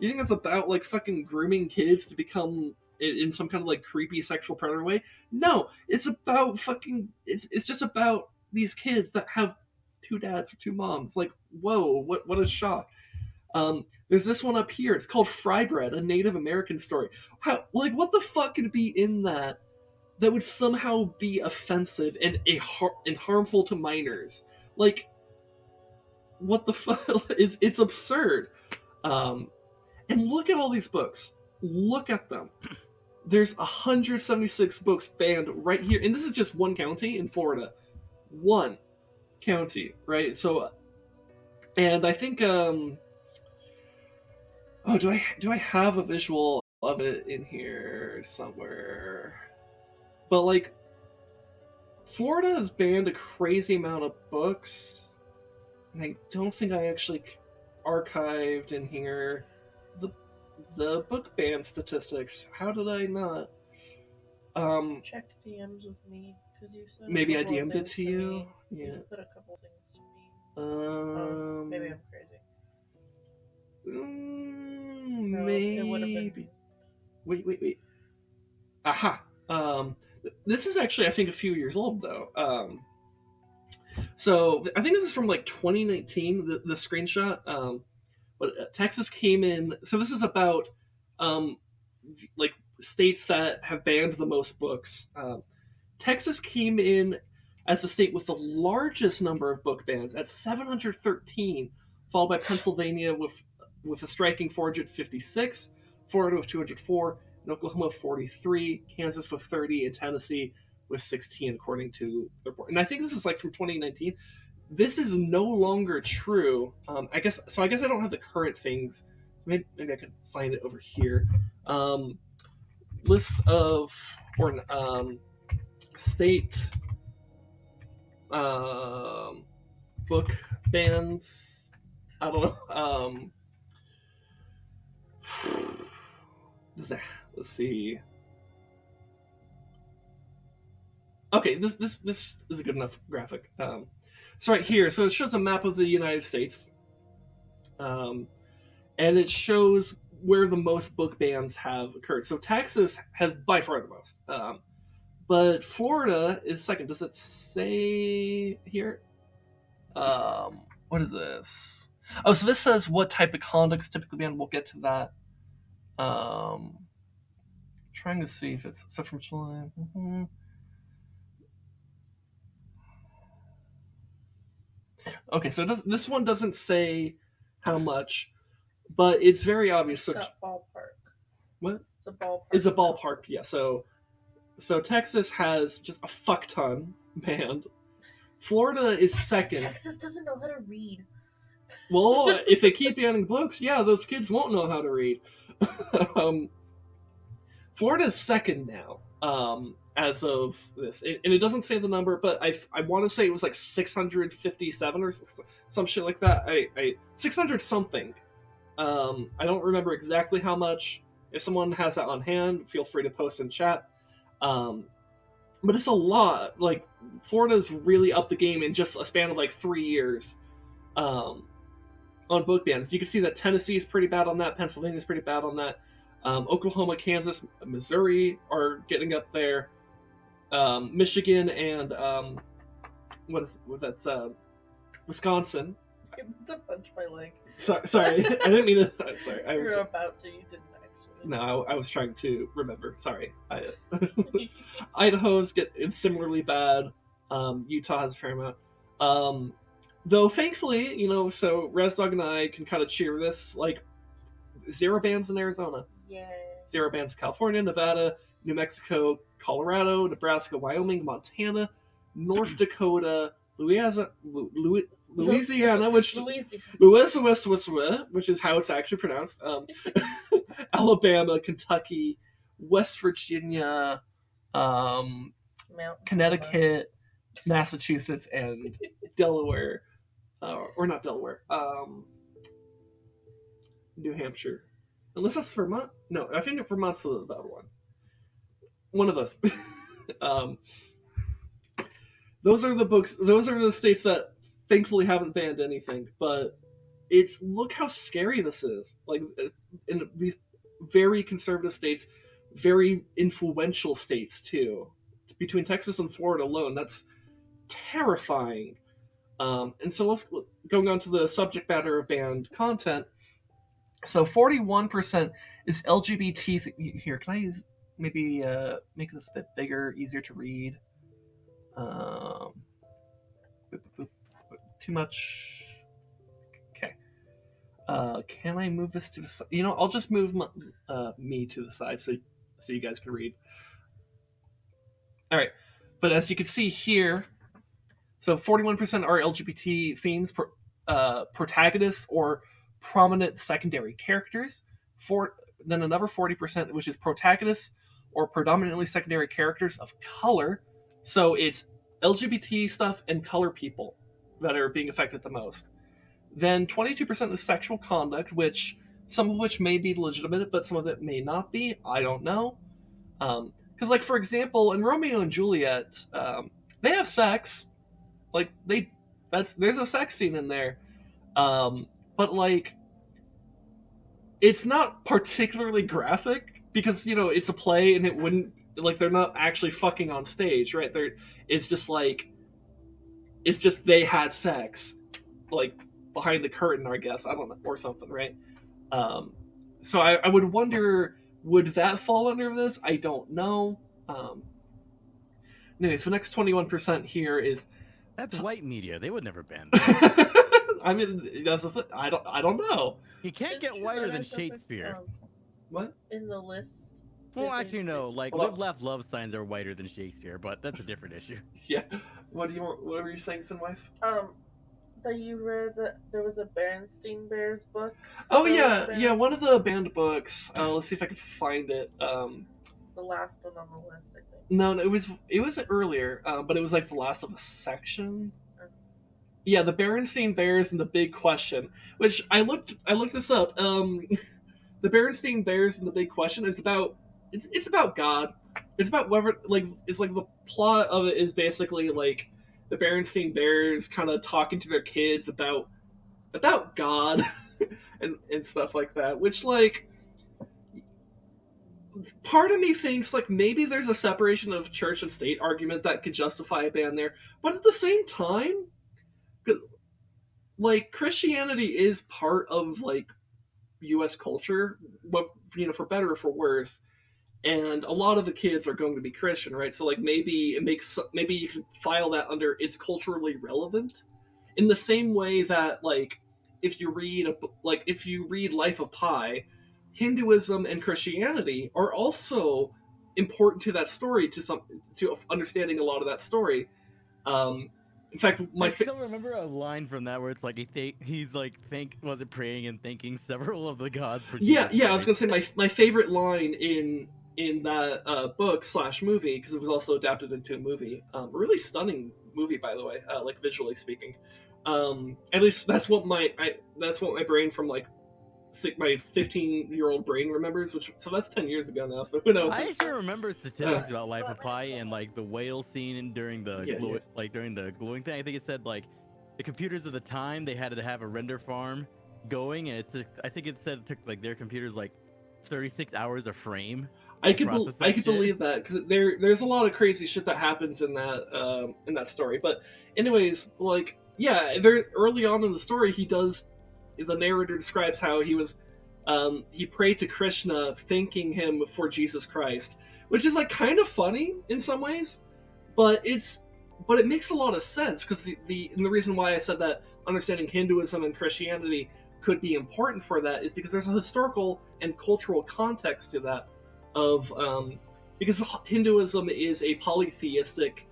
think that's about like fucking grooming kids to become in some kind of like creepy sexual predator way? No, it's about it's just about these kids that have two dads or two moms. Like, whoa, what a shock. There's this one up here. It's called Fry Bread, a Native American story. What the fuck could be in that would somehow be offensive and harmful to minors? Like, what the fuck? It's absurd. And look at all these books. Look at them. There's 176 books banned right here, and this is just one county in Florida. One. County, right? So, and I think do I have a visual of it in here somewhere? But like, Florida has banned a crazy amount of books, and I don't think I actually archived in here the book ban statistics. How did I not? Check DMs with me because you said Maybe I a couple of DM'd it things to you. me. Yeah. You put a couple things to me. Maybe I'm crazy. No, it would have been. Wait. Aha. This is actually, I think, a few years old though. So I think this is from like 2019. The screenshot. But Texas came in. So this is about like states that have banned the most books. Texas came in as the state with the largest number of book bans at 713, followed by Pennsylvania with a striking 456, Florida with 204, and Oklahoma 43, Kansas with 30, and Tennessee with 16, according to the report. And I think this is like from 2019. This is no longer true. I guess I don't have the current things. Maybe I could find it over here. List of state book bans. I don't know. Let's see. Okay, this is a good enough graphic. So right here, so it shows a map of the United States, and it shows where the most book bans have occurred. So Texas has by far the most, but Florida is second. Does it say here? What is this? Oh, so this says what type of conduct is typically banned. We'll get to that. Trying to see if it's stuff from July. Mm-hmm. Okay, so this one doesn't say how much, but it's very obvious. So ballpark. What? It's a ballpark. It's a ballpark, yeah. So Texas has just a fuck ton banned. Florida is second. Texas doesn't know how to read. Well, if they keep banning books, yeah, those kids won't know how to read. Florida is second now, as of this, and it doesn't say the number, but I want to say it was like 657 or some shit like that. I 600 something. I don't remember exactly how much. If someone has that on hand, feel free to post in chat. But it's a lot. Like, Florida's really upped the game in just a span of like 3 years on book bans. You can see that Tennessee is pretty bad on that. Pennsylvania is pretty bad on that. Oklahoma, Kansas, Missouri are getting up there. Michigan and Wisconsin. To punch my leg. Sorry, I didn't mean to. Sorry, I was. You were about to. You didn't actually. No, I was trying to remember. Sorry. Idaho's it's similarly bad. Utah has a fair amount. Though thankfully, so ResDog and I can kind of cheer this. Like, 0 bans in Arizona. Yay. 0 bans in California, Nevada, New Mexico, Colorado, Nebraska, Wyoming, Montana, North Dakota, Louisiana, which is how it's actually pronounced. Alabama, Kentucky, West Virginia, Connecticut, Massachusetts, and Delaware, or not Delaware, New Hampshire. Unless that's Vermont. No, I think Vermont's the other one. One of those. Those are the books. Those are the states that thankfully haven't banned anything. But look how scary this is. Like, in these very conservative states, very influential states too. Between Texas and Florida alone, that's terrifying. And so let's going on to the subject matter of banned content. So 41% is LGBT. Here, can I use maybe make this a bit bigger, easier to read? Too much. Okay. Can I move this to the side? I'll just move me to the side so you guys can read. All right. But as you can see here, So 41% are LGBT themes, protagonists or prominent secondary characters. Then another 40%, which is protagonists or predominantly secondary characters of color. So it's LGBT stuff and color people that are being affected the most. Then 22% is sexual conduct, which some of which may be legitimate, but some of it may not be. I don't know. Because, like, for example, in Romeo and Juliet, they have sex. Like, there's a sex scene in there. But, like, it's not particularly graphic because, you know, it's a play and it wouldn't, like, they're not actually fucking on stage, right? It's just they had sex, like, behind the curtain, I guess. I don't know, or something, right? So I would wonder, would that fall under this? I don't know. Anyways, the next 21% here is That's white media. They would never ban that. I mean, I don't know. You can't It's get true whiter that than it doesn't, Shakespeare. What? in the list. Well, it- actually, no. Like, Well- live, laugh, love signs are whiter than Shakespeare, but that's a different issue. Yeah. What were you saying, SinWife? That you read that there was a Berenstein Bears book. Oh that was yeah, banned? yeah. One of the banned books. Let's see if I can find it. The last one on the list, I think. No, it was earlier, but it was like the last of a section. Yeah, the Berenstein Bears and the Big Question, which I looked this up. The Berenstein Bears and the Big Question is about it's about God. It's about whether, like, it's like the plot of it is basically like the Berenstein Bears kind of talking to their kids about God and stuff like that, which, like, part of me thinks like maybe there's a separation of church and state argument that could justify a ban there, but at the same time, like, Christianity is part of, like, U.S. culture, you know, for better or for worse, and a lot of the kids are going to be Christian, right? So, like, maybe you can file that under it's culturally relevant, in the same way that, like, if you read Life of Pi, Hinduism and Christianity are also important to that story, to understanding a lot of that story. In fact, I still remember a line from that where it's like he's like praying and thanking several of the gods for yeah. Jesus I was gonna say my favorite line in that book / movie, because it was also adapted into a movie. Really stunning movie, by the way, like, visually speaking. At least that's what my brain from, like, my 15-year-old brain remembers. So that's 10 years ago now. So who knows? I actually remember statistics about Life of Pi and, like, the whale scene during the during the glowing thing. I think it said, like, the computers of the time, they had to have a render farm going, and I think it said it took, like, their computers like 36 hours a frame. I could believe that, because there's a lot of crazy shit that happens in that story. But anyways, like, yeah, there early on in the story, the narrator describes how he prayed to Krishna, thanking him for Jesus Christ, which is, like, kind of funny in some ways, but it makes a lot of sense, because the reason why I said that understanding Hinduism and Christianity could be important for that is because there's a historical and cultural context to that, because Hinduism is a polytheistic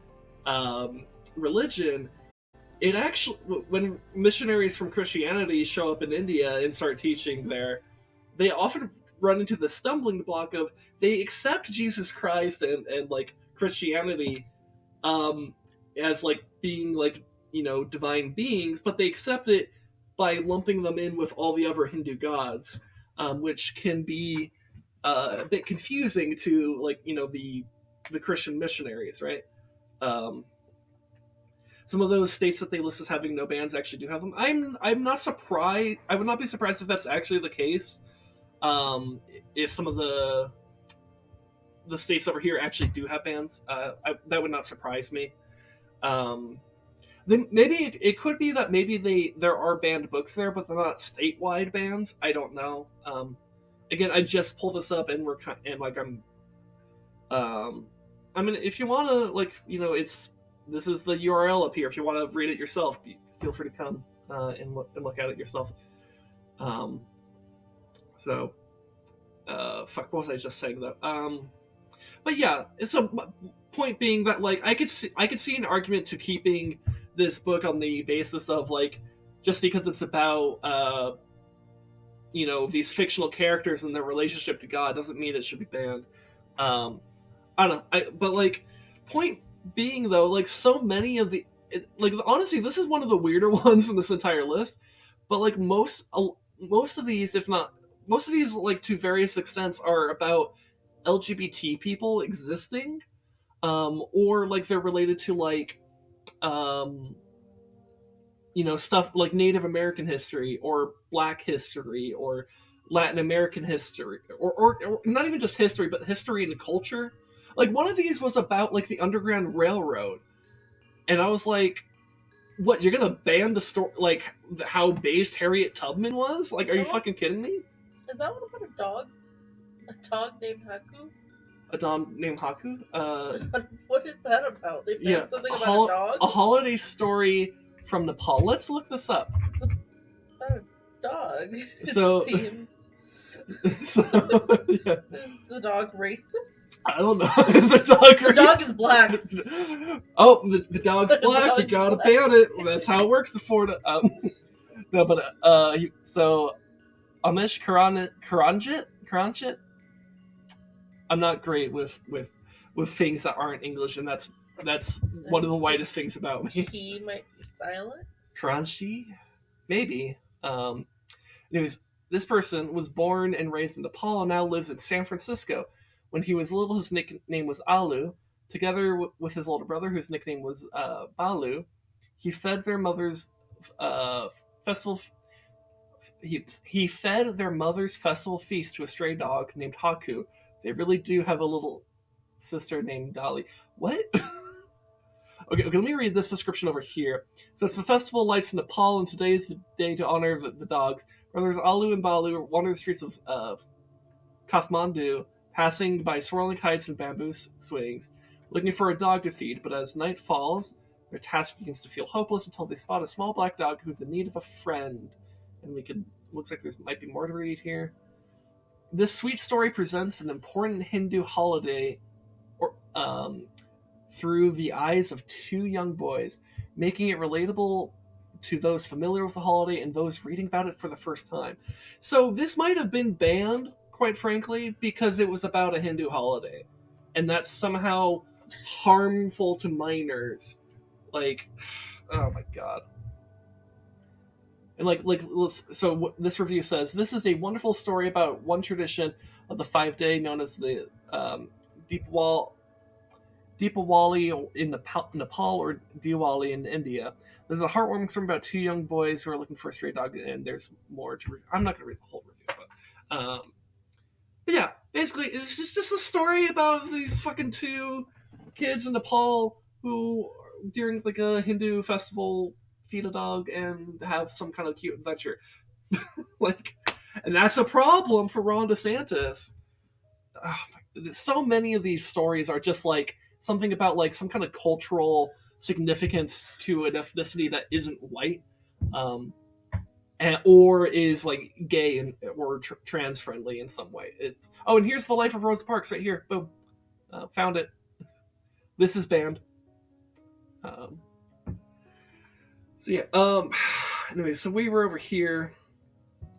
religion. It actually, when missionaries from Christianity show up in India and start teaching there, they often run into the stumbling block of they accept Jesus Christ and like, Christianity as, like, being, like, you know, divine beings, but they accept it by lumping them in with all the other Hindu gods, which can be a bit confusing to, like, you know, the Christian missionaries, right? Some of those states that they list as having no bans actually do have them. I'm not surprised. I would not be surprised if that's actually the case. If some of the states over here actually do have bans, that would not surprise me. Then maybe it could be that maybe there are banned books there, but they're not statewide bans. I don't know. Again, I just pulled this up, and I mean, if you want to, like, you know, this is the URL up here. If you want to read it yourself, feel free to come and look at it yourself. Fuck, what was I just saying though? But yeah, so point being that, like, I could see an argument to keeping this book on the basis of like, just because it's about these fictional characters and their relationship to God doesn't mean it should be banned. I don't know. But like, point being though, like so many of honestly, this is one of the weirder ones in this entire list. But like most of these, if not most of these, like to various extents, are about LGBT people existing, or like they're related to like, stuff like Native American history or Black history or Latin American history, or not even just history, but history and culture. Like one of these was about like the Underground Railroad, and I was like, "What? You're gonna ban the story? Like how based Harriet Tubman was? Like, are you fucking kidding me?" Is that one about a dog? A dog named Haku? A dog named Haku? What is that about? They found something about a dog? A holiday story from Nepal. Let's look this up. It's about a dog. So, it seems. So, yeah. Is the dog racist? I don't know. Is the dog racist? The dog is black. Oh, the dog's black. We dog's gotta black. ban it. That's how it works. No, but so Amish Karanjit. I'm not great with things that aren't English, and that's one of the whitest things about me. He might be silent. Kranji, maybe. Anyways, this person was born and raised in Nepal and now lives in San Francisco. When he was little, his nickname was Alu. Together with his older brother, whose nickname was Balu, he fed their mother's festival. He fed their mother's festival feast to a stray dog named Haku. They really do have a little sister named Dolly. What? Okay, let me read this description over here. So it's the festival lights in Nepal, and today is the day to honor the dogs. Brothers Alu and Balu wander the streets of Kathmandu, passing by swirling kites and bamboo swings, looking for a dog to feed. But as night falls, their task begins to feel hopeless until they spot a small black dog who's in need of a friend. And looks like there might be more to read here. This sweet story presents an important Hindu holiday, through the eyes of two young boys, making it relatable to those familiar with the holiday and those reading about it for the first time. So this might have been banned, quite frankly, because it was about a Hindu holiday, and that's somehow harmful to minors. Like, oh my god. And so this review says, this is a wonderful story about one tradition of the 5-day known as the Deepawali in Nepal or Diwali in India. There's a heartwarming story about two young boys who are looking for a stray dog, and there's more to read. I'm not going to read the whole review, but yeah, basically, it's just a story about these fucking two kids in Nepal who, during like a Hindu festival, feed a dog and have some kind of cute adventure. And that's a problem for Ron DeSantis. So many of these stories are just like something about like some kind of cultural significance to an ethnicity that isn't white, or is like gay or trans friendly in some way. And here's the life of Rosa Parks right here. Boom, found it. This is banned. So yeah. Anyway, so we were over here.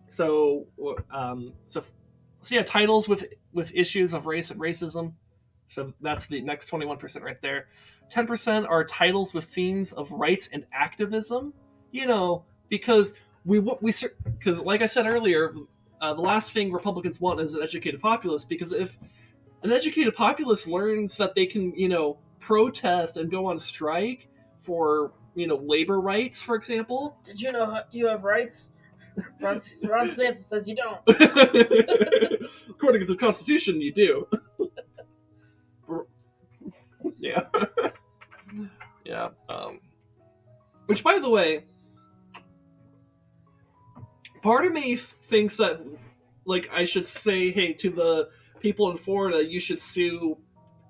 So yeah, titles with issues of race and racism. So that's the next 21% right there. 10% are titles with themes of rights and activism. Because because like I said earlier, the last thing Republicans want is an educated populace. Because if an educated populace learns that they can, protest and go on strike for, labor rights, for example. Did you know you have rights? Ron DeSantis says you don't. According to the Constitution, you do. Yeah. Yeah. Which, by the way, part of me thinks that, like, I should say, hey, to the people in Florida, you should sue.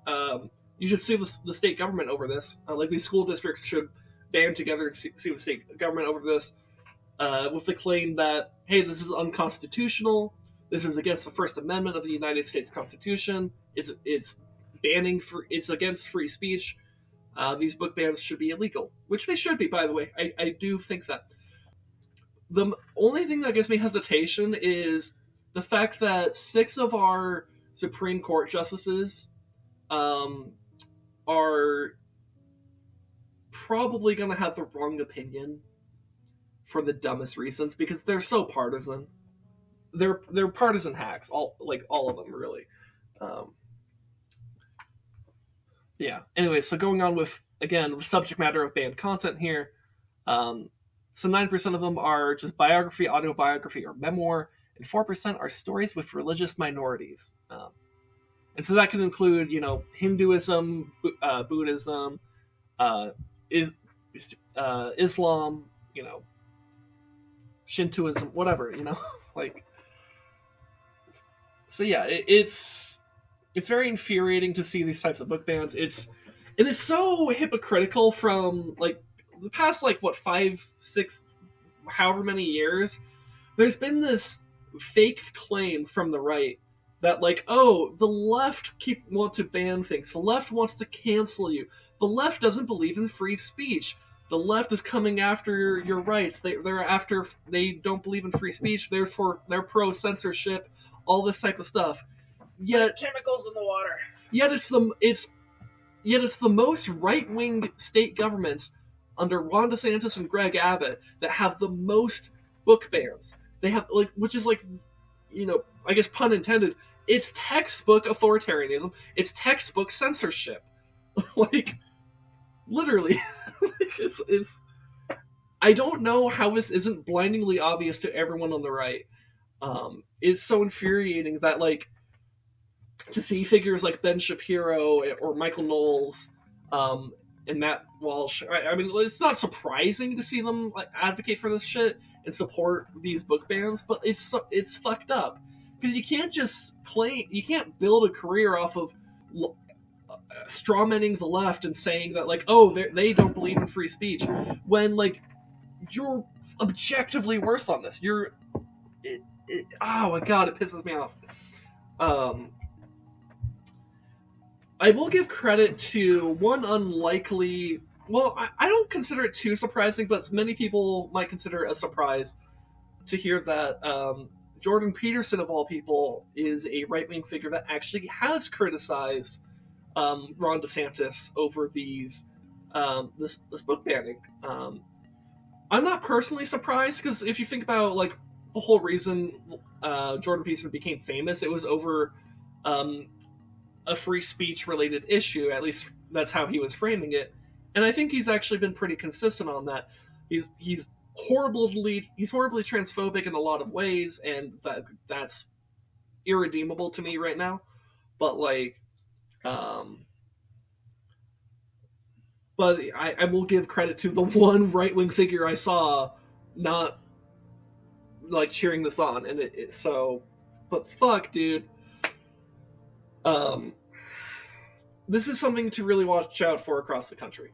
You should sue the state government over this. Like, these school districts should band together and sue the state government over this, with the claim that, hey, this is unconstitutional. This is against the First Amendment of the United States Constitution. It's against free speech. these book bans should be illegal, which they should be, by the way. I do think that. The only thing that gives me hesitation is the fact that 6 of our Supreme Court justices um, are probably going to have the wrong opinion for the dumbest reasons because they're so partisan. They're partisan hacks, all of them, really. Um, yeah. Anyway, so going on with, again, the subject matter of banned content here. So 9% of them are just biography, autobiography, or memoir, and 4% are stories with religious minorities. And so that can include, Hinduism, Buddhism, is, Islam, Shintoism, whatever, like. So yeah, it's very infuriating to see these types of book bans. It is so hypocritical from the past 5, 6, however many years. There's been this fake claim from the right that the left want to ban things. The left wants to cancel you. The left doesn't believe in free speech. The left is coming after your rights. They don't believe in free speech. Therefore, they're pro censorship. All this type of stuff. Yet chemicals in the water. Yet it's the most right-wing state governments under Ron DeSantis and Greg Abbott that have the most book bans. They have which is I guess pun intended. It's textbook authoritarianism. It's textbook censorship. Literally, it's. I don't know how this isn't blindingly obvious to everyone on the right. It's so infuriating that to see figures like Ben Shapiro or Michael Knowles and Matt Walsh. I mean, it's not surprising to see them advocate for this shit and support these book bans, but it's fucked up because you can't build a career off of strawmanning the left and saying that they don't believe in free speech when you're objectively worse on this. Oh my god, it pisses me off. I will give credit to one unlikely. Well, I don't consider it too surprising, but many people might consider it a surprise to hear that Jordan Peterson, of all people, is a right-wing figure that actually has criticized Ron DeSantis over this book banning. I'm not personally surprised because if you think about the whole reason Jordan Peterson became famous, it was over a free speech related issue. At least that's how he was framing it, and I think he's actually been pretty consistent on that. He's horribly transphobic in a lot of ways, and that's irredeemable to me right now. But but I will give credit to the one right wing figure I saw not cheering this on, and so. But fuck, dude. This is something to really watch out for across the country.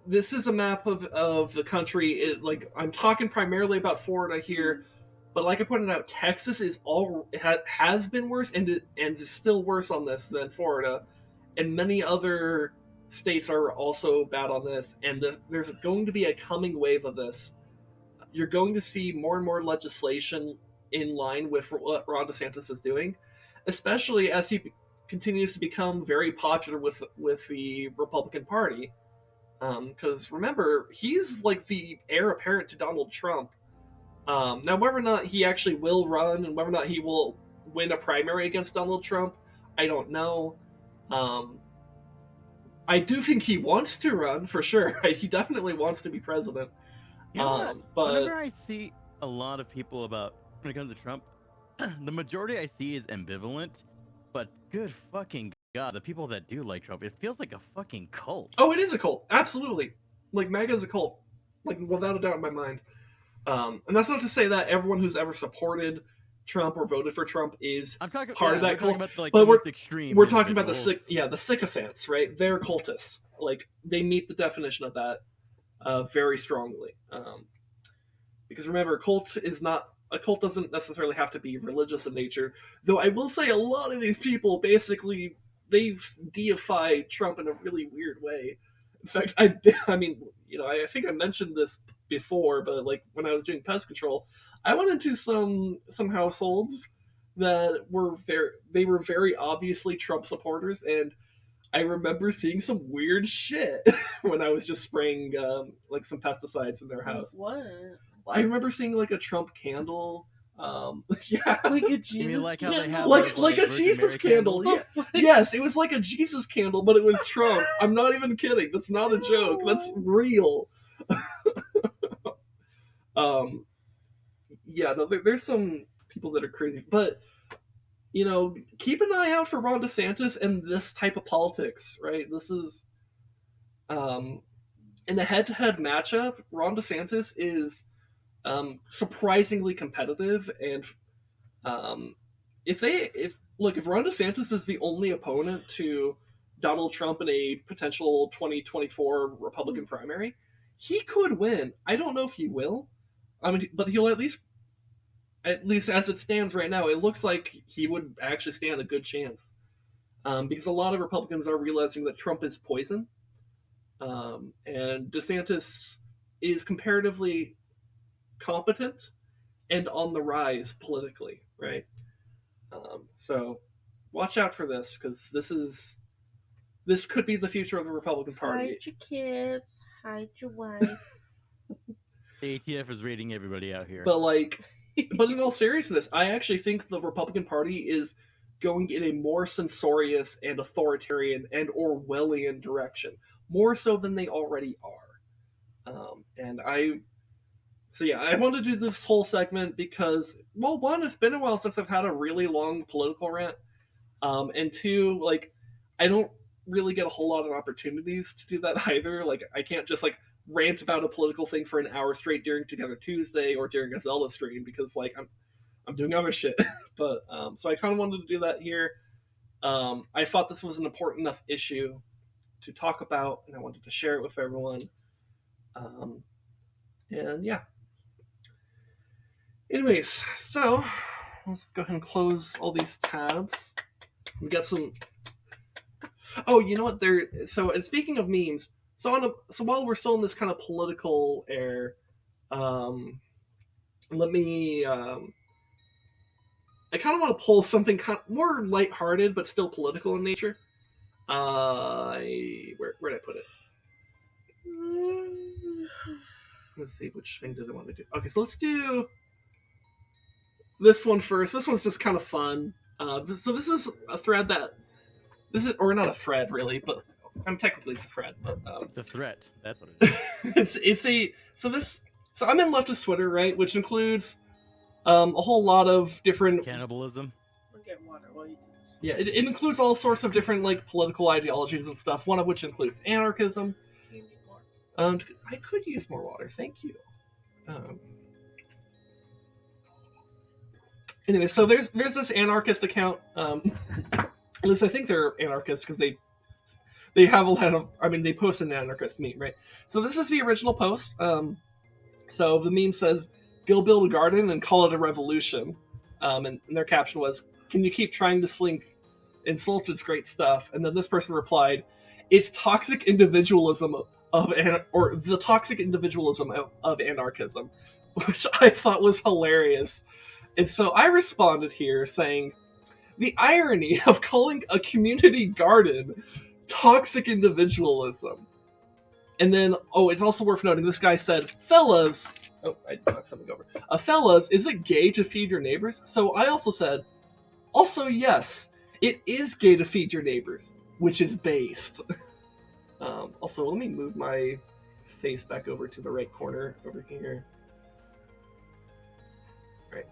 This is a map of the country. I'm talking primarily about Florida here, but like I pointed out, Texas has been worse and is still worse on this than Florida, and many other states are also bad on this. And there's going to be a coming wave of this. You're going to see more and more legislation in line with what Ron DeSantis is doing, especially as he continues to become very popular with the Republican Party. Because remember, he's the heir apparent to Donald Trump. Now, whether or not he actually will run and whether or not he will win a primary against Donald Trump, I don't know. I do think he wants to run, for sure. He definitely wants to be president. But whenever I see a lot of people when it comes to Trump, the majority I see is ambivalent, but good fucking god, the people that do like Trump, it feels like a fucking cult. Oh, it is a cult. Absolutely. MAGA is a cult. Without a doubt in my mind. And that's not to say that everyone who's ever supported Trump or voted for Trump is part of that cult. But we're talking about the sycophants, right? They're cultists. They meet the definition of that very strongly. Because remember, a cult doesn't necessarily have to be religious in nature. Though I will say a lot of these people basically they deify Trump in a really weird way. In fact, I mean, I think I mentioned this before, but like when I was doing pest control, I went into some households that were very obviously Trump supporters, and I remember seeing some weird shit when I was just spraying like some pesticides in their house. What? I remember seeing like a Trump candle. Yeah, Like a You Jesus mean like how they candle? have like those, a Virgin Jesus Mary candle. candles? Yeah. Yes, it was like a Jesus candle, but it was Trump. I'm not even kidding. That's not a joke. That's real. Um, yeah, no, there's some people that are crazy, but keep an eye out for Ron DeSantis and this type of politics, right? This is in a head-to-head matchup. Ron DeSantis is surprisingly competitive, and if Ron DeSantis is the only opponent to Donald Trump in a potential 2024 Republican primary, he could win. I don't know if he will. I mean, but he'll at least as it stands right now, it looks like he would actually stand a good chance. Because a lot of Republicans are realizing that Trump is poison, and DeSantis is comparatively competent and on the rise politically, right? So watch out for this, because this could be the future of the Republican Party. Hide your kids. Hide your wife. ATF is raiding everybody out here. But in all seriousness, I actually think the Republican Party is going in a more censorious and authoritarian and Orwellian direction, more so than they already are. I want to do this whole segment because, well, one, it's been a while since I've had a really long political rant, and two, like, I don't really get a whole lot of opportunities to do that either. Like, I can't just rant about a political thing for an hour straight during Together Tuesday or during a Zelda stream, because like I'm doing other shit. But so I kind of wanted to do that here. I thought this was an important enough issue to talk about, and I wanted to share it with everyone. And yeah. Anyways, so let's go ahead and close all these tabs. We got some. Oh, you know what? And speaking of memes, so while we're still in this kind of political air, let me. I kind of want to pull something kind of more lighthearted, but still political in nature. Where did I put it? Let's see, which thing did I want to do? Okay, so let's do this one first. This one's just kind of fun. This is a thread or not a thread really, but technically it's a thread. But it's a threat. That's what it is. So I'm in leftist Twitter, right, which includes a whole lot of different cannibalism. We'll get water while you do this. Yeah, it includes all sorts of different political ideologies and stuff. One of which includes anarchism. You need more. I could use more water. Thank you. Anyway, so there's this anarchist account. At least I think they're anarchists because they have a lot of. I mean, they post an anarchist meme, right? So this is the original post. So the meme says, "Go build a garden and call it a revolution," and their caption was, "Can you keep trying to slink insults? It's great stuff." And then this person replied, "It's toxic individualism or the toxic individualism of anarchism," which I thought was hilarious. And so I responded here saying, "The irony of calling a community garden toxic individualism." And then, it's also worth noting, this guy said, "Fellas," I knocked something over. "Fellas, is it gay to feed your neighbors?" So I also said, "Also, yes, it is gay to feed your neighbors, which is based." Also, let me move my face back over to the right corner over here. Right.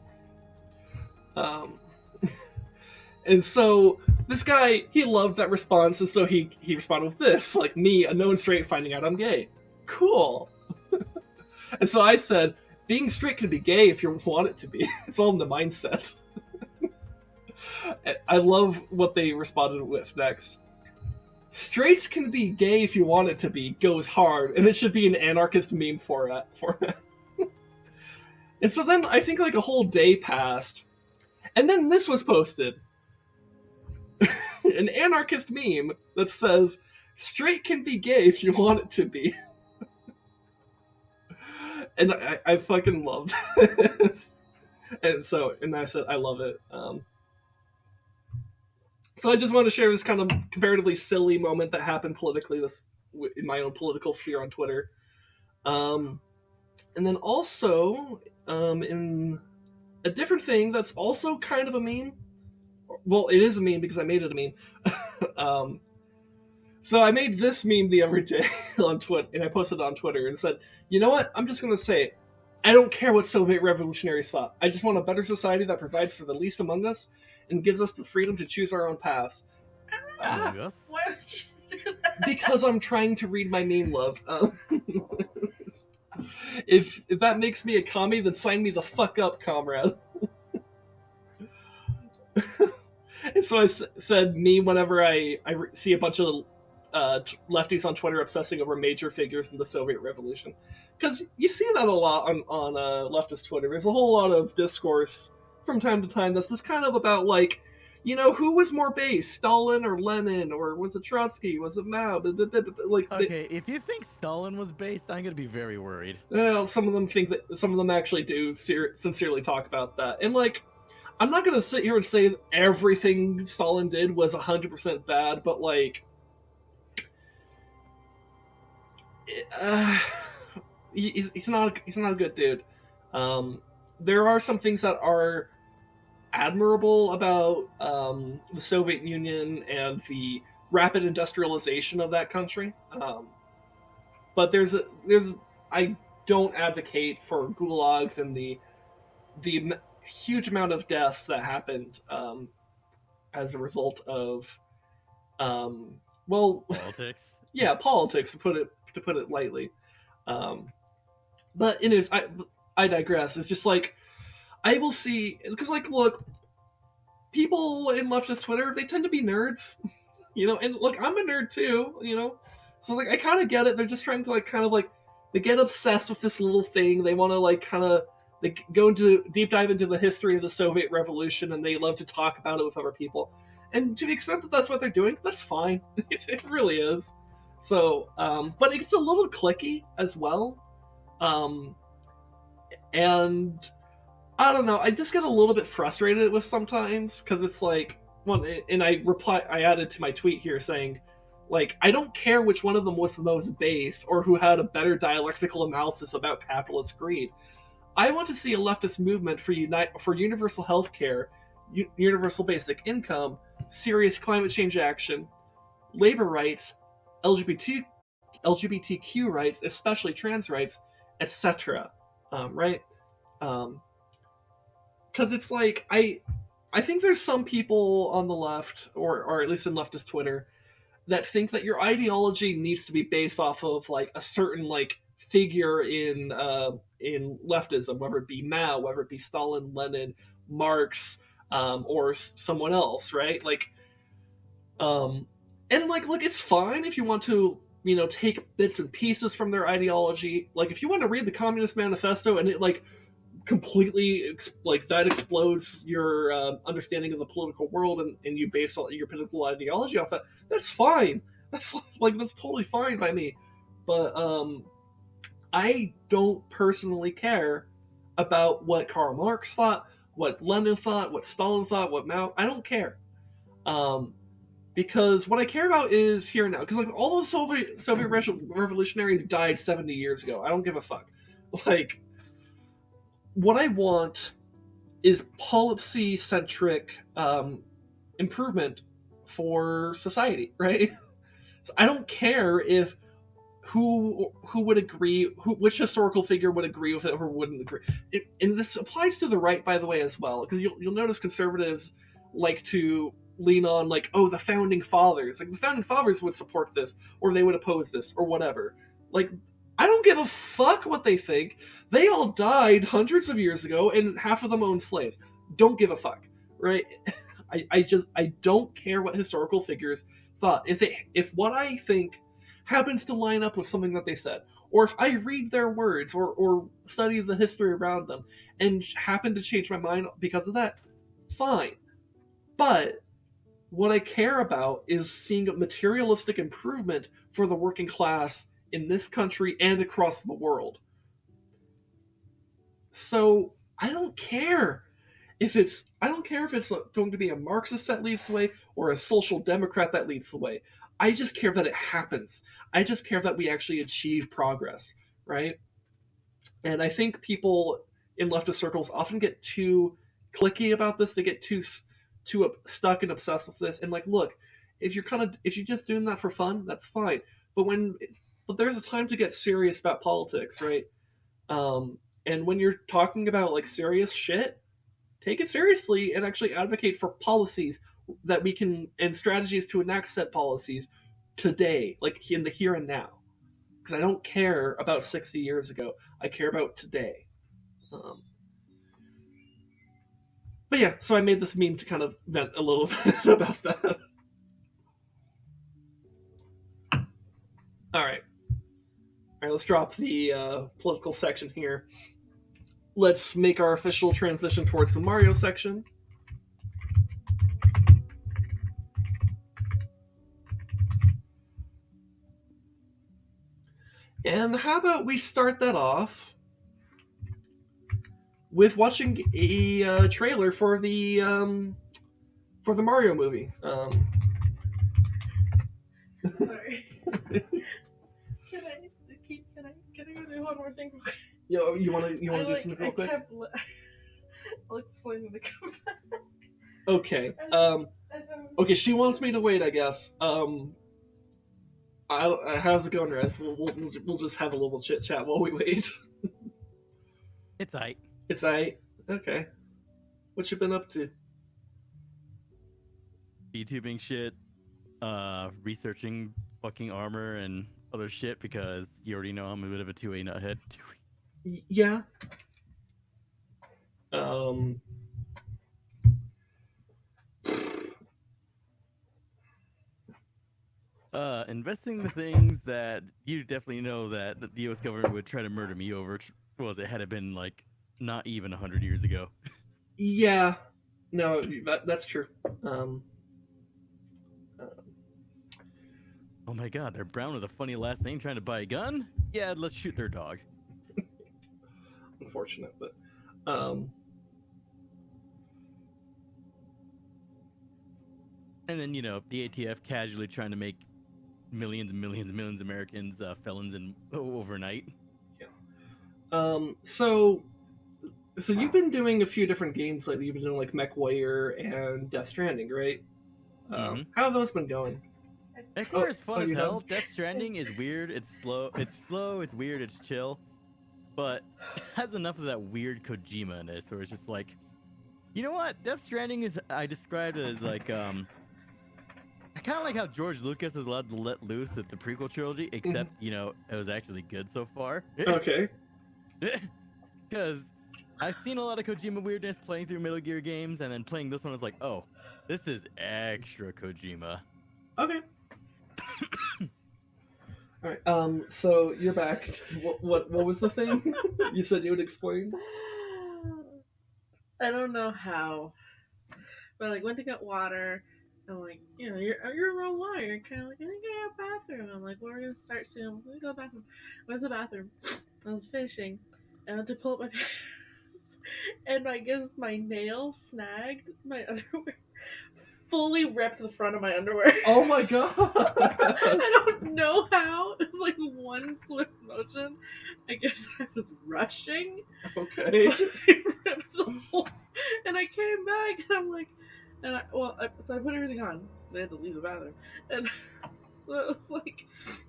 And so this guy, he loved that response, and so he responded with this, like, "Me, a known straight, finding out I'm gay. Cool." And so I said, "Being straight can be gay if you want it to be. It's all in the mindset." I love what they responded with next. "Straights can be gay if you want it to be, goes hard, and it should be an anarchist meme format." And so then I think a whole day passed, and then this was posted. an anarchist meme that says, straight can be gay if you want it to be. And I fucking loved this. And I said, I love it. So I just want to share this kind of comparatively silly moment that happened politically in my own political sphere on Twitter. And then also, in a different thing that's also kind of a meme. Well, it is a meme because I made it a meme. So I made this meme the other day on Twitter, and I posted it on Twitter and said, you know what? I'm just going to say, I don't care what Soviet revolutionaries thought. I just want a better society that provides for the least among us and gives us the freedom to choose our own paths. Among Us? Why would you do that? Because I'm trying to read my meme, love. If that makes me a commie, then sign me the fuck up, comrade. And so I said me whenever I see a bunch of lefties on Twitter obsessing over major figures in the Soviet Revolution. Because you see that a lot on leftist Twitter. There's a whole lot of discourse from time to time that's just kind of about, like, you know, who was more base, Stalin or Lenin, or was it Trotsky, was it Mao? Like, okay, if you think Stalin was based, I'm gonna be very worried. Well, some of them actually do sincerely talk about that. And, like, I'm not gonna sit here and say everything Stalin did was 100% bad, but, like, he's not a good dude. There are some things that are admirable about the Soviet Union and the rapid industrialization of that country. But I don't advocate for gulags and the huge amount of deaths that happened as a result of Politics. Yeah, politics, to put it lightly. But anyways, I digress. It's just like, I will see, because, like, look, people in leftist Twitter, they tend to be nerds, you know, and look, I'm a nerd too, you know, so, like, I kind of get it. They're just trying to, like, kind of, like, they get obsessed with this little thing. They want to, like, kind of, they go into deep dive into the history of the Soviet Revolution, and they love to talk about it with other people. And to the extent that that's what they're doing, that's fine. It really is. So, but it's a little cliquey as well. And I don't know, I just get a little bit frustrated with sometimes, because it's like, and I added to my tweet here saying, like, I don't care which one of them was the most based or who had a better dialectical analysis about capitalist greed. I want to see a leftist movement for universal health care, universal basic income, serious climate change action, labor rights, LGBTQ rights, especially trans rights, etc. Right? Because it's like, I think there's some people on the left, or at least in leftist Twitter, that think that your ideology needs to be based off of, like, a certain, like, figure in leftism, whether it be Mao, whether it be Stalin, Lenin, Marx, or someone else, right? Like, and, like, look, it's fine if you want to, you know, take bits and pieces from their ideology. Like, if you want to read the Communist Manifesto and it, like, completely, like, that explodes your understanding of the political world, and you base all your political ideology off that, that's fine. That's totally fine by me. But I don't personally care about what Karl Marx thought, what Lenin thought, what Stalin thought, what Mao. I don't care. Because what I care about is here and now. Because, like, all the Soviet revolutionaries died 70 years ago. I don't give a fuck. Like, what I want is policy-centric improvement for society, right? So I don't care if who would agree, which historical figure would agree with it or wouldn't agree. And this applies to the right, by the way, as well, because you'll notice conservatives like to lean on, like, oh, the founding fathers. Like, the founding fathers would support this, or they would oppose this, or whatever. Like, I don't give a fuck what they think. They all died hundreds of years ago, and half of them owned slaves. Don't give a fuck, right? I don't care what historical figures thought. If what I think happens to line up with something that they said, or if I read their words or study the history around them and happen to change my mind because of that, fine. But What I care about is seeing a materialistic improvement for the working class in this country and across the world. So I don't care I don't care if it's going to be a Marxist that leads the way or a social democrat that leads the way. I just care that it happens. I just care that we actually achieve progress, right? And I think people in leftist circles often get too clicky about this. They get too stuck and obsessed with this. And like, look, if you're just doing that for fun, that's fine. But but there's a time to get serious about politics, right? And when you're talking about like serious shit, take it seriously and actually advocate for policies that we can and strategies to enact said policies today, like in the here and now. Because I don't care about 60 years ago. I care about today. Um, but yeah, so I made this meme to kind of vent a little bit about that. All right. All right, let's drop the political section here. Let's make our official transition towards the Mario section. And how about we start that off with watching a trailer for the Mario movie. Sorry. Can I do one more thing? You want to do something real quick? I'll explain when I come back. Okay. Okay. She wants me to wait, I guess. How's it going, Rez? We'll just have a little chit chat while we wait. It's aight. It's aight. Okay. What you been up to? YouTubing shit, researching fucking armor and other shit because you already know I'm a bit of a 2A nuthead. Yeah. Investing the things that you definitely know that the U.S. government would try to murder me over. Was it had it been like not even 100 years ago? Yeah. No, that's true. Oh my god, they're brown with a funny last name trying to buy a gun? Yeah, let's shoot their dog. Unfortunate, but and then, the ATF casually trying to make millions and millions and millions of Americans felons overnight. Yeah. So you've been doing a few different games lately. You've been doing like MechWarrior and Death Stranding, right? How have those been going? MechWarrior is fun as hell. Death Stranding is weird. It's slow. It's weird. It's chill. But it has enough of that weird Kojima in it, so it's just like, you know what? Death Stranding is, I described it as like, I kind of like how George Lucas was allowed to let loose with the prequel trilogy, except, it was actually good so far. Okay. Because I've seen a lot of Kojima weirdness playing through Metal Gear games, and then playing this one, it's like, oh, this is extra Kojima. Okay. All right. So you're back. What was the thing you said you would explain? I don't know how, but like went to get water. I'm like, you're a water. You're kind of like, I think I have a bathroom. I'm like, well, we're gonna start soon. Let me go to the bathroom. Went to the bathroom. I was finishing. I went to pull up my pants, and I guess my nail snagged my underwear. Fully ripped the front of my underwear. Oh my god! I don't know how. It was like one swift motion. I guess I was rushing. Okay. I ripped the whole, and I came back, and I'm like, so I put everything on. I had to leave the bathroom, and so it was like,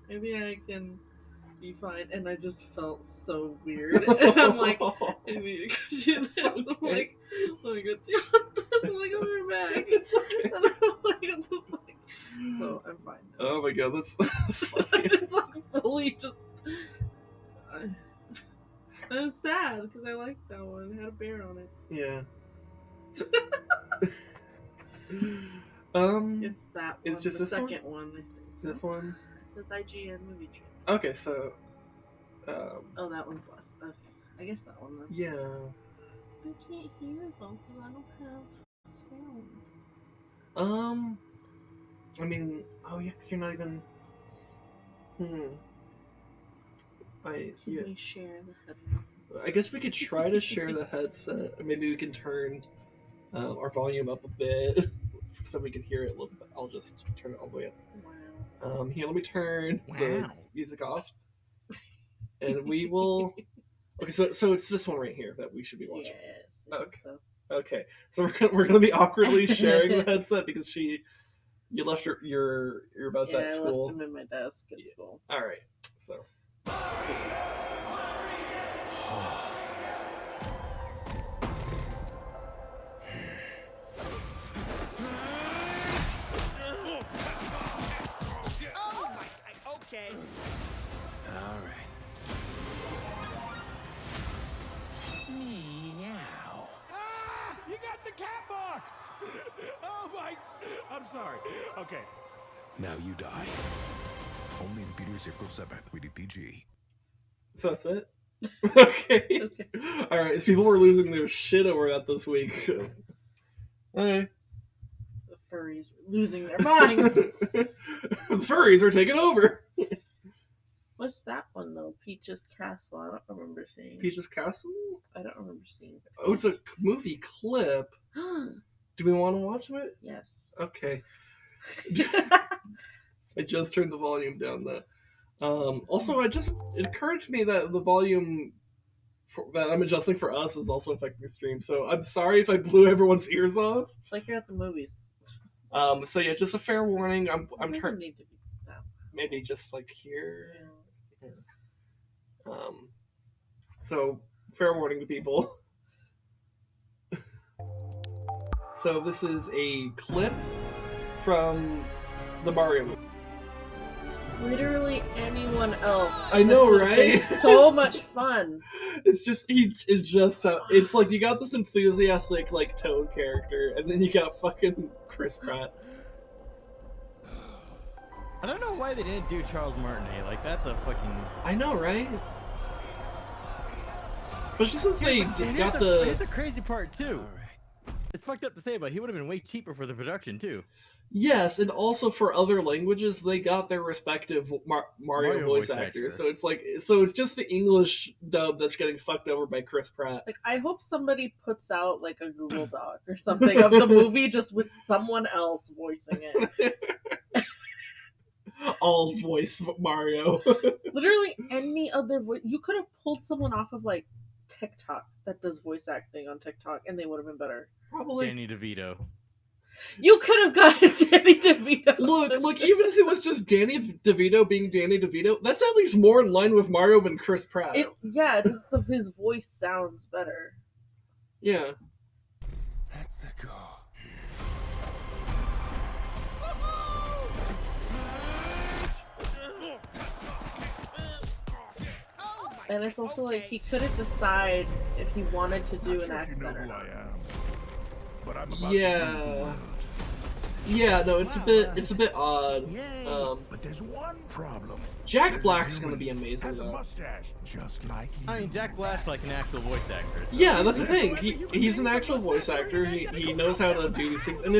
maybe I can be fine. And I just felt so weird, and I'm like, I need to do this. Okay. I'm like, let me go do this. I'm like, I'll be back. It's okay. And I'm like, what the fuck? So I'm fine now. Oh my god, that's funny. It's like fully just. It's sad because I liked that one. It had a bear on it. Yeah. It's that one. It's just the this second one. I think. This one. It says IGN movie trailer. Okay, so. Oh, that one's less. Okay, I guess that one then. Yeah. I can't hear both because I don't have sound. I mean, oh yeah, because you're not even. Can we share the headphones? I guess we could try to share the headset. Maybe we can turn our volume up a bit so we can hear it a little bit. I'll just turn it all the way up. Wow. Here, let me turn the music off, and we will. Okay, so it's this one right here that we should be watching. Yes. Okay. So. Okay, so we're gonna be awkwardly sharing the headset because you left your earbuds at school. Yeah, I left them in my desk at school. All right, so. Okay. All right. Meow. Ah! You got the cat box! Oh my... I'm sorry. Okay. Now you die. Only in theaters April 7th. Rated PG. So that's it? Okay. Alright, so people were losing their shit over that this week. Okay. The furries are losing their minds. The furries are taking over. What's that one though? Peach's Castle. I don't remember seeing. Peach's Castle? I don't remember seeing it. Oh, it's a movie clip. Do we want to watch it? Yes. Okay. I just turned the volume down though. Also, it occurred to me that the volume that I'm adjusting for us is also affecting the stream. So I'm sorry if I blew everyone's ears off. It's like you're at the movies. So yeah, just a fair warning. I'm turning. Need to be that. Maybe just like here. Yeah. So fair warning to people. So this is a clip from the Mario movie. Literally anyone else. I know, right? It's so much fun. It's just it's like you got this enthusiastic like Toad character, and then you got fucking Chris Pratt. I don't know why they didn't do Charles Martinet. Like that's a fucking. I know, right? Especially since they got Here's the crazy part too. It's fucked up to say, but he would have been way cheaper for the production too. Yes, and also for other languages, they got their respective Mario voice actors. So it's just the English dub that's getting fucked over by Chris Pratt. Like, I hope somebody puts out like a Google Doc or something of the movie just with someone else voicing it. All voice Mario. Literally any other voice. You could have pulled someone off of like TikTok that does voice acting on TikTok, and they would have been better. Probably Danny DeVito. You could have gotten Danny DeVito. Look, even if it was just Danny DeVito being Danny DeVito, that's at least more in line with Mario than Chris Pratt. His voice sounds better. Yeah. Let's go. And it's also like he couldn't decide if he wanted to do an accent or not. Yeah, no, it's a bit odd. But there's one problem. Jack Black's gonna be amazing Has a though. mustache, just like you. I mean, Jack Black's like an actual voice actor. So. Yeah, that's the thing. He's an actual voice actor. He knows how to do these things, and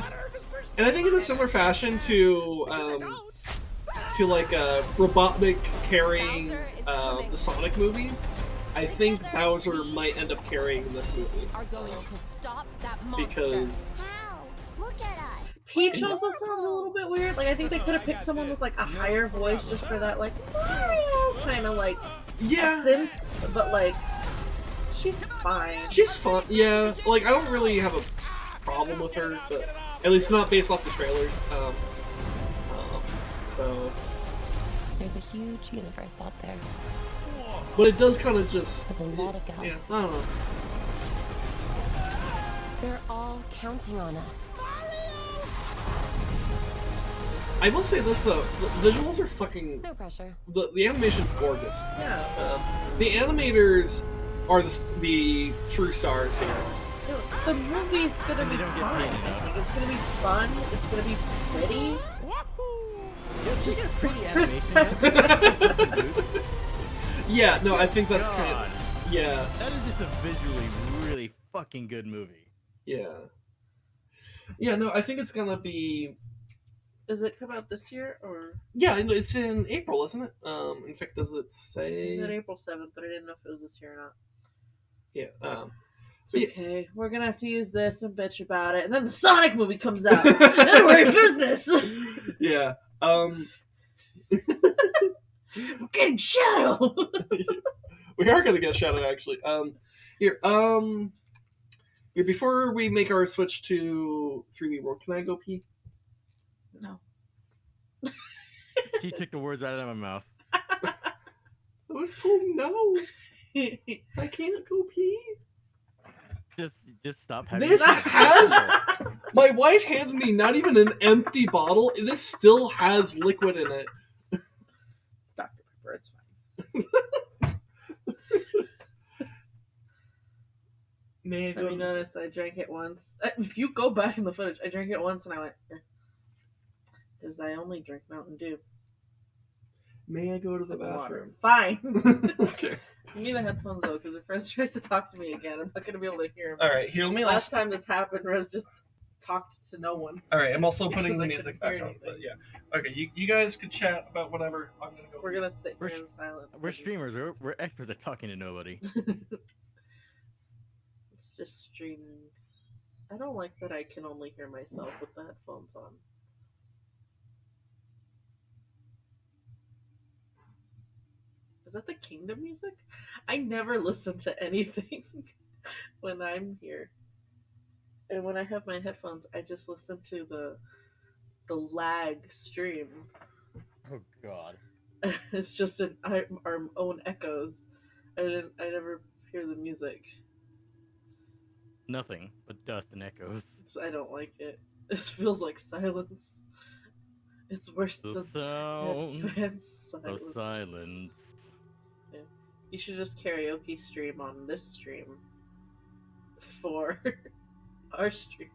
I think in a similar fashion to like Robotnik carrying the Sonic movies. I think Bowser might end up carrying this movie because Look at us. Peach also sounds a little bit weird. Like I think they could have picked someone with like a higher voice just for that like Mario kind of like sense, but like she's fine. She's fun. Yeah, like I don't really have a problem with her, but at least not based off the trailers. So There's a huge universe out there. But it does kind of just With a lot of galaxies. yeah, I don't know. They're all counting on us. I will say this though, the visuals are fucking. No pressure. The animation's gorgeous. Yeah. The animators are the true stars here. The movie's gonna be fun. I think it's gonna be fun. It's gonna be pretty. Just pretty animation. Yeah, no, I think that's kind of yeah. That is just a visually really fucking good movie. Yeah. Yeah, no, I think it's gonna be Does it come out this year or? Yeah, it's in April, isn't it? In fact, does it say? It's April 7th, but I didn't know if it was this year or not. Yeah. Okay, we're gonna have to use this and bitch about it, and then the Sonic movie comes out. Then we're in business. Yeah. We're getting Shadow. We are gonna get Shadow actually. Here. Here, before we make our switch to 3D World, can I go pee? No. She took the words right out of my mouth. I was told no. I can't go pee. Just stop having This has my wife handed me not even an empty bottle. This still has liquid in it. It's Dr. Pepper, it's fine. May I go? Have you noticed I drank it once? If you go back in the footage, I drank it once and I went, because I only drink Mountain Dew. May I go to the bathroom? Fine. Okay. Give me the headphones though, because if Rez tries to talk to me again, I'm not going to be able to hear him. All right, here, let me Last time this happened, Rez just talked to no one. All right, I'm also putting the I music couldn't back hear on. anything. But yeah, okay, you guys could chat about whatever. I'm gonna go. We're going to sit here in silence. We're streamers. We're experts at talking to nobody. It's just streaming. I don't like that I can only hear myself with the headphones on. Is that the Kingdom music? I never listen to anything when I'm here. And when I have my headphones, I just listen to the lag stream. Oh God. It's just our own echoes. I never hear the music. Nothing but dust and echoes. I don't like it. This feels like silence. It's worse The than sound advanced silence. of silence. Yeah. You should just karaoke stream on this stream for our stream.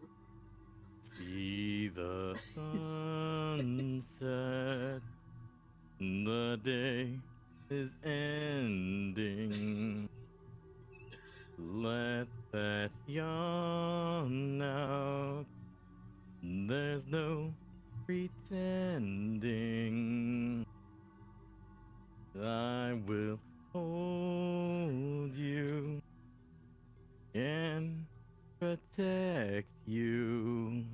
See the sunset. The day is ending. Let that yawn out. There's no pretending. I will hold you and protect you.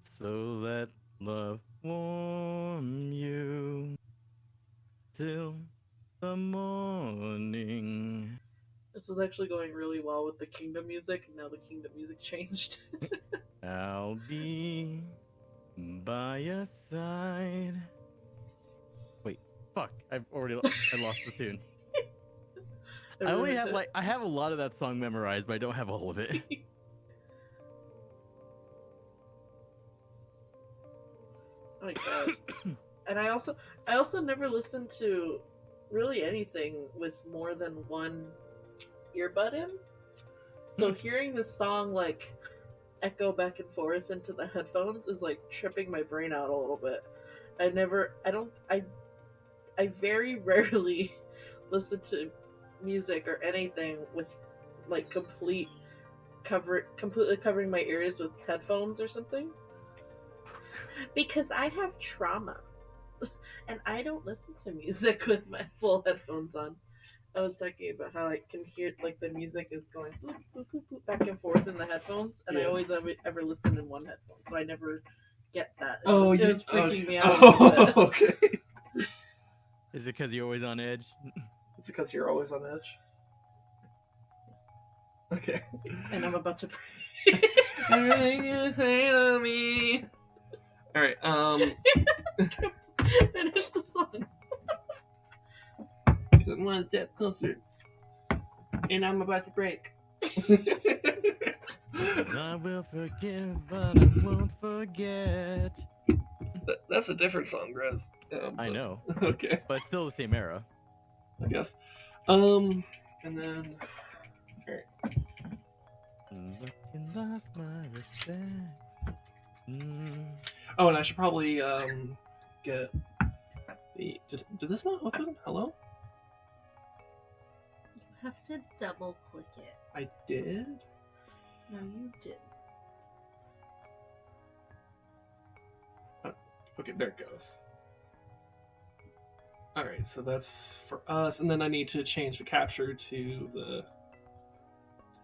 So let love warm you till the morning. This is actually going really well with the Kingdom music, and now the Kingdom music changed. I'll be by your side. Wait, fuck! I lost the tune. I only have I have a lot of that song memorized, but I don't have all of it. Oh my god! And I also never listened to really anything with more than one earbud in. So hearing this song like echo back and forth into the headphones is like tripping my brain out a little bit. I very rarely listen to music or anything with like completely covering my ears with headphones or something. Because I have trauma. And I don't listen to music with my full headphones on. I was talking about how I can hear like the music is going boop, boop, boop, boop, back and forth in the headphones, and I always ever listen in one headphone, so I never get that. It was freaking me out. Okay. Is it because you're always on edge? It's because you're always on edge. Okay. And I'm about to pray. Everything you say to me. All right. Finish the song. I'm one step closer, and I'm about to break. I will forgive, but I won't forget. That's a different song, Grez. I know. Okay. But still the same era. I guess. And then. Alright. But you lost my respect. Oh, and I should probably get the. Did this not open? Hello? You have to double click it. I did? No, you didn't. Okay, there it goes. Alright, so that's for us, and then I need to change the capture to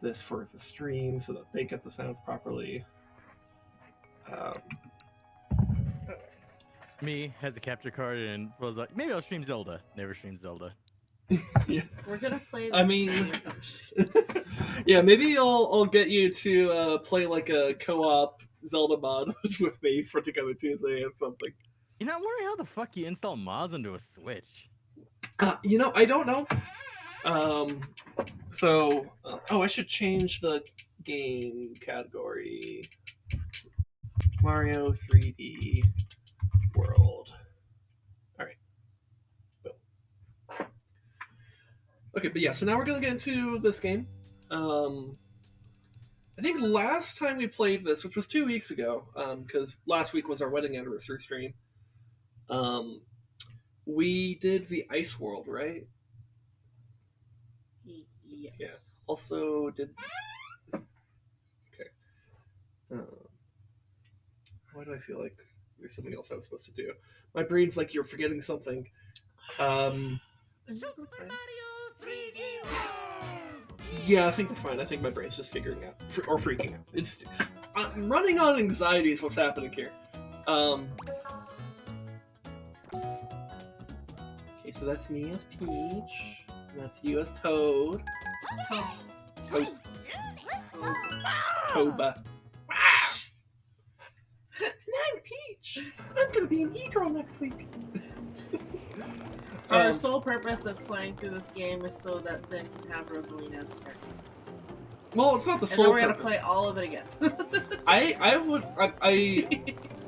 this for the stream so that they get the sounds properly. Me has a capture card and was like, maybe I'll stream Zelda. Never stream Zelda. Yeah. We're gonna play this. I mean, yeah, maybe I'll get you to play like a co-op Zelda mod with me for Together Tuesday and something. You know, I'm wondering how the fuck you install mods onto a Switch. I don't know. I should change the game category. Mario 3D World. Alright. Okay, but yeah, so now we're gonna get into this game. I think last time we played this, which was 2 weeks ago, because last week was our wedding anniversary stream, we did the Ice World, right? Yeah. Yeah. Also did... Okay. Why do I feel like there's something else I was supposed to do? My brain's like, you're forgetting something. Super Mario 3D World! Yeah, I think we're fine. I think my brain's just figuring out, or freaking out. It's running on anxiety is what's happening here. Okay, so that's me as Peach, and that's you as Toad. Toba. I'm Peach. I'm gonna be an e-girl next week. Our sole purpose of playing through this game is so that Sin can have Rosalina as a character. Well, it's not the And sole then we're purpose. gonna play all of it again.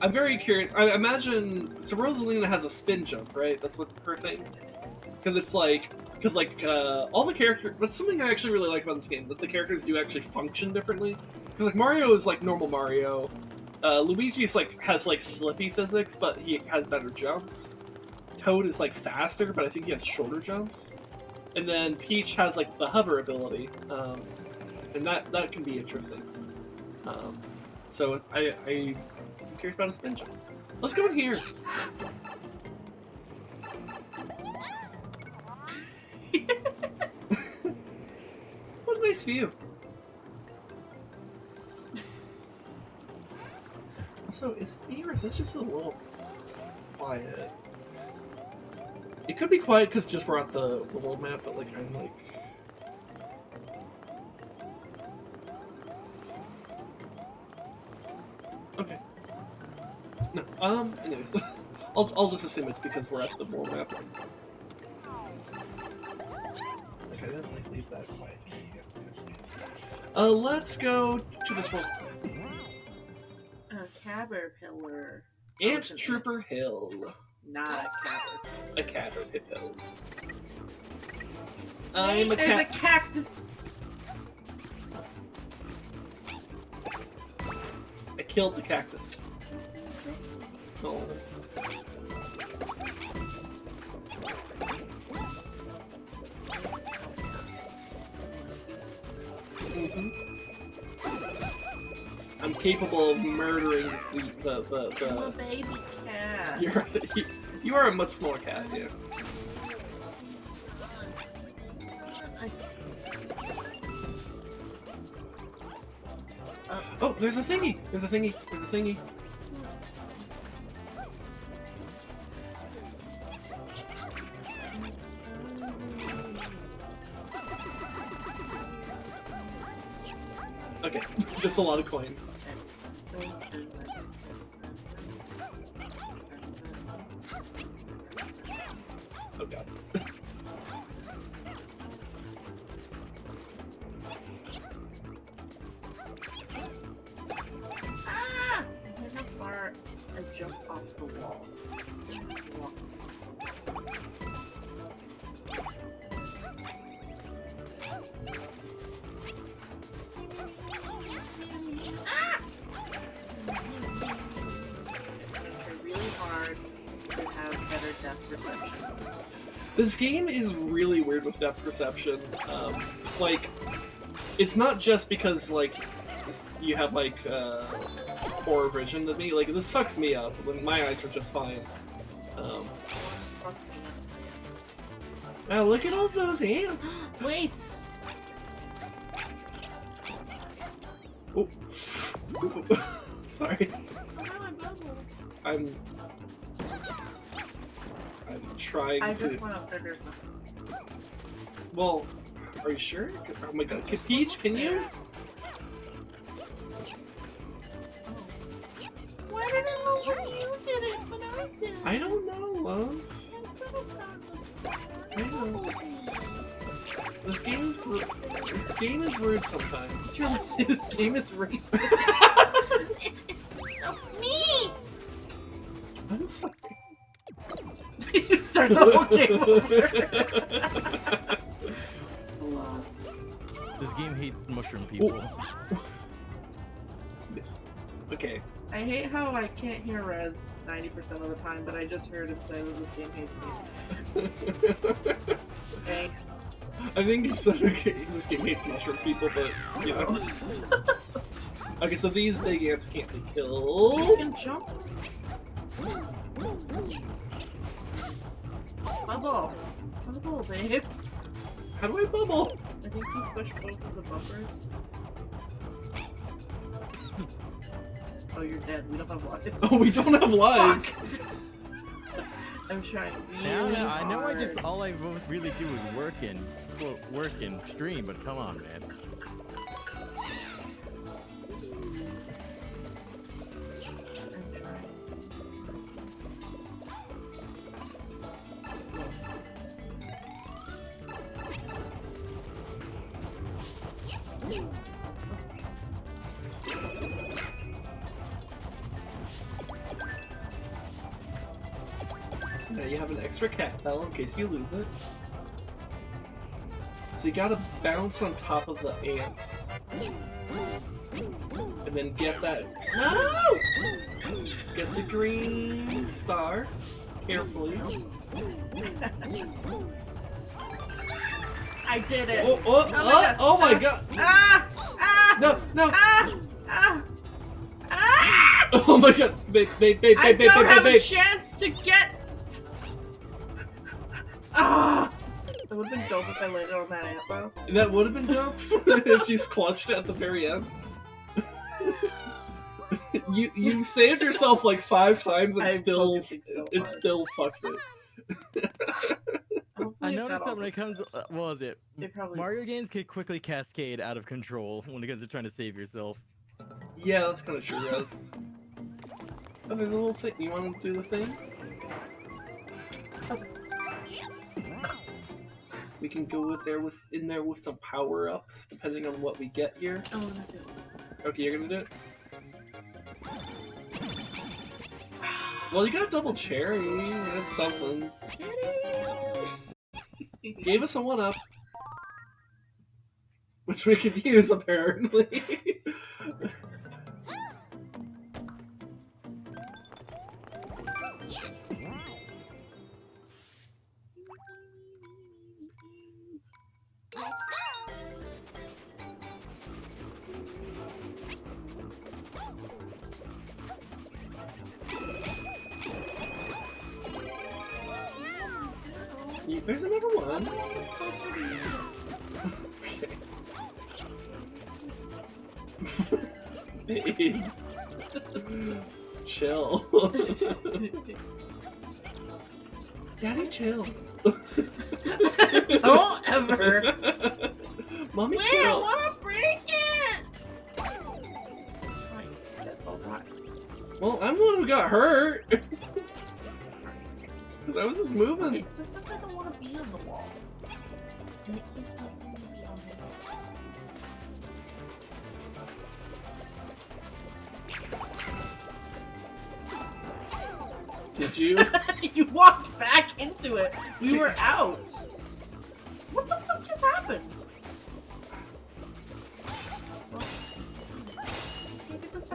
I'm very curious. I imagine so. Rosalina has a spin jump, right? That's what her thing. Because all the characters. That's something I actually really like about this game. That the characters do actually function differently. Because like Mario is like normal Mario. Luigi's has slippy physics, but he has better jumps. Toad is faster, but I think he has shorter jumps. And then Peach has the hover ability, and that can be interesting. So I'm curious about a spin jump. Let's go in here. What a nice view. Also, is it me or is this just a little quiet? It could be quiet because just we're at the world map, but I'm okay. No, anyways, I'll just assume it's because we're at the world map. Okay, I didn't leave that quiet. Let's go to this one. Caterpillar. Ant Trooper Hill. Not a caterpillar. A caterpillar. I'm a There's a cactus. I killed the cactus. Oh. I'm capable of murdering the I'm a baby cat. You are a much smaller cat, yes. Oh, there's a thingy! There's a thingy! There's a thingy! Okay, just a lot of coins. Oh god. Ah! How far I jump off the wall? This game is really weird with depth perception. It's not just because you have poor vision than me. Like, this fucks me up when my eyes are just fine. Now look at all those ants! Wait! Oh. Sorry. I'm trying I to... just went up there. Well, are you sure? Oh my god, Peach, can you? Why did it know when you did it, but I didn't? I don't know, love. I know. This game is rude sometimes. You're gonna say this game is racist. Me! I'm sorry. You start the whole game over. This game hates mushroom people. Okay. I hate how I can't hear Rez 90% of the time, but I just heard him say that this game hates me. Thanks. I think he said, okay, this game hates mushroom people, but, you know. Okay, so these big ants can't be killed. You can jump. Bubble. Bubble, babe. How do I bubble? I think you push both of the bumpers. Oh, you're dead. We don't have lives. Oh, we don't have lives. I'm trying Now, really I know I hard. just all I really do is work and stream, but come on, man. So now you have an extra cat bell in case you lose it. So you gotta bounce on top of the ants. And then get that... No! Get the green star. Carefully. I did it! Oh my god! Ah! Ah! No, no! Ah! Ah! Ah! Oh my god! Babe, I don't have a chance to get... Ah! It would have been dope if I landed on that ant, though. That would have been dope if you clutched it at the very end. You saved yourself like 5 times and still fucked it. I noticed that when it comes, what was it? Probably... Mario games can quickly cascade out of control when it comes to trying to save yourself. Yeah, that's kind of true, Rez. Oh, there's a little thing. You want to do the thing? We can go in there with some power-ups, depending on what we get here. I wanna do it. Okay, you're gonna do it? Well, you got double cherry. That's something. Gave us a 1-up. Which we could use, apparently. There's another one. Okay. Babe. Chill. Daddy, chill. Don't ever. Mommy, Wait, chill. I wanna break it! Fine, that's alright. Well, I'm the one who got hurt. Because I was just moving. Okay, so I don't want to be on the wall. And it keeps me from be on the wall. Did you? You walked back into it. We were out. What the fuck just happened? Can't get this.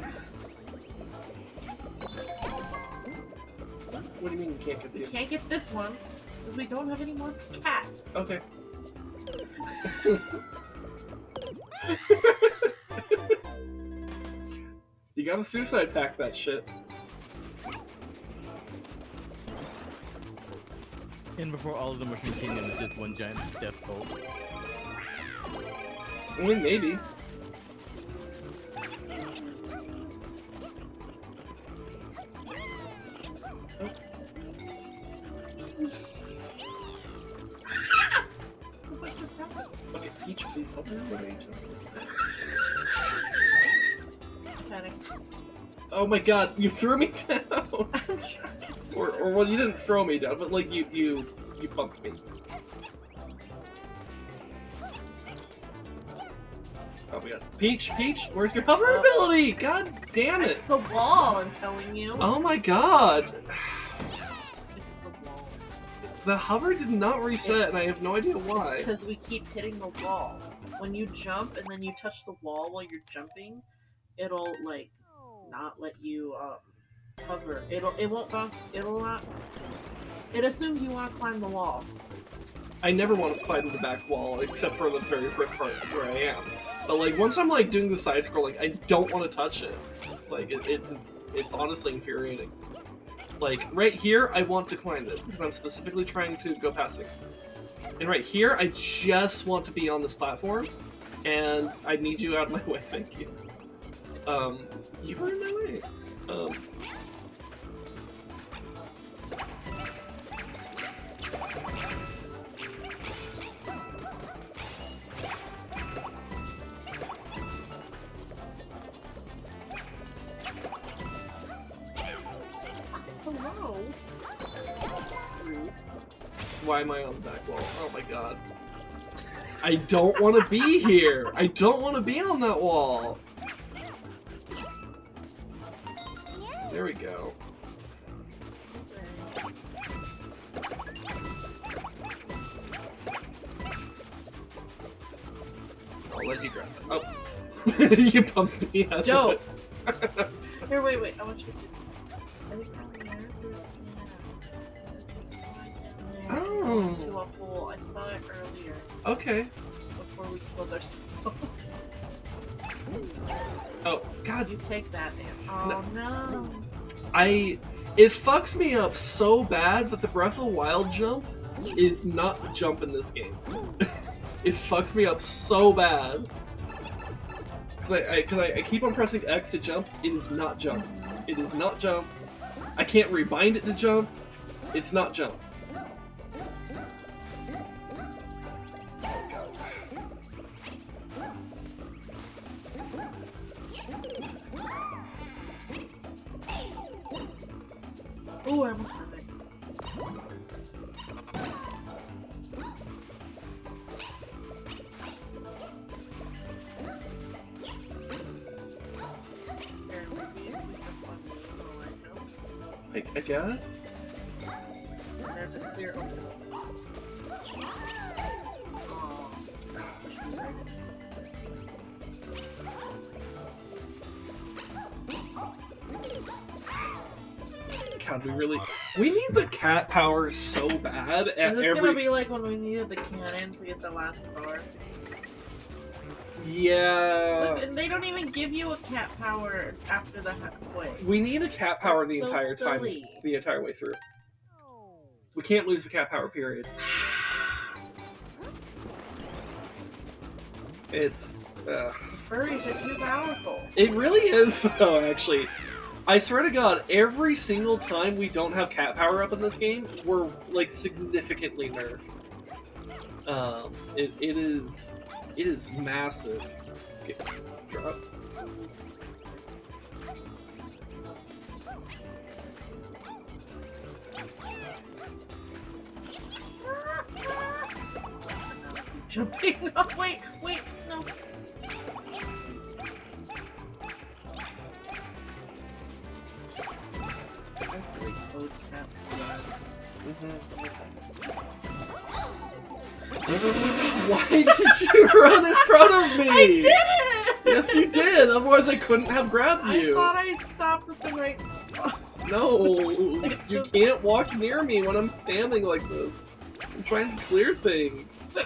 What do you mean you can't get We the... can't get this one because we don't have any more cat. Okay. You gotta suicide pack that shit. And before all of them were contained, it was just one giant death bolt. I mean, maybe. What just happened? Okay, Peach, please help me. What are you doing? Panic. Oh my god, you threw me down! or well, you didn't throw me down, but like you bumped me. Oh my god. Peach, where's your hover ability? God damn it! It's the wall, I'm telling you. Oh my god! It's the wall. The hover did not reset, and I have no idea why. It's because we keep hitting the wall. When you jump and then you touch the wall while you're jumping, it'll like not let you hover. It won't bounce. It'll not. It assumes you want to climb the wall. I never want to climb the back wall, except for the very first part where I am. But like once I'm like doing the side scrolling, I don't want to touch it. Like it's honestly infuriating. Like right here, I want to climb it because I'm specifically trying to go past it. And right here, I just want to be on this platform, and I need you out of my way. Thank you. You were in my way. Hello. Why am I on the back wall? Oh my god. I don't want to be here! I don't want to be on that wall! There we go. I'll let you grab it. Oh. You bumped me out. Dope. Of it. Here, wait. I want you to see. I think down there, there's a slide down there into a hole. I saw it earlier. Okay. Before we killed ourselves. Oh, god. You take that, man. Oh no. It fucks me up so bad that the Breath of the Wild jump is not the jump in this game. It fucks me up so bad. Because I keep on pressing X to jump, it is not jump. It is not jump. I can't rebind it to jump. It's not jump. Ooh, I almost had it. I guess? There's a clear opening. God, we need the cat power so bad at Is this gonna be like when we needed the cannon to get the last star? Yeah. Look, and they don't even give you a cat power after the halfway. We need a cat power the That's entire so time, silly. the entire way through. We can't lose the cat power, period. It's... Furries are too powerful. It really is, though, actually. I swear to God, every single time we don't have cat power up in this game, we're, like, significantly nerfed. It is massive. Okay, drop. Jumping. No, wait, no. Why did you run in front of me? I didn't! Yes, you did. Otherwise, I couldn't have grabbed you. I thought I stopped at the right spot. No, you can't walk near me when I'm standing like this. I'm trying to clear things.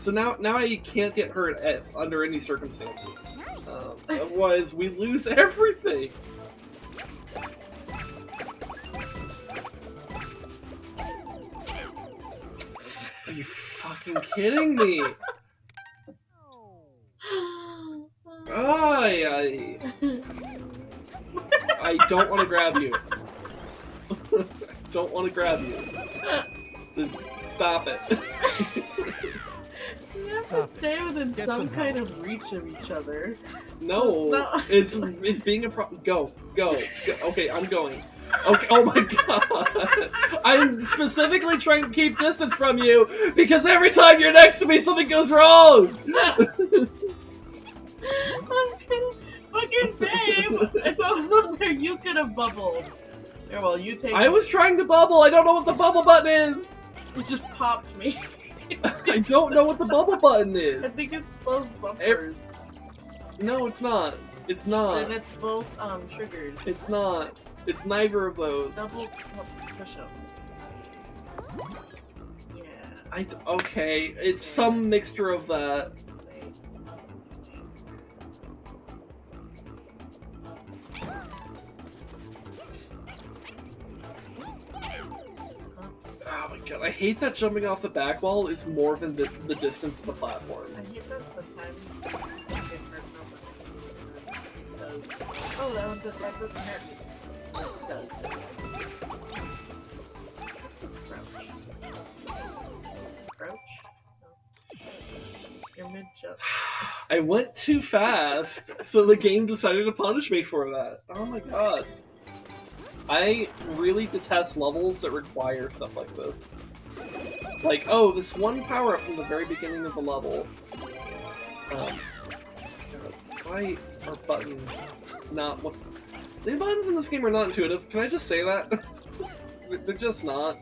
So now I can't get hurt under any circumstances. Otherwise, we lose everything. Are you fucking kidding me? I don't want to grab you. I don't want to grab you. Just stop it. You have to stay within some kind of reach of each other. No, it's being a problem. Go. Okay, I'm going. Okay, oh my god. I'm specifically trying to keep distance from you because every time you're next to me, something goes wrong. I'm kidding. Fucking babe! If I was up there, you could have bubbled. Here, well, you take. I was trying to bubble. I don't know what the bubble button is. It just popped me. I don't know what the bubble button is. I think it's both bumpers. No, it's not. It's not. Then it's both triggers. It's not. It's neither of those. Double push up. Yeah. Okay, it's some mixture of that. Oh my god, I hate that jumping off the back wall is more than the distance of the platform. I hate that sometimes. Oh, that doesn't hurt me. It does. Crouch? No. You're mid-jump. I went too fast, so the game decided to punish me for that. Oh my god. I really detest levels that require stuff like this. Like, oh, this one power-up from the very beginning of the level. Why are buttons not what... The buttons in this game are not intuitive. Can I just say that? They're just not.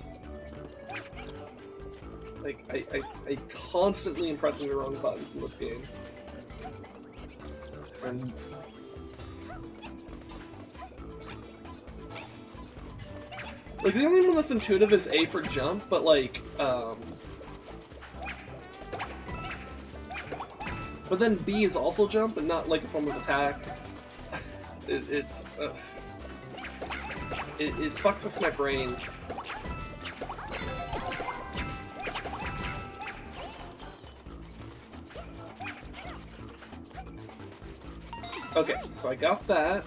Like, I constantly am pressing the wrong buttons in this game. And... like, the only one that's intuitive is A for jump, but like, but then B is also jump, but not like a form of attack. It fucks with my brain. Okay, so I got that.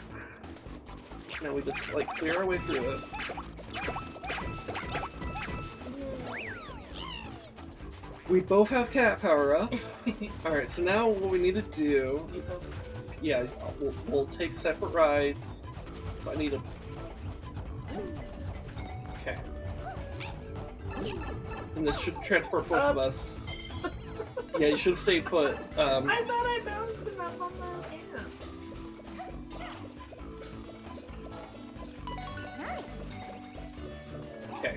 Now we just, like, clear our way through this. We both have cat power up. Alright, so now what we need to do is, yeah, we'll take separate rides. So I need a... Okay. And this should transport both of us. Yeah, you should have stayed put. I thought I bounced enough on the ants. Okay.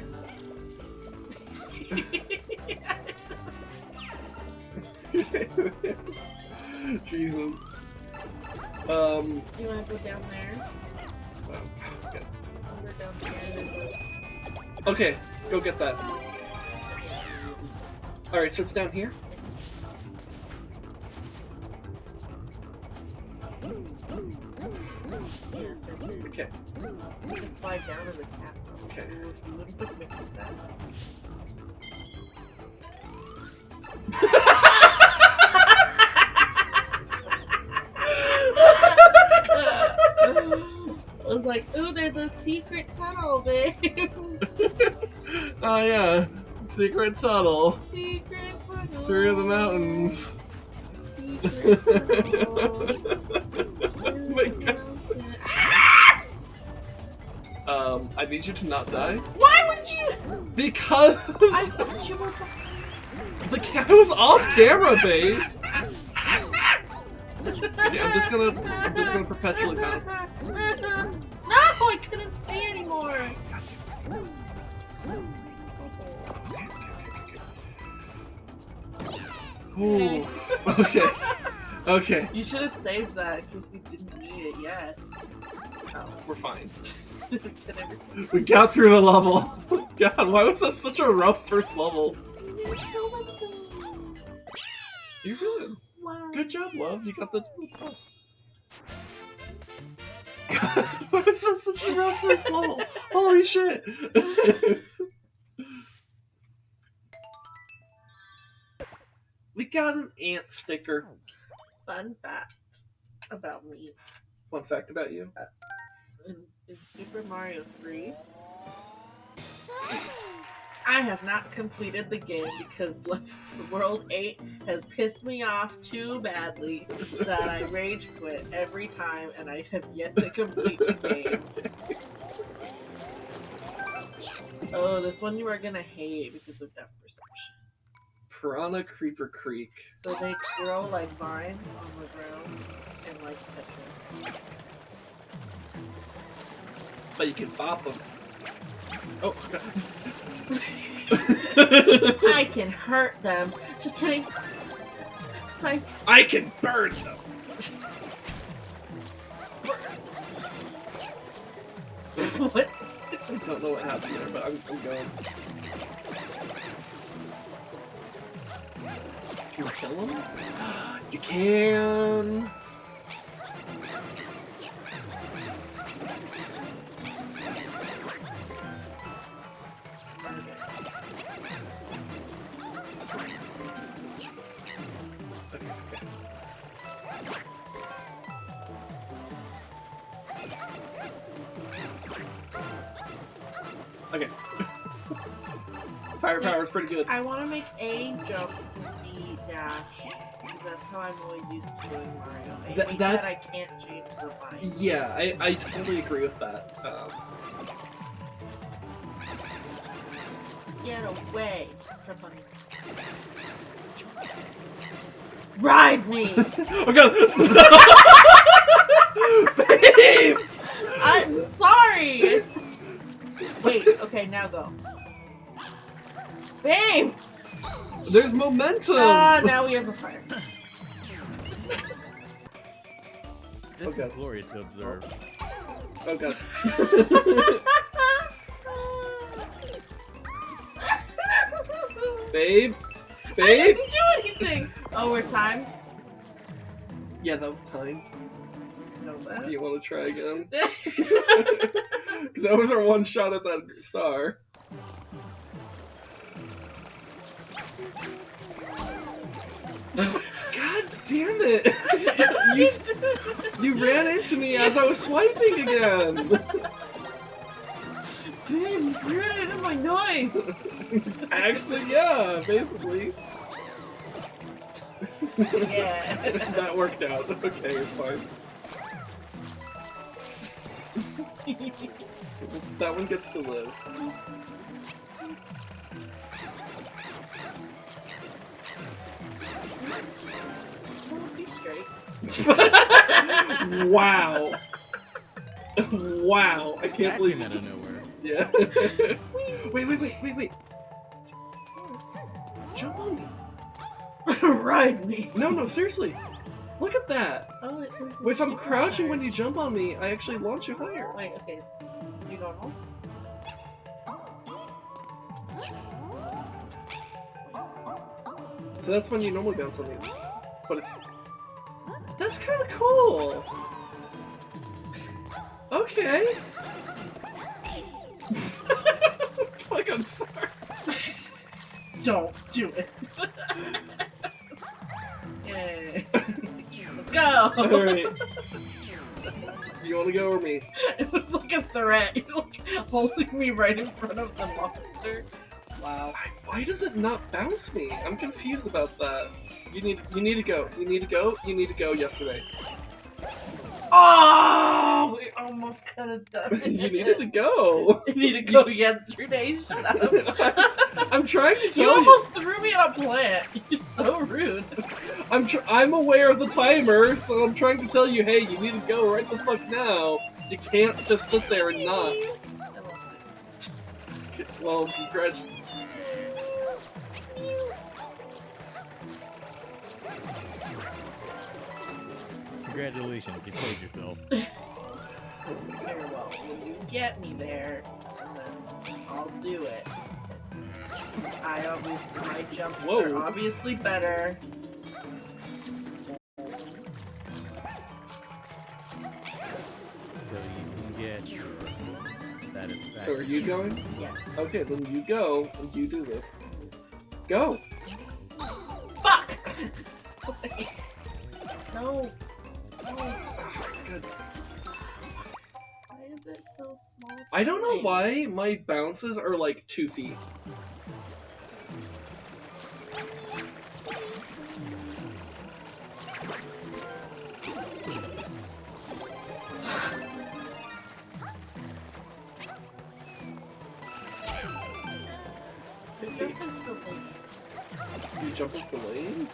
Jesus. You wanna go down there? Okay. I'll go down there. Okay, go get that. Alright, so it's down here? Okay. You can slide down to the cap. Okay. You wouldn't put me with that. I was like, ooh, there's a secret tunnel, babe. Oh yeah, secret tunnel. Secret tunnel. Through the mountains. Secret tunnel. Oh my god. I need you to not die. Why would you? Because I thought you were. the cat was off camera, babe. Yeah, I'm just gonna perpetually bounce. No, I couldn't see anymore. Ooh. Okay. Okay. You should have saved that in case we didn't need it yet. Oh. We're fine. Can We got through the level. God, why was that such a rough first level? You're good. Wow. Good job, love. You got the. Why was that such a rough first level? Holy shit! We got an ant sticker. Fun fact about me. Fun fact about you. In Super Mario 3, I have not completed the game because World 8 has pissed me off too badly that I rage quit every time and I have yet to complete the game. Oh, this one you are gonna hate because of depth perception. Piranha Creeper Creek. So they grow like vines on the ground and like Tetris. But you can bop them. Oh, God. I can hurt them. Just kidding. It's like I can burn them. what? I don't know what happened there, but I'm going. Can you kill him? You can. Okay. Firepower is pretty good. I want to make A jump, B dash. That's how I'm always used to doing Mario. I hate that I can't change the bind. Yeah, I totally agree with that. Get away! Jump on me. Ride me! Oh God! Babe! I'm sorry! Wait, okay, now go. Babe! There's momentum! Now we have a fire. This is glorious to observe. Oh God. Babe? I Babe? didn't do anything! Oh, we're timed? Yeah, that was time. No, that. Do you want to try again? Because that was our one shot at that star. God damn it! You ran into me as I was swiping again! Babe, you ran into my knife! Actually, yeah, basically. Yeah. That worked out. Okay, it's fine. That one gets to live. Be straight. Wow. Wow. I can't believe That you came out just... of nowhere. Yeah. Wait. Jump on me. Ride me. No, seriously. Look at that. Oh, If I'm crouching when you jump on me, I actually launch you higher. Wait, okay. Do normal? So that's when you normally bounce on me. But it's... That's kind of cool. Okay. Fuck, I'm sorry. Don't do it. Yay. Let's go. Alright. You want to go or me? It was like a threat. You're like holding me right in front of the monster. Wow. Why does it not bounce me? I'm confused about that. You need to go. You need to go yesterday. Oh, we almost could have done it. You needed to go. You need to go yesterday. Shut up. I'm trying to tell You almost threw me on a plant. You're so rude. I'm aware of the timer, so I'm trying to tell you, hey, you need to go right the fuck now. You can't just sit there and not. Well, congratulations. Congratulations, you played yourself. Very well. When you get me there, then I'll do it. My jumps are obviously better. So are you going? Yes. Okay, then you go and you do this. Go. Fuck! No. No. Good. Why is it so small? I don't know why my bounces are like 2 feet. Your jump is delayed. Your jump is delayed?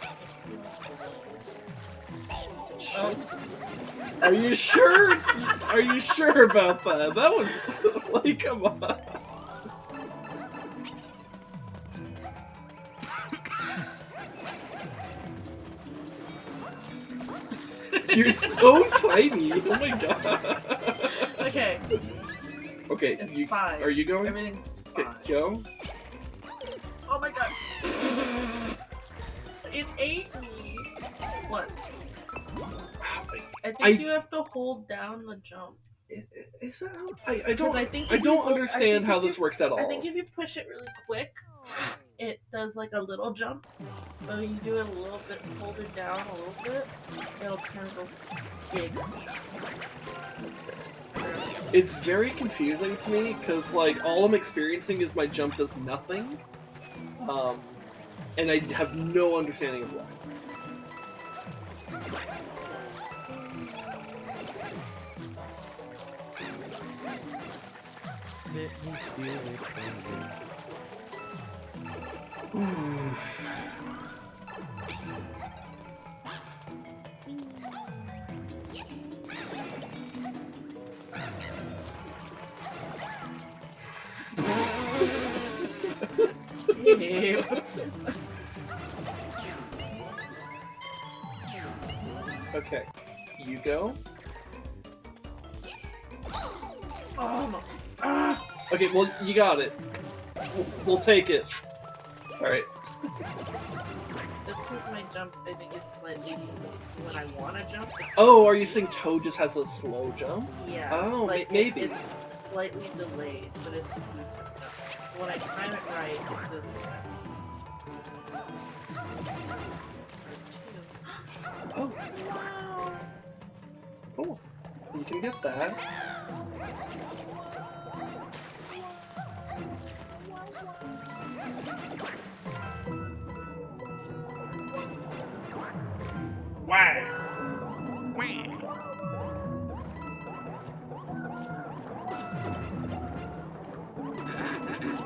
Oops. Are you sure? Are you sure about that? That was like, come on. You're so tiny. Oh my god. Okay. Okay. It's fine. Are you going? Everything's fine. Okay, go. Oh my god. It ate me. What? I think you have to hold down the jump. Is that how? I don't. I I don't understand how this works at all. I think if you push it really quick, it does like a little jump. But when you do it a little bit, hold it down a little bit, it'll turn to a big jump. It's very confusing to me because like all I'm experiencing is my jump does nothing, and I have no understanding of why. Let me feel it, baby. Okay, you go. Almost. Okay, well you got it. We'll take it. All right. Just because my jump, I think it's slightly delayed. So when I want to jump, Oh, are you saying Toad just has a slow jump? yeah. Oh, like maybe. It's slightly delayed, but it's a decent jump. So when I time it right, it doesn't matter. Oh. Wow. Cool. You can get that. Wow.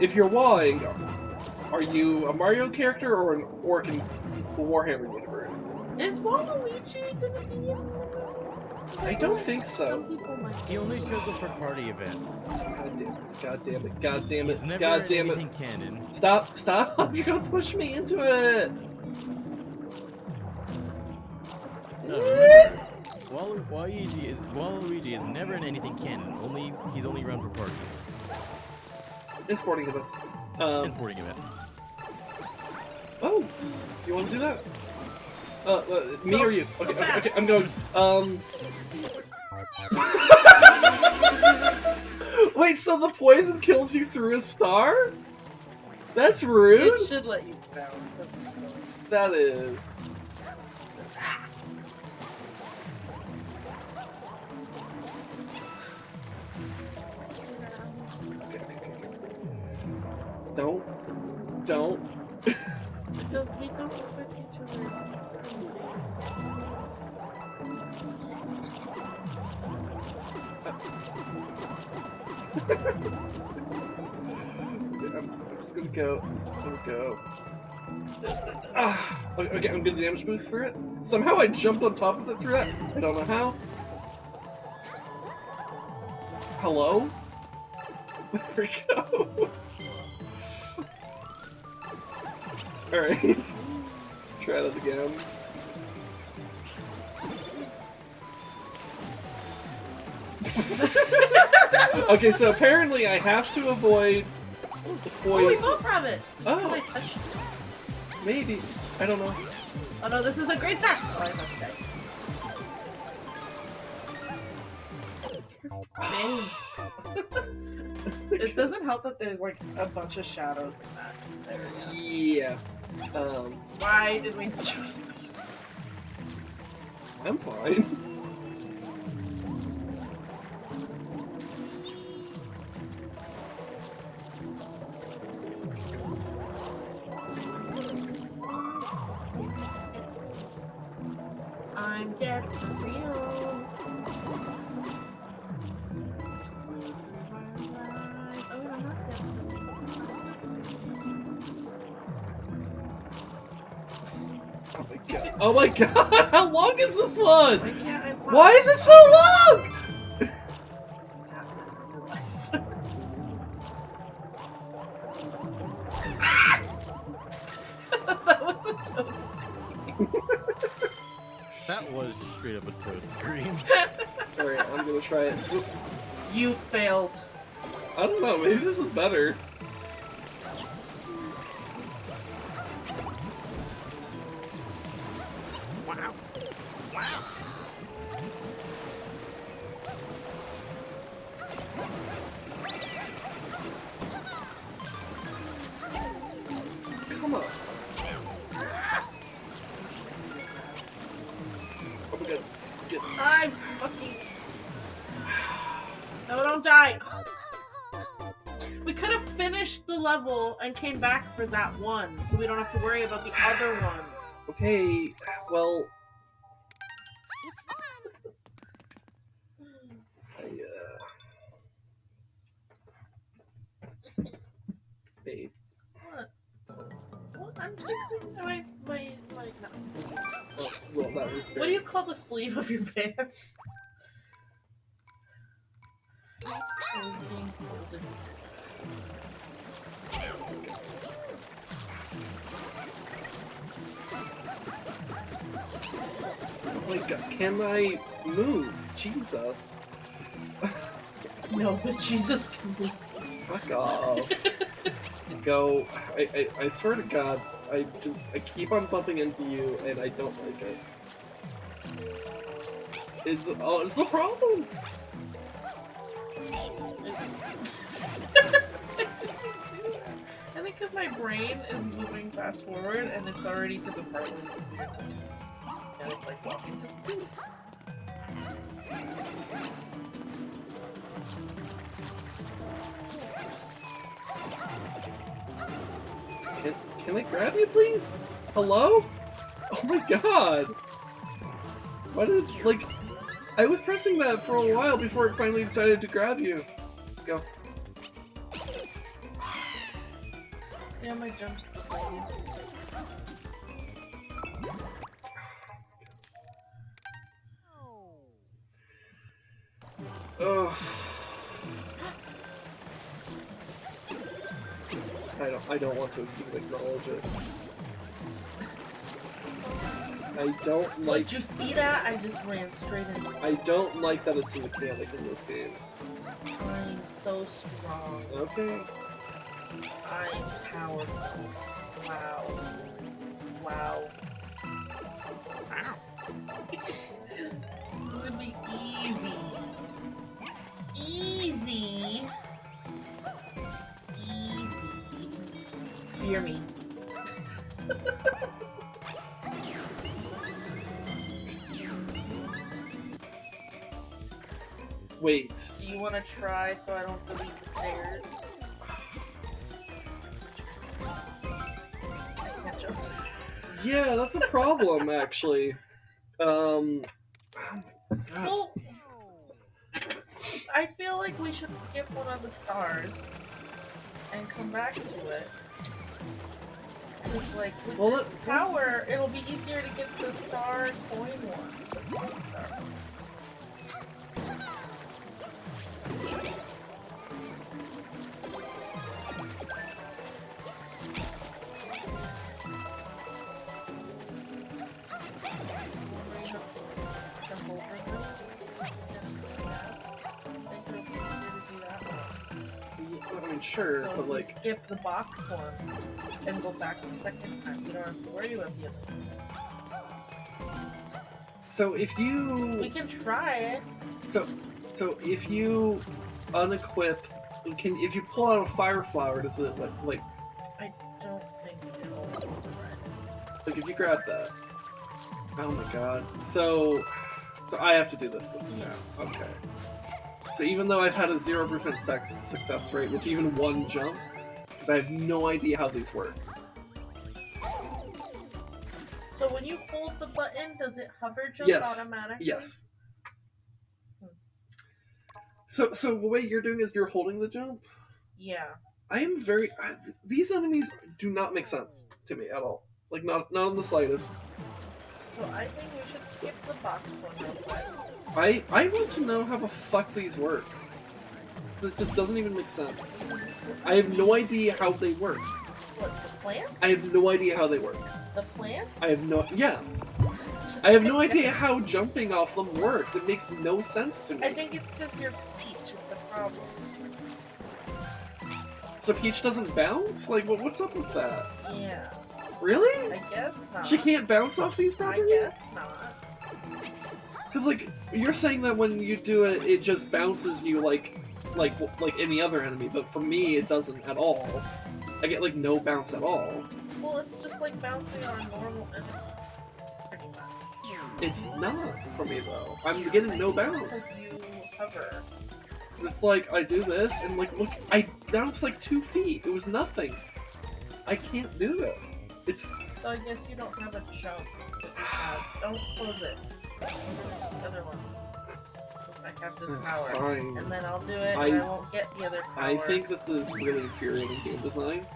If you're wawing, are you a Mario character or an orc in the Warhammer universe? Is Waluigi gonna be in? I don't think so. Some people might. He only shows up for party events. God damn it, god damn it, He's never god in damn it. anything canon. Stop, stop, you're gonna push me into it! Waluigi is never in anything canon. He's only around for parties In sporting events. and sporting events. Oh, you want to do that? Me or you? Okay, I'm going. Wait, so the poison kills you through a star? That's rude. It should let you bounce. That is. Don't. We don't affect each other. I'm just gonna go. Okay, I'm gonna damage boost for it. Somehow I jumped on top of it through that. I don't know how. Hello? There we go. Alright. Try that again. Okay, so apparently I have to avoid the Oh, we poison. both have it! Oh. I touched it. Maybe. I don't know. Oh no, this is a great start! Oh, I touched that. Dang. It doesn't help that there's like a bunch of shadows in that area. Yeah. Why did we? I'm fine. I'm dead for real. Oh my god! How long is this one? Why can't I Why is it so long? That was a toad scream. That was straight up a toad scream. Alright, I'm gonna try it. You failed. I don't know, maybe this is better. Wow. Wow. Come on. Oh my god. I'm fucking. No, don't die. We could have finished the level and came back for that one, so we don't have to worry about the other ones. Okay, well... Babe. What? What? I'm fixing my not sleeve. Oh, well, that was What do you call the sleeve of your pants? I was being folded. Oh my god, can I move? Jesus. No, but Jesus can move. Fuck off. Go. I swear to God, I keep on bumping into you and I don't like it. It's a problem. I think because my brain is moving fast forward and it's already to the part where and it's like walking to speed. Can I grab you, please? Hello? Oh my god! Why did it, like... I was pressing that for a while before it finally decided to grab you. Go. See how my jumps Ugh. I don't want to acknowledge it. I don't like... Did you see that? I just ran straight into it. I don't like that it's a mechanic in this game. I'm so strong. Okay. I'm powerful. Wow. Wow. It would be easy. Easy. Easy. Fear me. Wait. Do you want to try so I don't delete the stairs? I can't jump. Yeah, that's a problem, actually. Well, I feel like we should skip one of the stars and come back to it. Because, like, with this power, it'll be easier to get the star coin one. The coin star one. I mean, sure, So but we like... skip the box one and go back the second time. You don't have to worry about the other ones. So if you... We can try it. So if you unequip if you pull out a fire flower, does it like I don't think it'll override. if you grab that? Oh my god. So I have to do this now. Okay. So even though I've had a 0% success rate with even one jump, because I have no idea how these work. So when you hold the button, does it hover jump automatically? Yes. So the way you're doing is you're holding the jump? Yeah. I am very... these enemies do not make sense to me at all. Like, not in the slightest. So I think we should skip the box one real quick. I want to know how the fuck these work. It just doesn't even make sense. I have no idea how they work. What, the plants? I have no idea how they work. The plants? I have no... Yeah. I have no idea how jumping off them works. It makes no sense to me. I think it's because you're Peach is the problem. So Peach doesn't bounce? Like, what's up with that? Yeah. Really? I guess not. She can't bounce off these properties? I guess not. Because, like, you're saying that when you do it, it just bounces you like any other enemy, but for me, it doesn't at all. I get, like, no bounce at all. Well, it's just like bouncing on a normal enemy. Pretty much. It's not for me, though. I'm getting no bounce. Because you hover. It's like, I do this, and, like, look, I bounced, like, 2 feet. It was nothing. I can't do this. It's... So I guess you don't have a jump that you have. Don't close it. The other ones. So I have this power. Fine. And then I'll do it, and I won't get the other power. I think this is really infuriating game design.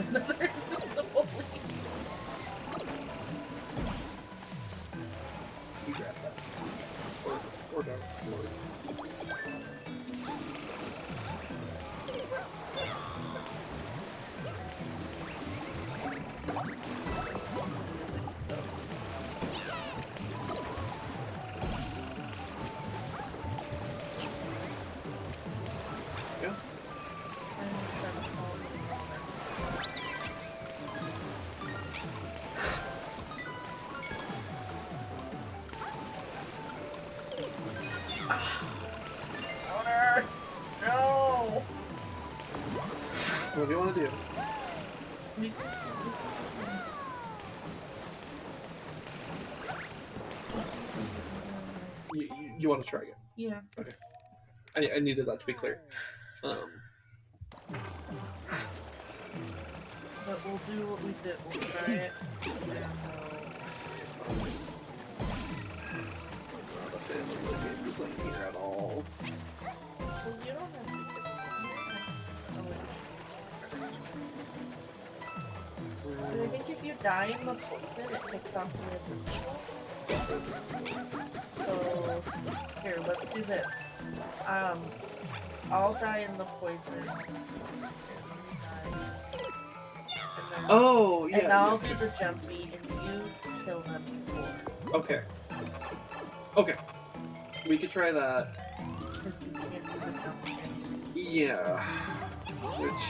Another invisible leaf. You grab that. Or don't. Yeah. No! So what do you want to do? You want to try again? Yeah. Okay. I needed that to be clear. But we'll do what we did. We'll try it. Not a fan of the game design here at all. Well, you don't have to get I think if you die in the poison, it takes off the additional. So, here, let's do this. I'll die in the poison. Oh, yeah. And I'll do the jumpy, and you kill them before. Okay. Okay. We could try that. Because you can't do the jumpy. Yeah. Which...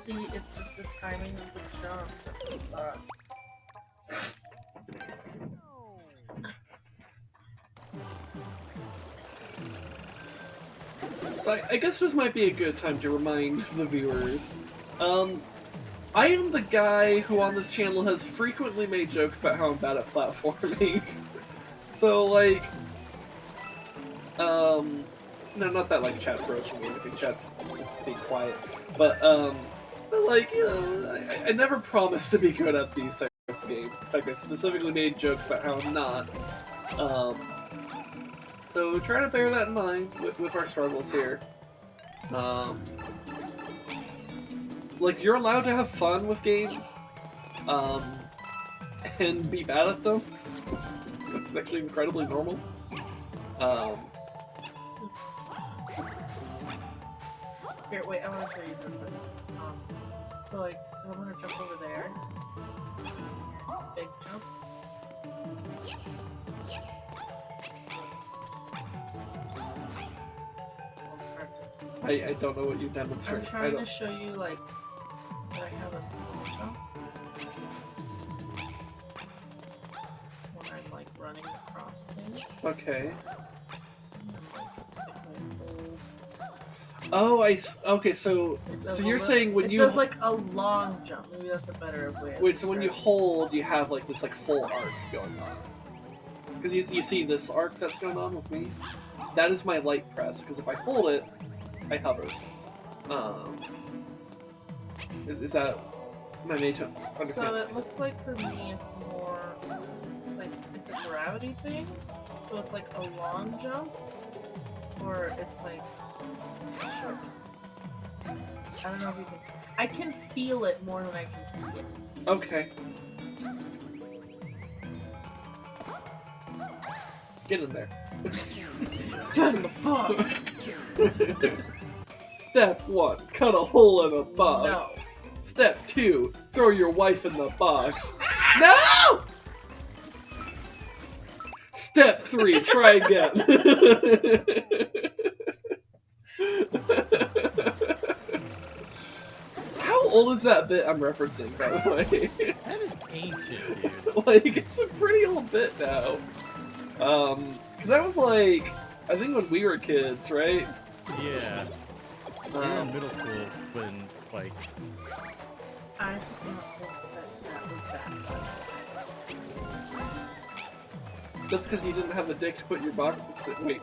See, it's just the timing of the jump that sucks. So I guess this might be a good time to remind the viewers. I am the guy who on this channel has frequently made jokes about how I'm bad at platforming. So, like, no, not that like chat's roasting me. I think chat's just being quiet. But like, you know, I never promised to be good at these types of games. In fact, I specifically made jokes about how I'm not. So try to bear that in mind with our struggles here. Like, you're allowed to have fun with games, and be bad at them. It's actually incredibly normal. Here, wait, I want to show you something. So, like, I'm gonna jump over there. Big jump. I don't know what you demonstrate. I'm trying to show you, like, that I have a small jump. When I'm, like, running across things. Okay. Oh, okay, so you're saying when you... It does, like, a long jump. Maybe that's a better way of Wait, so when you hold, you have, like, this, like, full arc going on. Because you see this arc that's going on with me? That is my light press, because if I hold it, I hover. Is that my made to understand? So it looks like for me it's more like it's a gravity thing. So it's like a long jump, or it's like short. I don't know if you can. I can feel it more than I can see it. Okay. Get in there. Get in the box. Step 1, cut a hole in a box. No. Step 2, throw your wife in the box. No! Step 3, try again. How old is that bit I'm referencing, by the way? That is ancient, dude. Like, it's a pretty old bit now. Because I was like, I think when we were kids, right? Yeah. We were in middle school when, like... I did not think that was that. That's because you didn't have the dick to put your box... Wait.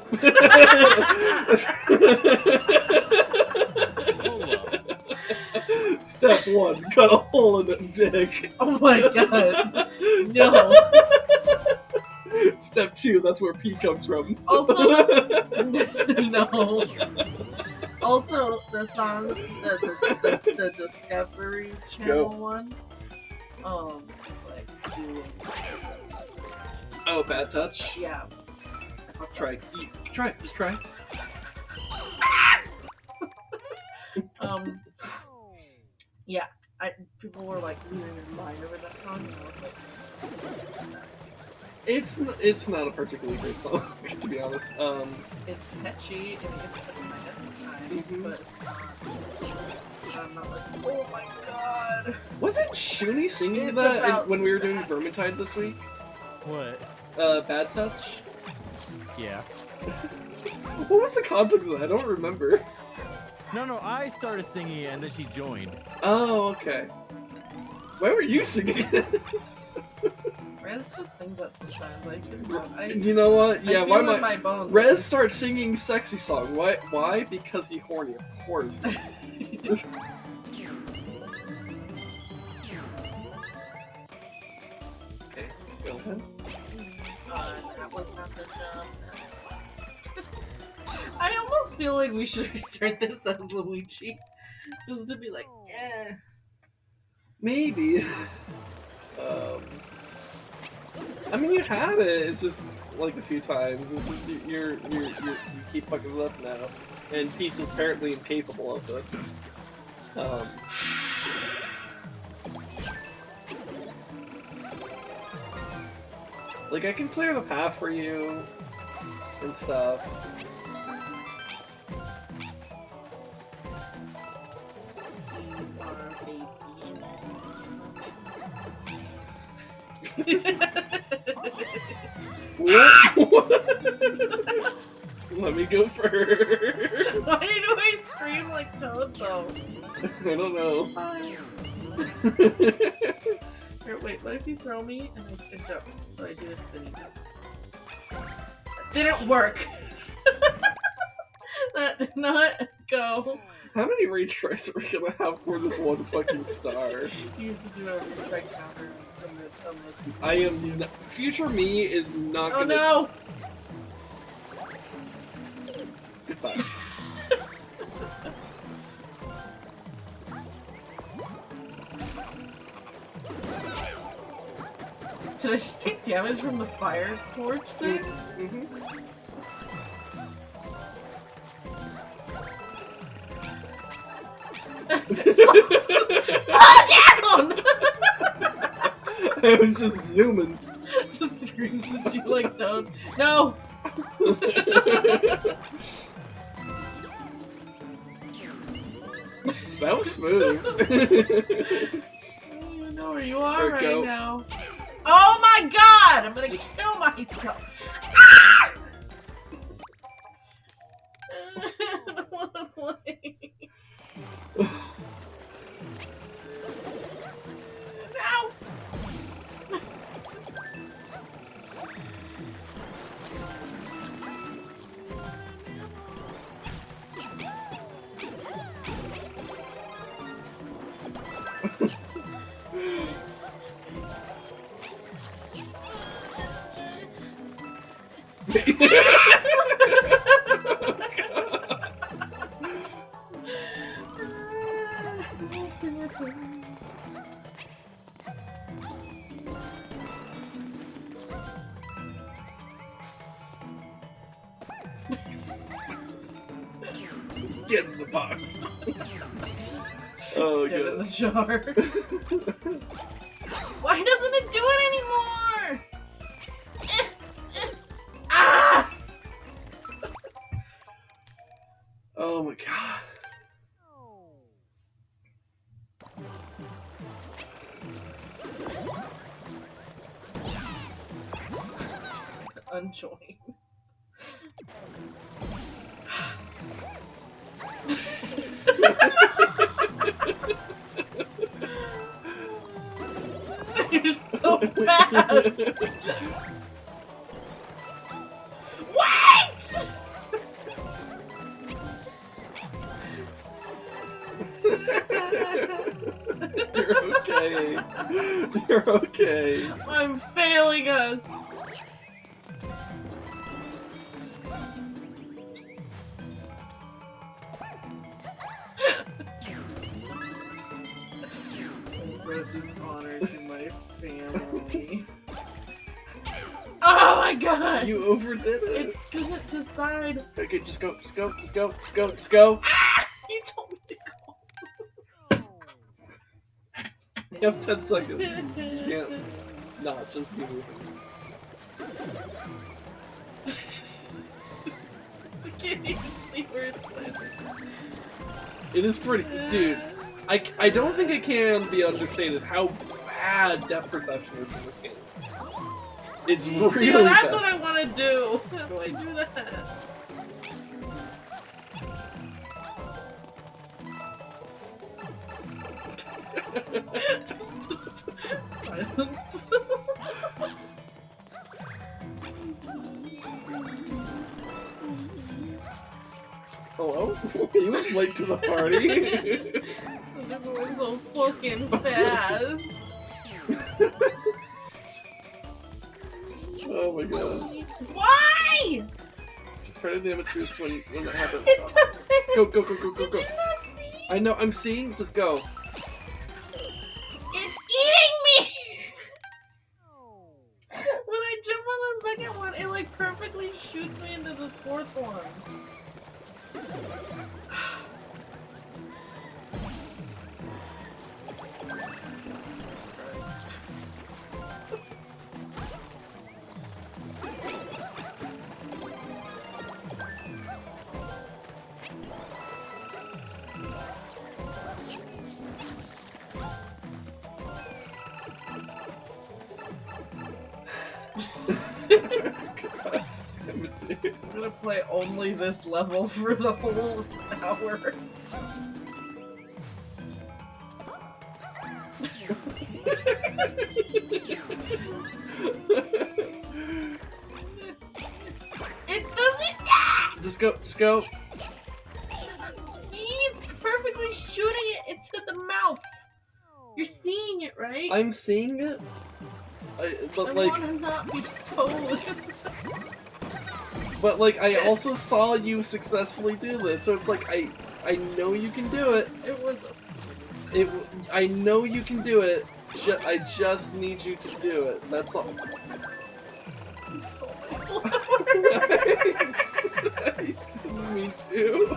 Hold up. Step 1, cut a hole in the dick. Oh my god. No. Step 2, that's where pee comes from. Also, no. Also, the song, the Discovery Channel one, it's like doing. Oh, bad touch? Yeah. Try. Try it. Just try. Yeah. People were like losing their mind over that song, and I was like, it's not a particularly great song, to be honest. it's catchy and it's the kind of time, but it's not. I'm not like, oh my god. Wasn't Shuni singing It's that when we were doing sex. Vermintide this week? What? Bad touch? Yeah. What was the context of that? I don't remember. No, I started singing it and then she joined. Oh, okay. Why were you singing it? Rez just sings that sometimes. You know what? Yeah, why my my bones. Rez starts singing sexy song. Why? Because he's horny, of course. Okay, go ahead. That was not the jump. I almost feel like we should restart this as Luigi. Just to be like, eh. Maybe. I mean, you have it. It's just like a few times. It's just you keep fucking it up now, and Peach is apparently incapable of this. Like, I can clear the path for you and stuff. Let me go first. Why do I scream like Toad though? I don't know. Here, wait, what if you throw me and I can jump? So I do a spinning jump. That didn't work! That did not go. How many rage strikes are we gonna have for this one fucking star? You have to do a restrike counter on the I am not, future me is not Oh gonna. no! Goodbye. Did I just take damage from the fire torch thing? Mm-hmm. Slow down! I was just zooming. Just screams at you like Toad. No! That was smooth. I don't even know where you are There, right go. now. Oh my god! I'm gonna kill myself! Ah! I don't wanna play. No! Get in the box. Oh, Get in the god. jar. Why doesn't it do it anymore? Ah! Oh my god. Unjoin. You're so fast! What?! You're okay. You're okay. I'm failing us! Brought dishonor to my family. Oh my god! You overdid it. It doesn't decide. Okay, just go, just go, just go, just go, just go. Ah! You told me to go. You have 10 seconds. You can't not just be moving. I can't even see where it's at. It is pretty, dude. I don't think it can be understated how bad depth perception is in this game. It's really Yeah, that's bad. what I want to do. How do I do that? Silence. Hello? He was late to the party. They're going so fucking fast. Oh my god. Why? Just try to damage boost when that happens. It doesn't. Go, go, go, go, go, Did go. you not see? I know, I'm seeing. Just go. It's eating me! When I jump on the second one, it like perfectly shoots me into the fourth one. I'm gonna play only this level for the whole hour. It doesn't. Just go, just go. You're seeing it, right? I'm seeing it. But I like, wanna not be told. but like, I also saw you successfully do this, so it's like I know you can do it. It was. I know you can do it. I just need you to do it. That's all. Me too.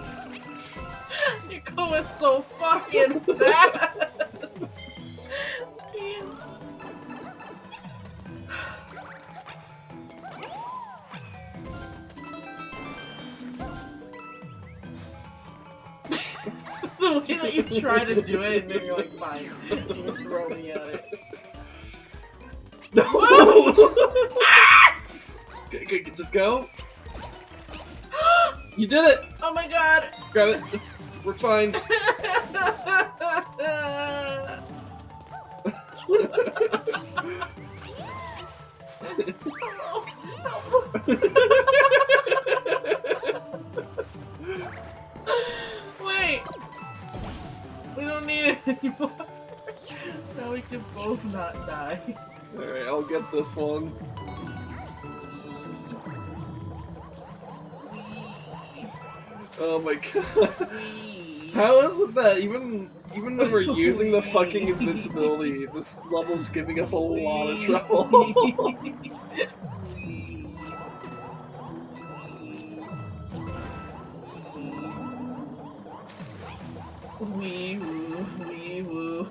You're going so fucking fast. The way that you try to do it, and then you're like, fine, you throw me at it. No! Okay, just go. You did it! Oh my god! Grab it. We're fine. Wait! We don't need it anymore. Now we can both not die. Alright, I'll get this one. Oh my god. How is it that even when we're using the fucking invincibility, this level's giving us a lot of trouble? Wee woo, wee woo,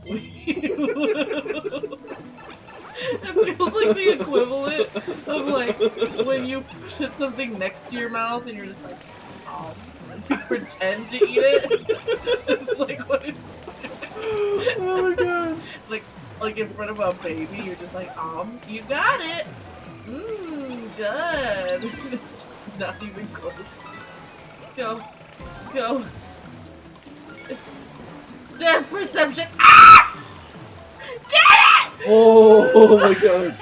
wee woo. It feels like the equivalent of like when you put something next to your mouth and you're just like, oh, and you pretend to eat it. It's like what it's doing. Oh my god. Like in front of a baby, you're just like, you got it. Good. It's just not even close. Go. Death perception. Ah! Get it! Oh my god.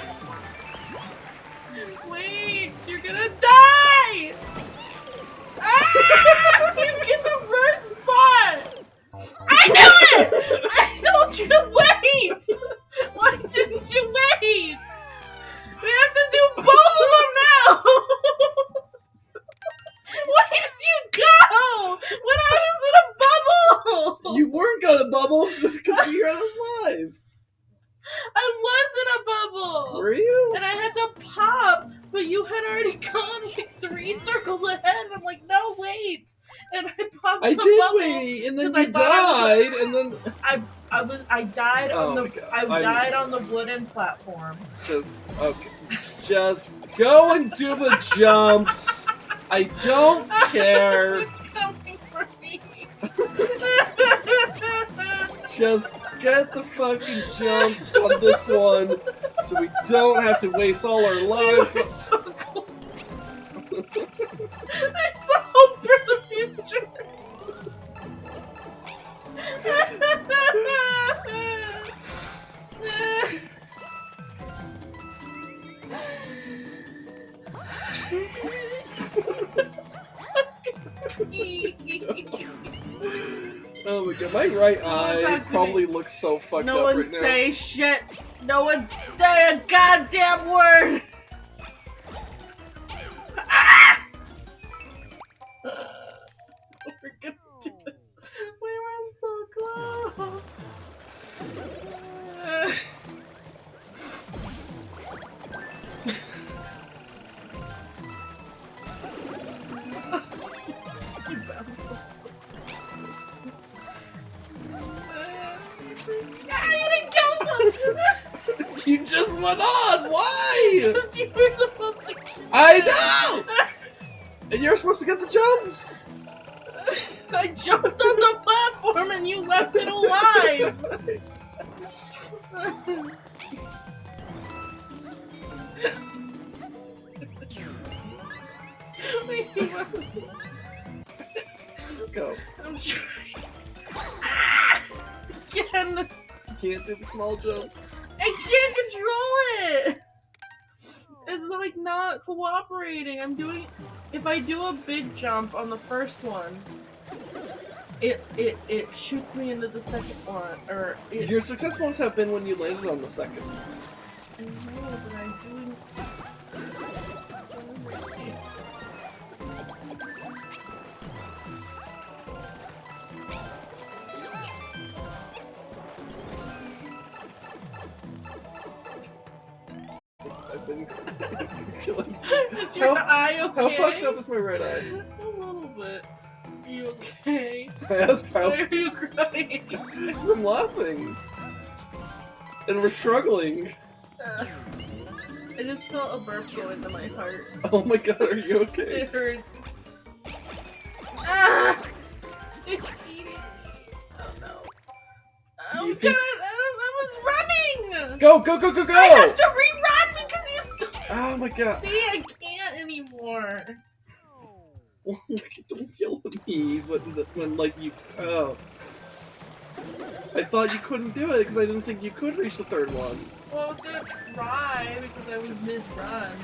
Wait, you're gonna die! Ah! You get the first spot! I knew it! I told you to wait! Why didn't you wait? We have to do both of them now! Why did you go? When I was in a bubble! You weren't gonna bubble because you're out of lives. I was in a bubble! Were you? And I had to pop, but you had already gone like 3 circles ahead. I'm like, no, wait! And I popped I the did bubble wait, and then 'cause you died, and then I died Oh on my the God. I died on the wooden platform. just okay. Just go and do the jumps. I don't care. It's coming for me. Just get the fucking jumps on this one, so we don't have to waste all our lives. So cool. I saw hope for the future. Oh my god, my right one eye talk to probably me. looks so fucked No up one right now. say shit. No one say a goddamn word. Ah! We're gonna do this. We were so close. You didn't kill someone! You just went on! Why? Because you were supposed to kill I him. know! And you're supposed to get the jumps! I jumped on the platform and you left it alive! Go. I'm trying. Ah! Again! You can't do the small jumps. I can't control it! It's like not cooperating. I'm doing. If I do a big jump on the first one, it shoots me into the second one, or Your success ones have been when you landed on the second. I know, but I'm doing. I've been Is your eye okay? How fucked up is my right eye? A little bit. Are you okay? I asked how. Why are you crying? I'm laughing. And we're struggling. I just felt a burp go into my heart. Oh my god, are you okay? It hurts. Ah! Oh no. Oh, think... I was running! Go, go, go, go, go! I have to rerun because you stopped! Oh my god. See, I can't anymore. Don't yell at me when like, you... Oh. I thought you couldn't do it because I didn't think you could reach the third one. Well, I was gonna try because I was mid-run.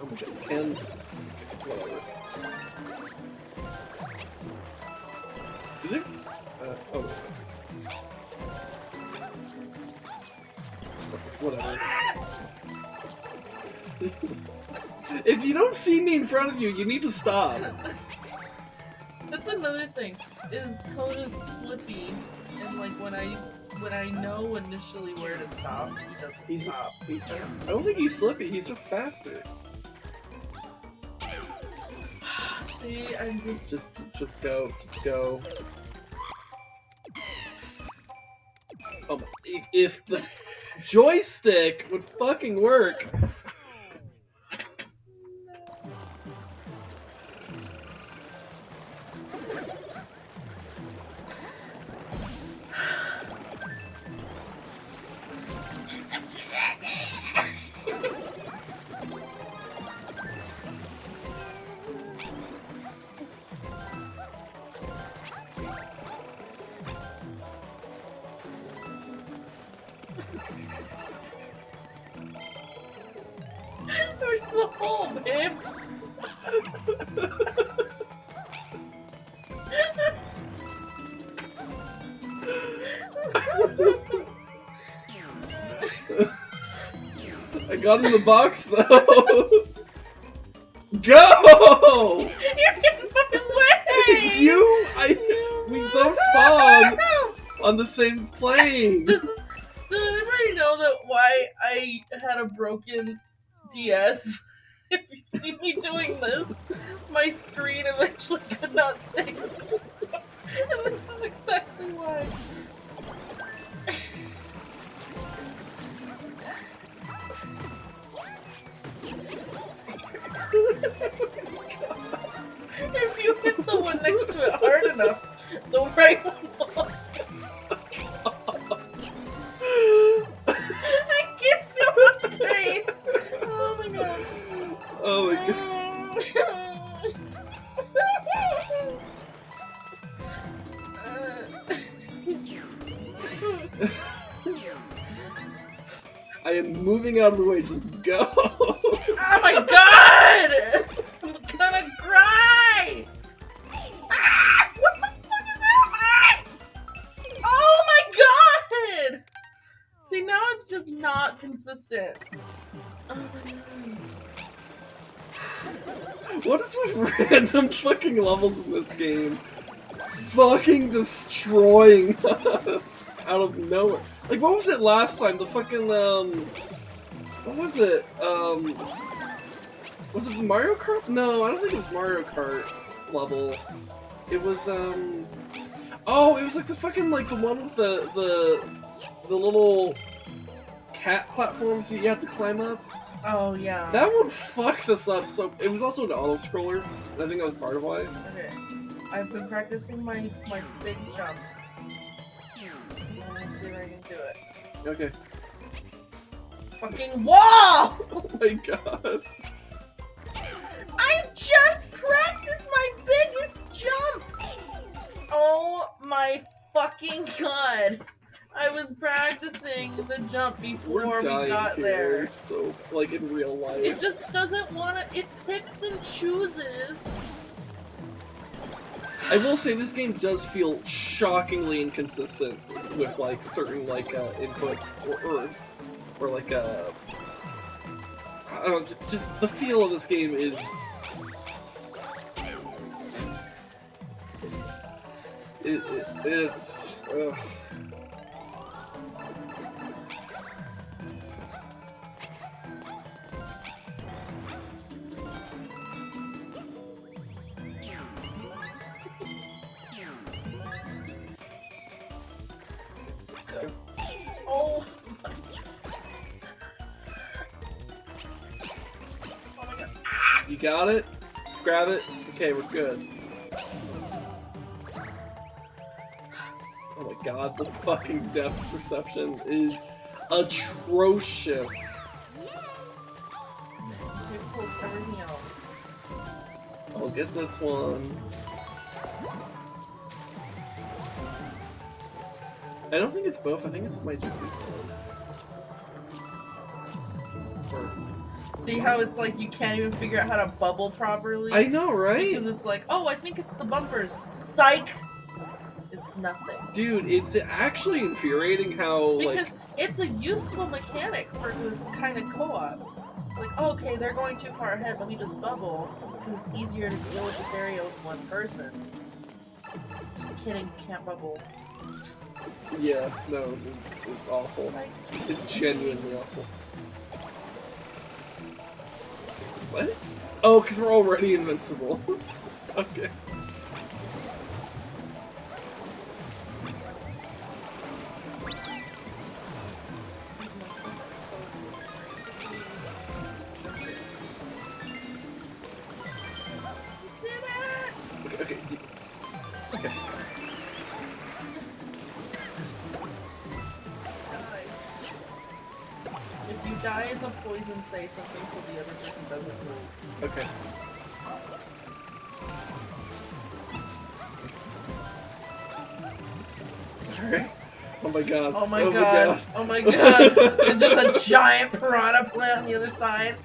Oh my god, Ken... Whatever. Is it? Oh, whatever. If you don't see me in front of you, you need to stop. That's another thing. Is Code is slippy, and like when I know initially where to stop, he doesn't stop. I don't think he's slippy. He's just faster. See, I'm just go, just go. If the joystick would fucking work. There's the hole, babe. I got in the box though. Go! You're in my way. We don't spawn on the same plane. Does anybody know that why I had a broken DS? If you see me doing this, my screen eventually could not stay. And this is exactly why. If you hit the one next to it hard enough, the right one will. I can't feel my brain. Oh my god. Oh my god. I am moving out of the way, just go! Oh my god! I'm gonna cry! Ah! What the fuck is happening? Oh my god! See, now it's just not consistent. Oh my god. What is with random fucking levels in this game? Fucking destroying us out of nowhere. Like, what was it last time? The fucking, what was it? Was it Mario Kart? No, I don't think it was Mario Kart level. It was, oh, it was like the fucking, like, the one with the little cat platforms you have to climb up. Oh, yeah. That one fucked us up, so it was also an auto-scroller, and I think that was part of why. Okay. I've been practicing my big jump. Let's see if I can do it. Okay. Fucking wall! Oh my god. I just practiced my biggest jump! Oh my fucking god. I was practicing the jump before we got there. So, like in real life. It just doesn't want to. It picks and chooses I will say this game does feel shockingly inconsistent with like certain like inputs or like I don't know, just the feel of this game is it's Oh. You got it? Grab it? Okay, we're good. Oh my god, the fucking depth perception is atrocious. I'll get this one. I don't think it's both, I think it might just be one. See how it's like you can't even figure out how to bubble properly? I know, right? Because it's like, oh, I think it's the bumpers. Psych! It's nothing. Dude, it's actually infuriating how, because it's a useful mechanic for this kind of co-op. Like, oh, okay, they're going too far ahead, let me just bubble, because it's easier to deal with this area with one person. Just kidding, you can't bubble. Yeah, no, it's awful. It's genuinely awful. What? Oh, because we're already invincible. Okay. Okay. Okay. If you die in the poison, say something so the other person doesn't move. Okay. Alright. Oh my god. Oh my god. Oh my god. There's just a giant piranha plant on the other side.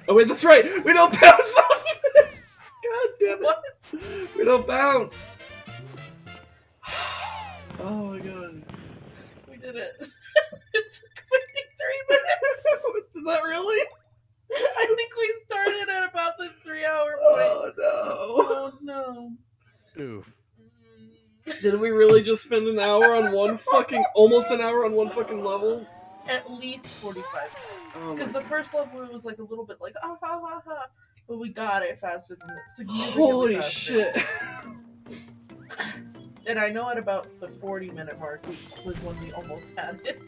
Oh wait, that's right! We don't bounce off this! God damn it! What? We don't bounce! Oh my god. We did it. It took 53 minutes. Is that really? I think we started at about the 3-hour point. Oh no. Oh no. Oof. Did we really just spend an hour on one fucking, almost an hour on one fucking level? At least 45 minutes. Oh Because the first level was like a little bit like, ah ha ha ha. But we got it faster than it. Significantly holy faster. shit. And I know at about the 40-minute mark was when we almost had it.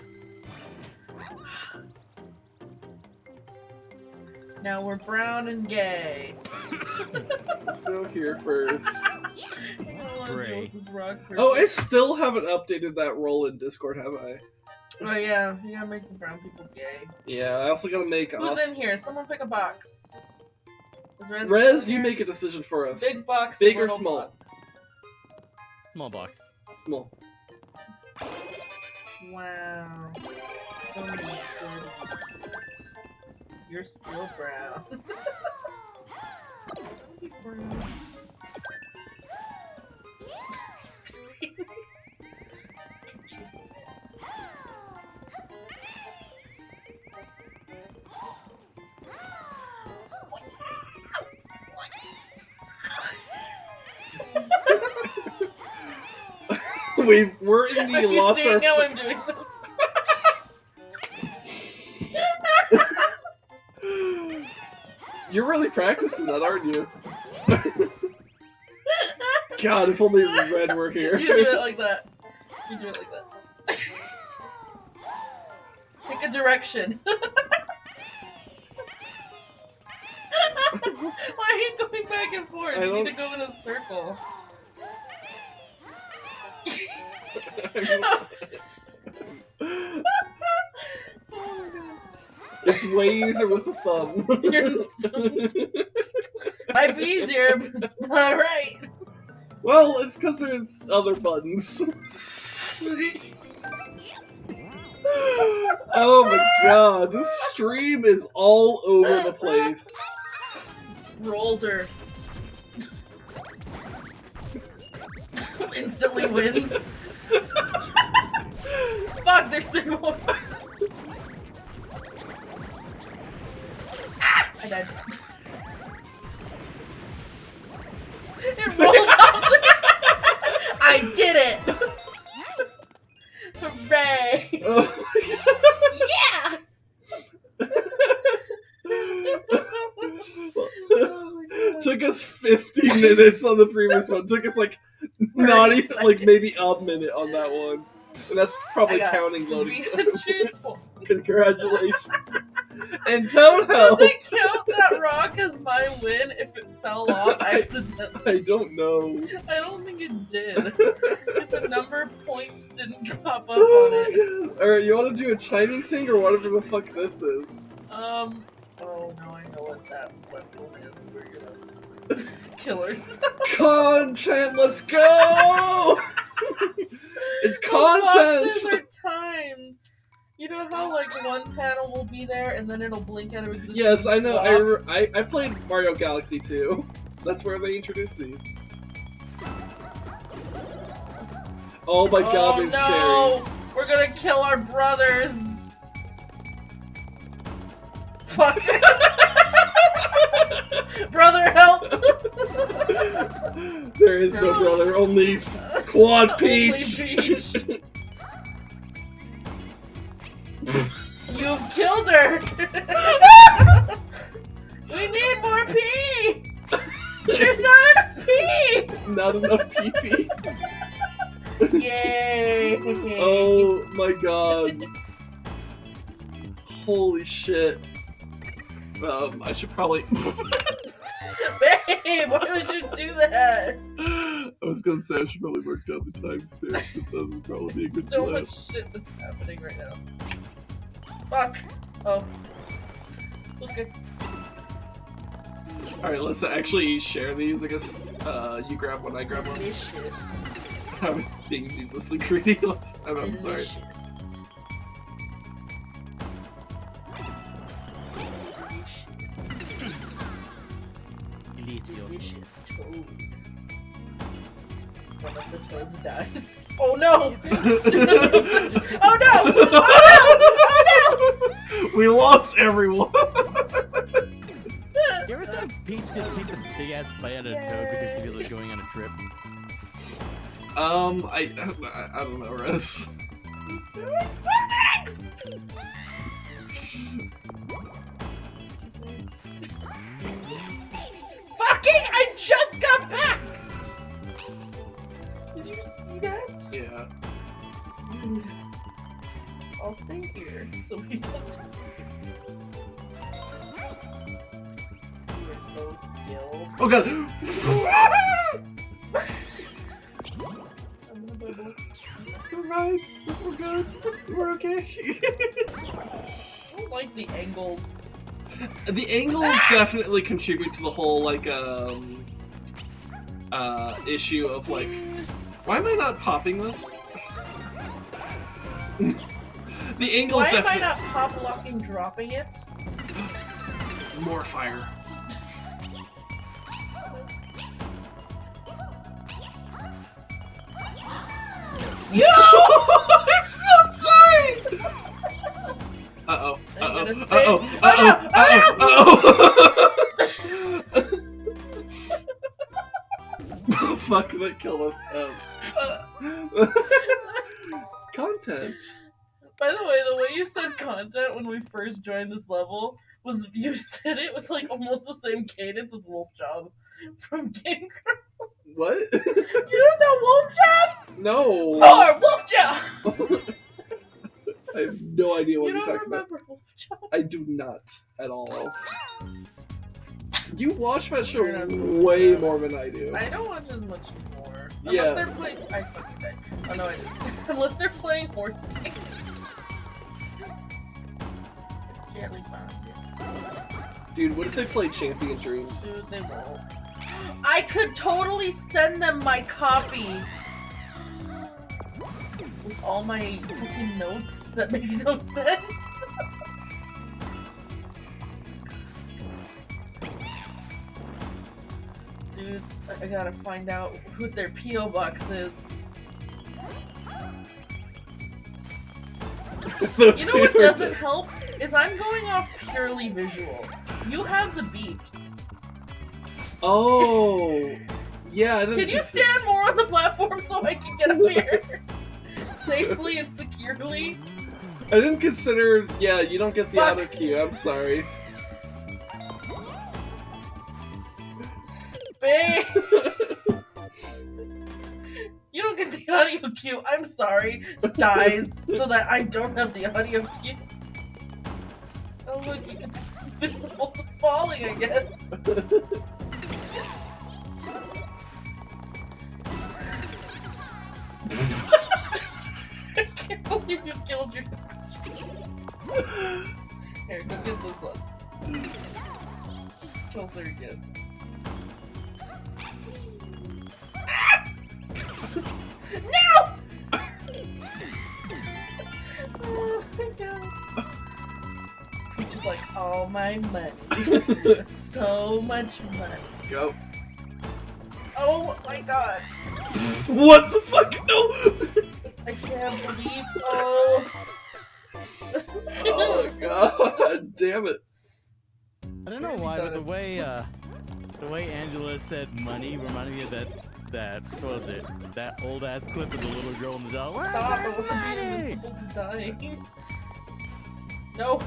Now we're brown and gay. Let's go here first. Gray. Oh, I still haven't updated that role in Discord, have I? Oh yeah, you gotta make the brown people gay. Yeah, I also gotta make Who's us... in here? Someone pick a box. Is Rez, you make a decision for us. Big box. Big or little small? box. Small box. Small. Wow. So many good. You're still brown. Don't be brown. We're in the lost our... How I'm doing this? You're really practicing that, aren't you? God, if only Red were here. You do it like that. You do it like that. Pick a direction. Why are you going back and forth? You need to go in a circle. It's way easier with the thumb. Might be easier, but it's not right. Well, it's because there's other buttons. Oh my god, this stream is all over the place. Rolled her. Instantly wins. Fuck, there's 3 more. I died. It rolled off. I did it! Hooray! Oh Yeah! Took us 15 minutes on the previous one. Took us like not even like maybe a minute on that one. And that's probably counting loading. Congratulations. And Toad helped. Does it count that rock as my win if it fell off accidentally? I don't know. I don't think it did. If the number of points didn't drop up on it. Alright, you want to do a chiming thing or whatever the fuck this is? Oh, no, I know what that weapon is. We're gonna... Killers. Content, let's go! It's content! Boxes are timed. You know how like one panel will be there and then it'll blink out of existence? Yes, I know. I played Mario Galaxy 2. That's where they introduced these. Oh my god, there's cherries. We're gonna kill our brothers. Fuck. Brother, help! There is no brother, only Quad Peach. Only Peach. You've killed her! We need more pee! There's not enough pee! Not enough pee-pee. Yay! Oh my god. Holy shit. I should probably... Babe, why would you do that? I was gonna say I should probably work down the timestamp, because that would probably be a good So plan. much shit that's happening right now. Fuck. Oh. Okay. Alright, let's actually share these. I guess you grab one, I grab one. Delicious. I was being needlessly greedy last time, I'm sorry. Delicious toad. One of the toads dies. Oh no! Oh no! Oh no! Oh no! We lost everyone! You ever think Peach just takes a big ass bite out of a toad because she feels like going on a trip? I don't know, Rez. Fucking! I just got back! Did you see that? Yeah. I'll stay here so we don't. We're so skilled. Oh god! I'm gonna bubble. We're fine. We're good. We're okay. I don't like the angles. The angles definitely contribute to the whole, like, issue of, like, why am I not popping this? The angles Why am I definitely... not pop locking dropping it? More fire. You! I'm so sorry! Uh-oh. Uh-oh. Uh-oh. Uh-oh. Uh-oh. Fuck, that killed us. Content. By the way you said content when we first joined this level was you said it with like almost the same cadence as Wolf Job from Game Crew. What? You don't know Wolf Job? No. More Wolf Job! I have no idea what You you're don't talking about. remember Wolf Job? I do not at all. You watch that show You're not way more than I do. I don't watch as much more. Unless Yeah. they're playing. I fucking died. Oh no, I didn't. Unless they're playing horse games. Jelly Bandits. Dude, what if they play Champion Dreams? Dude, they won't. I could totally send them my copy. with all my fucking notes that make no sense. Dude, I gotta find out who their P.O. box is. You know what doesn't help? Is I'm going off purely visual. You have the beeps. Oh! Yeah, I didn't Can you stand more on the platform so I can get up here? Safely and securely? I didn't consider... Yeah, you don't get the auto cue, I'm sorry. Babe! You don't get the audio cue, I'm sorry. Dies so that I don't have the audio cue. Oh look, you can invisible to falling, I guess. I can't believe you killed your sister. Here, go get this one. Kills her again. No! Oh my god. Which is like all my money. So much money. Go. Oh my god. What the fuck? No! I can't believe. Oh. Oh god, damn it. I don't know why, but the way Angela said money reminded me of that what was it? That old ass clip of the little girl in the doll. Stop! I want to be invincible to dying. No.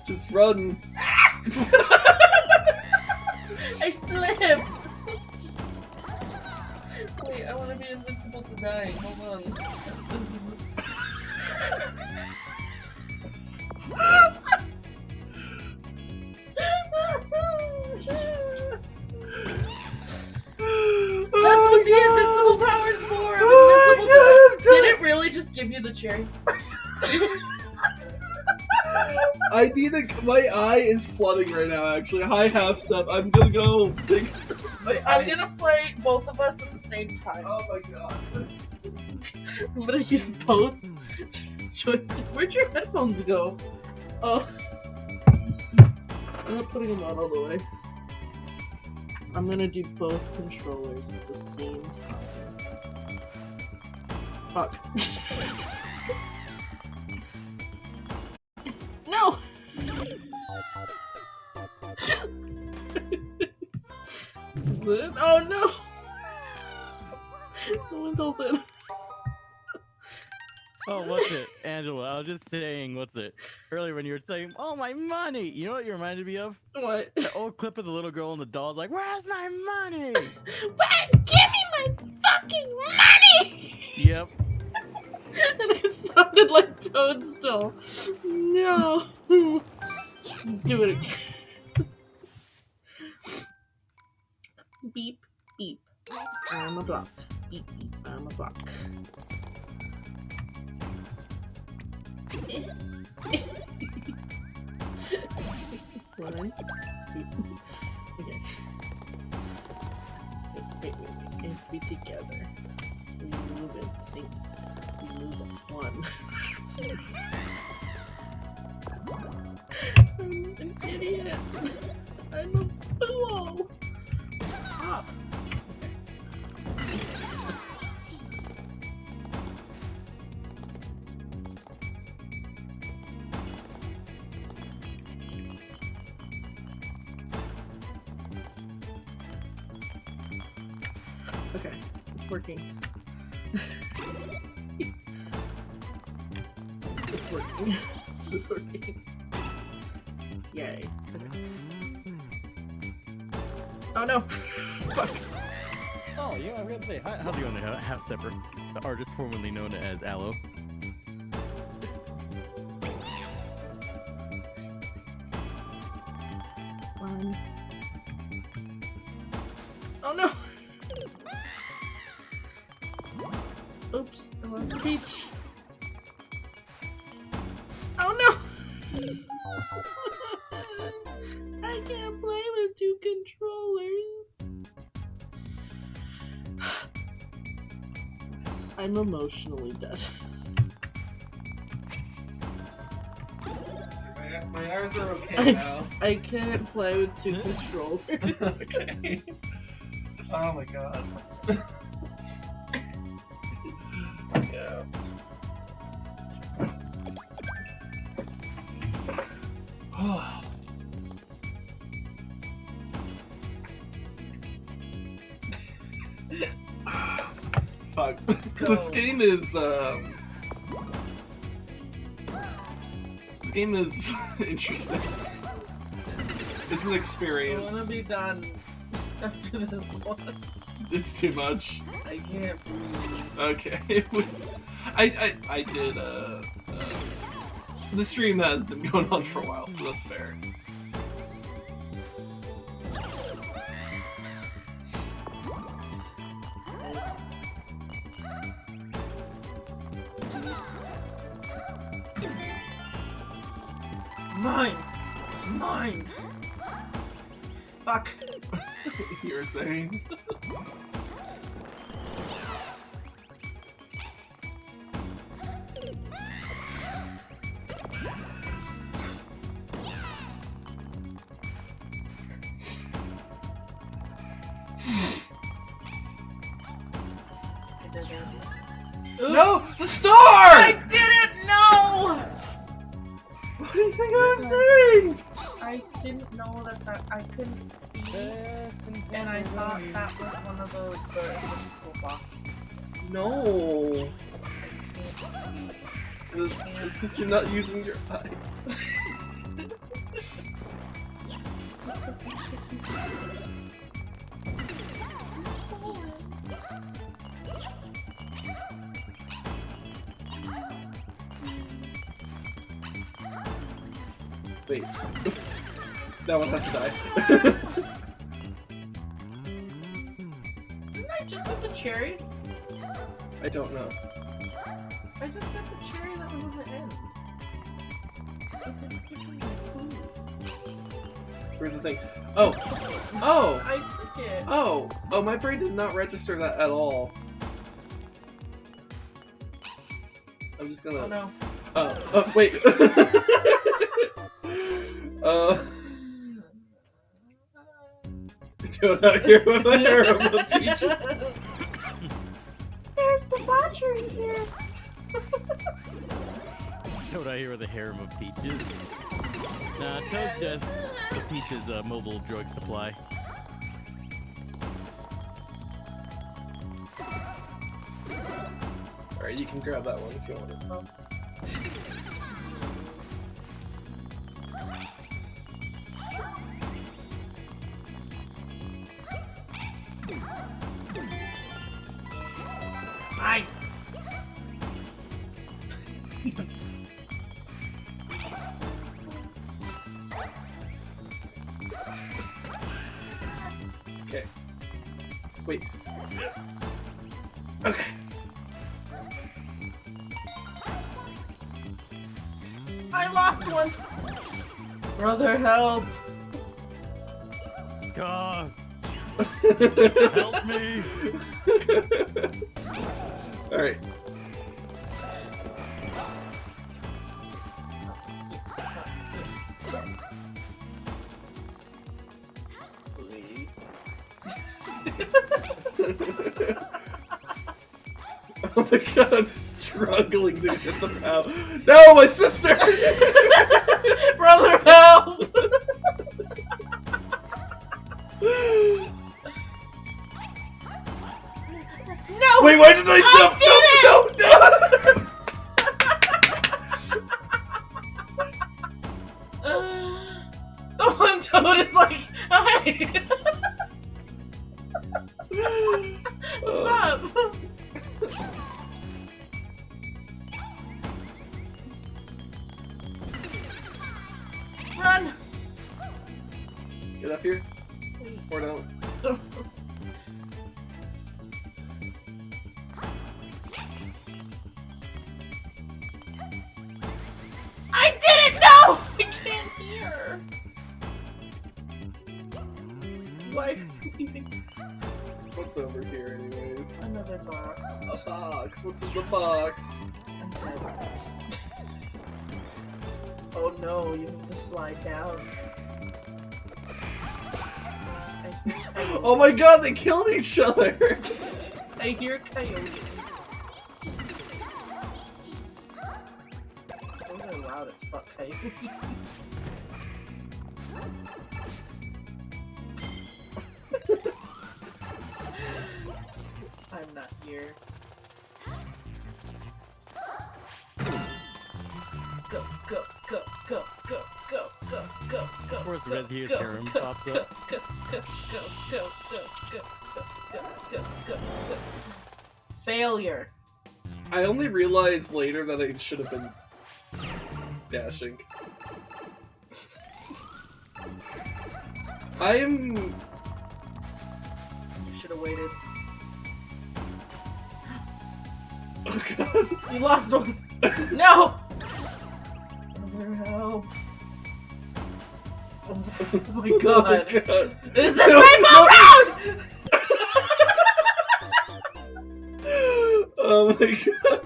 Just run. I slipped. Wait, I want to be invincible to dying. Hold on. This is... That's what the invincible power's for! Did it really just give you the cherry? I need a... My eye is flooding right now, actually. Hi, half step. I'm gonna go... I'm gonna play both of us at the same time. Oh my god. I'm gonna use both joysticks. Where'd your headphones go? Oh. I'm not putting them out all the way. I'm gonna do both controllers at the same time. Fuck. No! Oh no! Someone else in. Oh, what's it? Angela, I was just saying, what's it? Earlier when you were saying, oh, my money! You know what you reminded me of? What? The old clip of the little girl and the doll's like, where's my money? What? Give me my fucking money! Yep. And it sounded like Toadstool. No. Do it again. Beep, beep. I'm a block. Beep, beep. I'm a block. One, two. Okay. Wait. If we together, we move it, sync. We move as one. I'm an idiot. I'm a fool. Stop. Okay, it's working. It's working. It's working. Yay. Okay. Oh no! Fuck. Oh, yeah, I was gonna say, how's it going to Half Stepper, the artist formerly known as Aloe? Oh no! Oops, I lost Peach. Oh no! I can't play with two controllers. I'm emotionally dead. My eyes are okay now. I can't play with 2 controllers. Okay. Oh my god. Yeah. Fuck. This game is interesting. It's an I experience. wanna be done after this one. It's too much. I can't breathe. Okay. I did the stream has been going on for a while, so that's fair. Mine! It's mine! Fuck! You were saying? No! The star! I didn't know! What do you think I was doing? I didn't know that I couldn't see, and I thought that was one of the invisible boxes. No. I can't see. It's because you're not using your eyes. Wait. That one has to die. Didn't I just get the cherry? I don't know. I just got the cherry that was on the end. Where's the thing? Oh! Oh! I took it. Oh! Oh, my brain did not register that at all. I'm just gonna... Oh no. Oh, wait! Don't out here with the harem of peaches. There's the battery here. Toad out here with a harem of peaches. Nah, Toad's just the peaches mobile drug supply. Alright, you can grab that one if you want it. Hi. Okay. Wait. Okay. I lost one. Brother, help. Ska! Help me! Alright. Oh my god, I'm struggling to get them out. No, my sister! Brother, help! No! Wait, why did I jump? No! The one toad is like, hi! What's up? Run! Get up here. Or don't. I didn't know! I can't hear. Why are you leaving? What's over here, anyways? Another box. A box. What's in the box? Oh no, you have to slide down. Oh my god, they killed each other! I hear coyote. Those are loud as fuck, coyote. I'm not here. Go, go, go, go, go, go, go, go, go. Of course, go, Red Here's go, Harem go, pops go, up. Go, go, go, go, go, go, go, go, go, go. Failure. I only realized later that I should have been dashing. I'm... Should have waited. Oh god. You lost one. No! Other help. Oh my god. Oh my god. Is this Rainbow Road? Oh my god.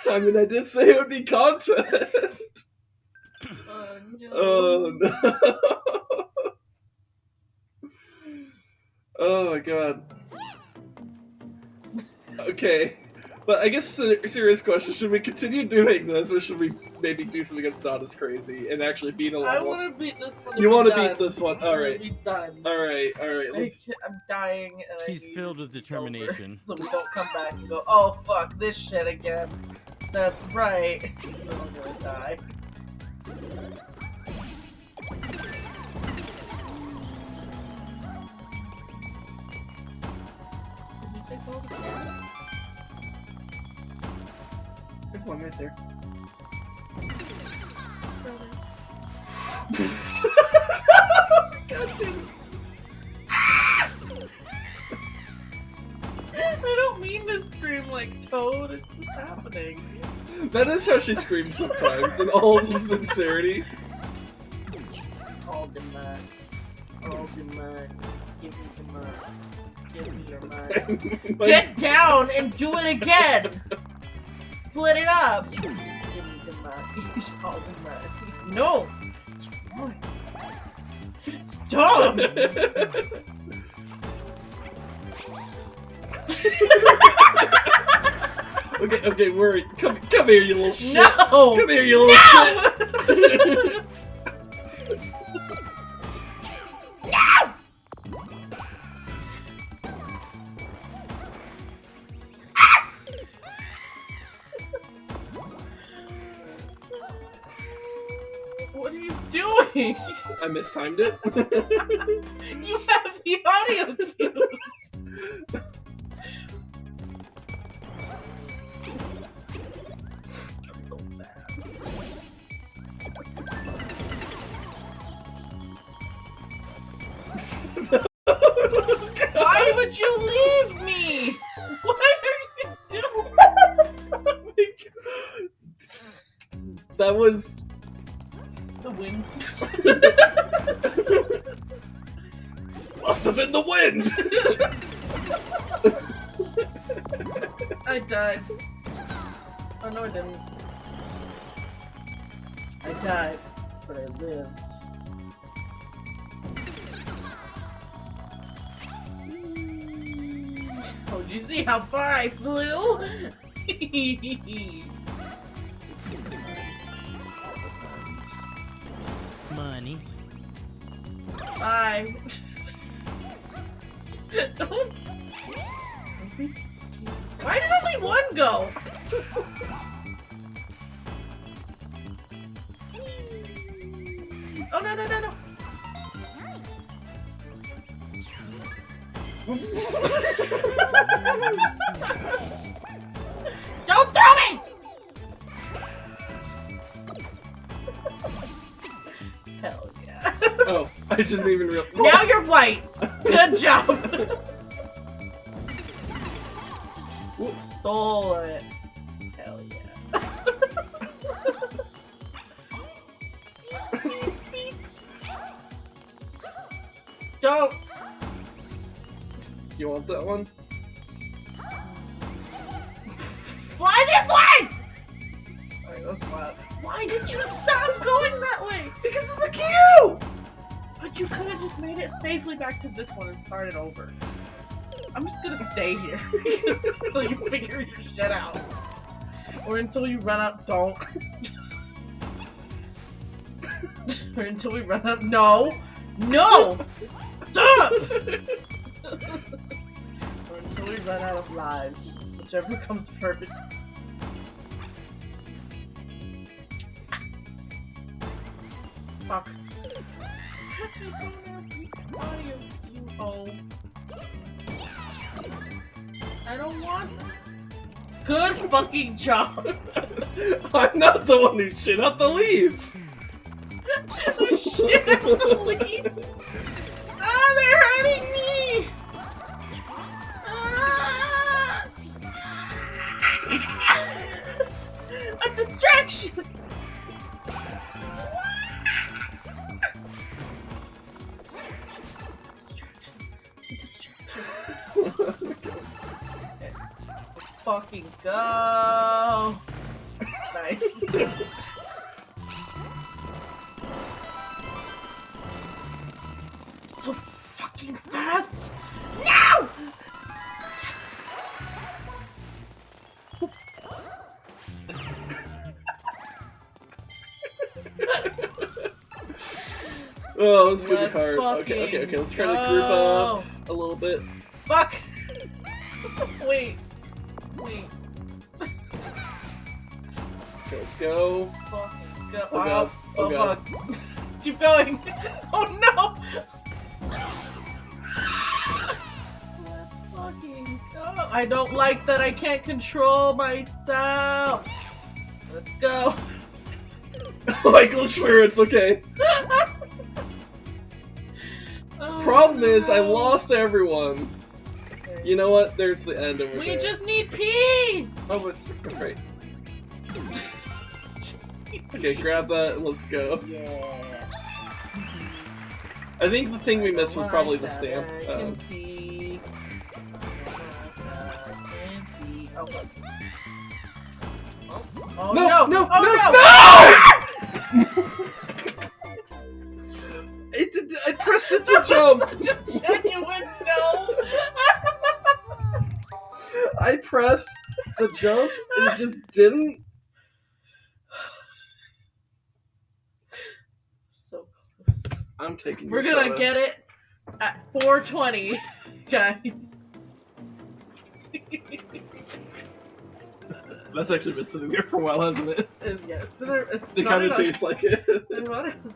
I mean, I did say it would be content. Oh no. Oh no. Oh my god. Okay. But I guess serious question, should we continue doing this, or should we maybe do something that's not as crazy and actually beat a I level? want to beat this one. You want to beat this one? Alright. Be done. Alright, let's... I'm dying and She's I need filled it with to be determination. over, so we don't come back and go, oh fuck, this shit again. That's right. I'm gonna die. Did you take all the carrots? There's one right there. God damn it. I don't mean to scream like Toad, it's just happening. That is how she screams sometimes, in all sincerity. All demand. All demand. Give me the money. Give me your money. Get down and do it again! Split it up! Give me the money. All the money. No! Stop! Okay, worry. Come here, you little shit. No! Come here, you little shit. What are you doing? I mistimed it. You have the audio cues. I'm so fast. Why would you leave me? What are you doing? That was... The wind. Must have been the wind! I died. Oh no, I didn't. I died, but I lived. Oh, did you see how far I flew? Money. Bye. Don't. Why did only one go? Oh no no no no! Don't throw me! Hell yeah. Oh, I didn't even realize. Now you're white! Good job! Stole it. Hell yeah. Beep, beep. Don't! You want that one? Fly this way! Alright, let's fly. Why did you stop going that way? Because of the queue! But you could have just made it safely back to this one and started over. I'm just gonna stay here until you figure your shit out. Or until you run out. Don't. Or until we run out. No! No! Stop! Or until we run out of lives. Whichever comes first. Fuck. I don't want. Good fucking job. I'm not the one who shit out the leaf. Oh shit! Out the leaf. Ah, they're hurting me. Ah. A distraction. Fucking go! Nice. So fucking fast! No! Yes! Oh, this is gonna be hard. fucking Okay, let's try to group up a little bit. Fuck! Wait. Okay, let's go. Fucking go. Oh god. Oh god. Fuck. Keep going. Oh no! Let's fucking go. I don't like that I can't control myself. Let's go. Michael Schwer, it's okay. Oh, Problem is, I no. lost everyone. Okay. You know what? There's the end over We there. just need pee! Oh, that's right. Okay, grab that and let's go. Yeah. I think the thing we missed was probably the Like stamp. that, I can see. Oh, look. Oh No! no! I pressed it to jump! Such a genuine no! I pressed the jump and it just didn't. So close. I'm taking We're your gonna soda. get it at 4:20, guys. That's actually been sitting there for a while, hasn't it? Yeah, They kind of taste like it.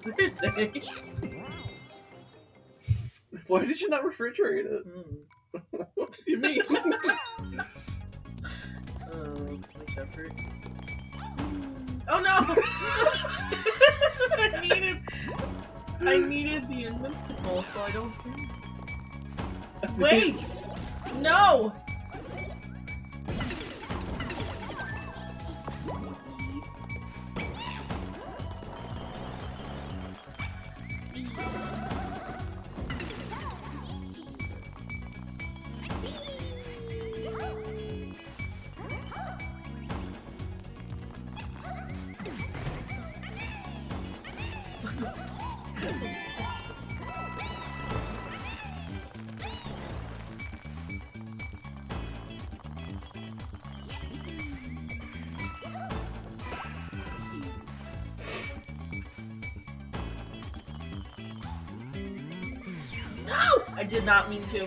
Thursday. Why did you not refrigerate it? What do you mean? Too much effort. Oh no! I needed the invincible, so I don't think. Wait! No! No! I did not mean to.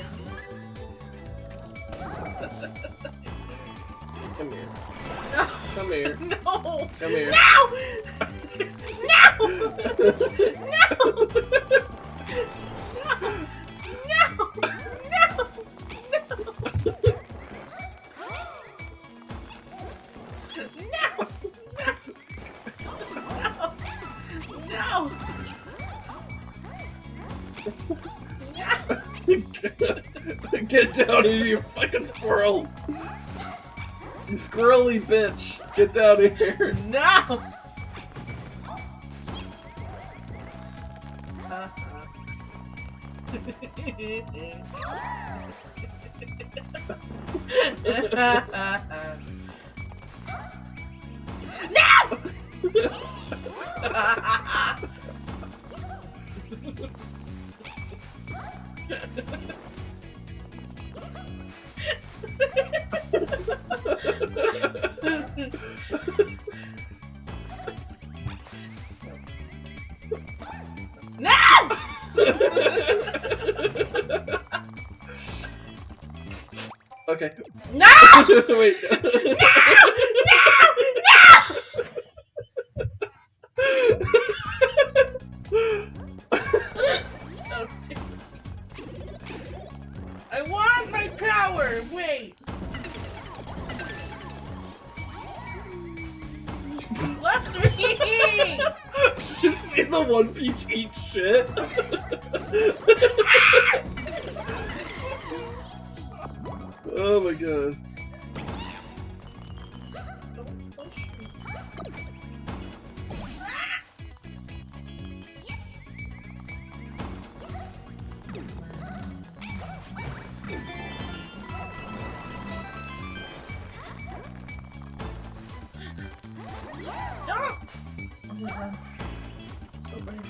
Come here. No! Come here. No! Come here. No! No! No! No! Get down here, you fucking squirrel! You squirrely bitch! Get down here! No! Okay. No! Wait. I want my power! Wait! You left me! Just see the one peach eat shit. Oh my god. Don't push me. No! Oh my god. So brave.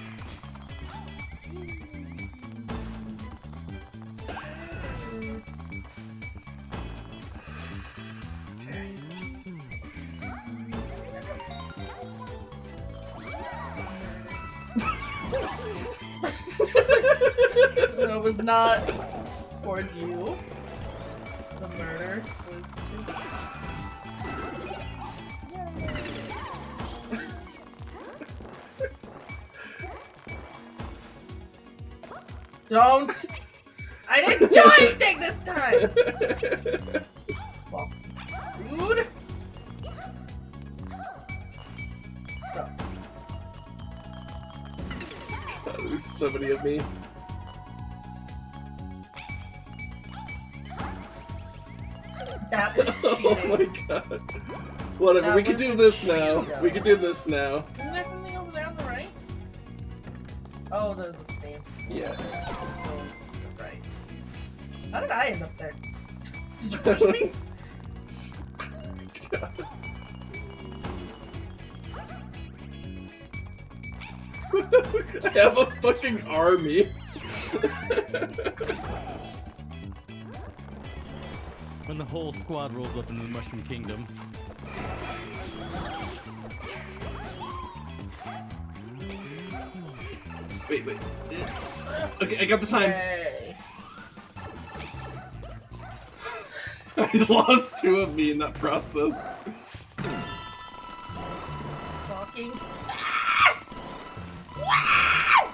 It was not towards you. The murder was to. Don't! I didn't do anything this time! Fuck. Rude! So. God, there's so many of me. That was cheating. Oh my god. Whatever, That we can was do a this cheat, now. though. We can do this now. Isn't there something over there on the right? Oh, there's a stain. Yeah. Right. How did I end up there? Did you push me? I have a fucking army. When the whole squad rolls up into the Mushroom Kingdom. Wait. Okay, I got the time. Yay. I lost 2 of me in that process. Fucking fast! Wow!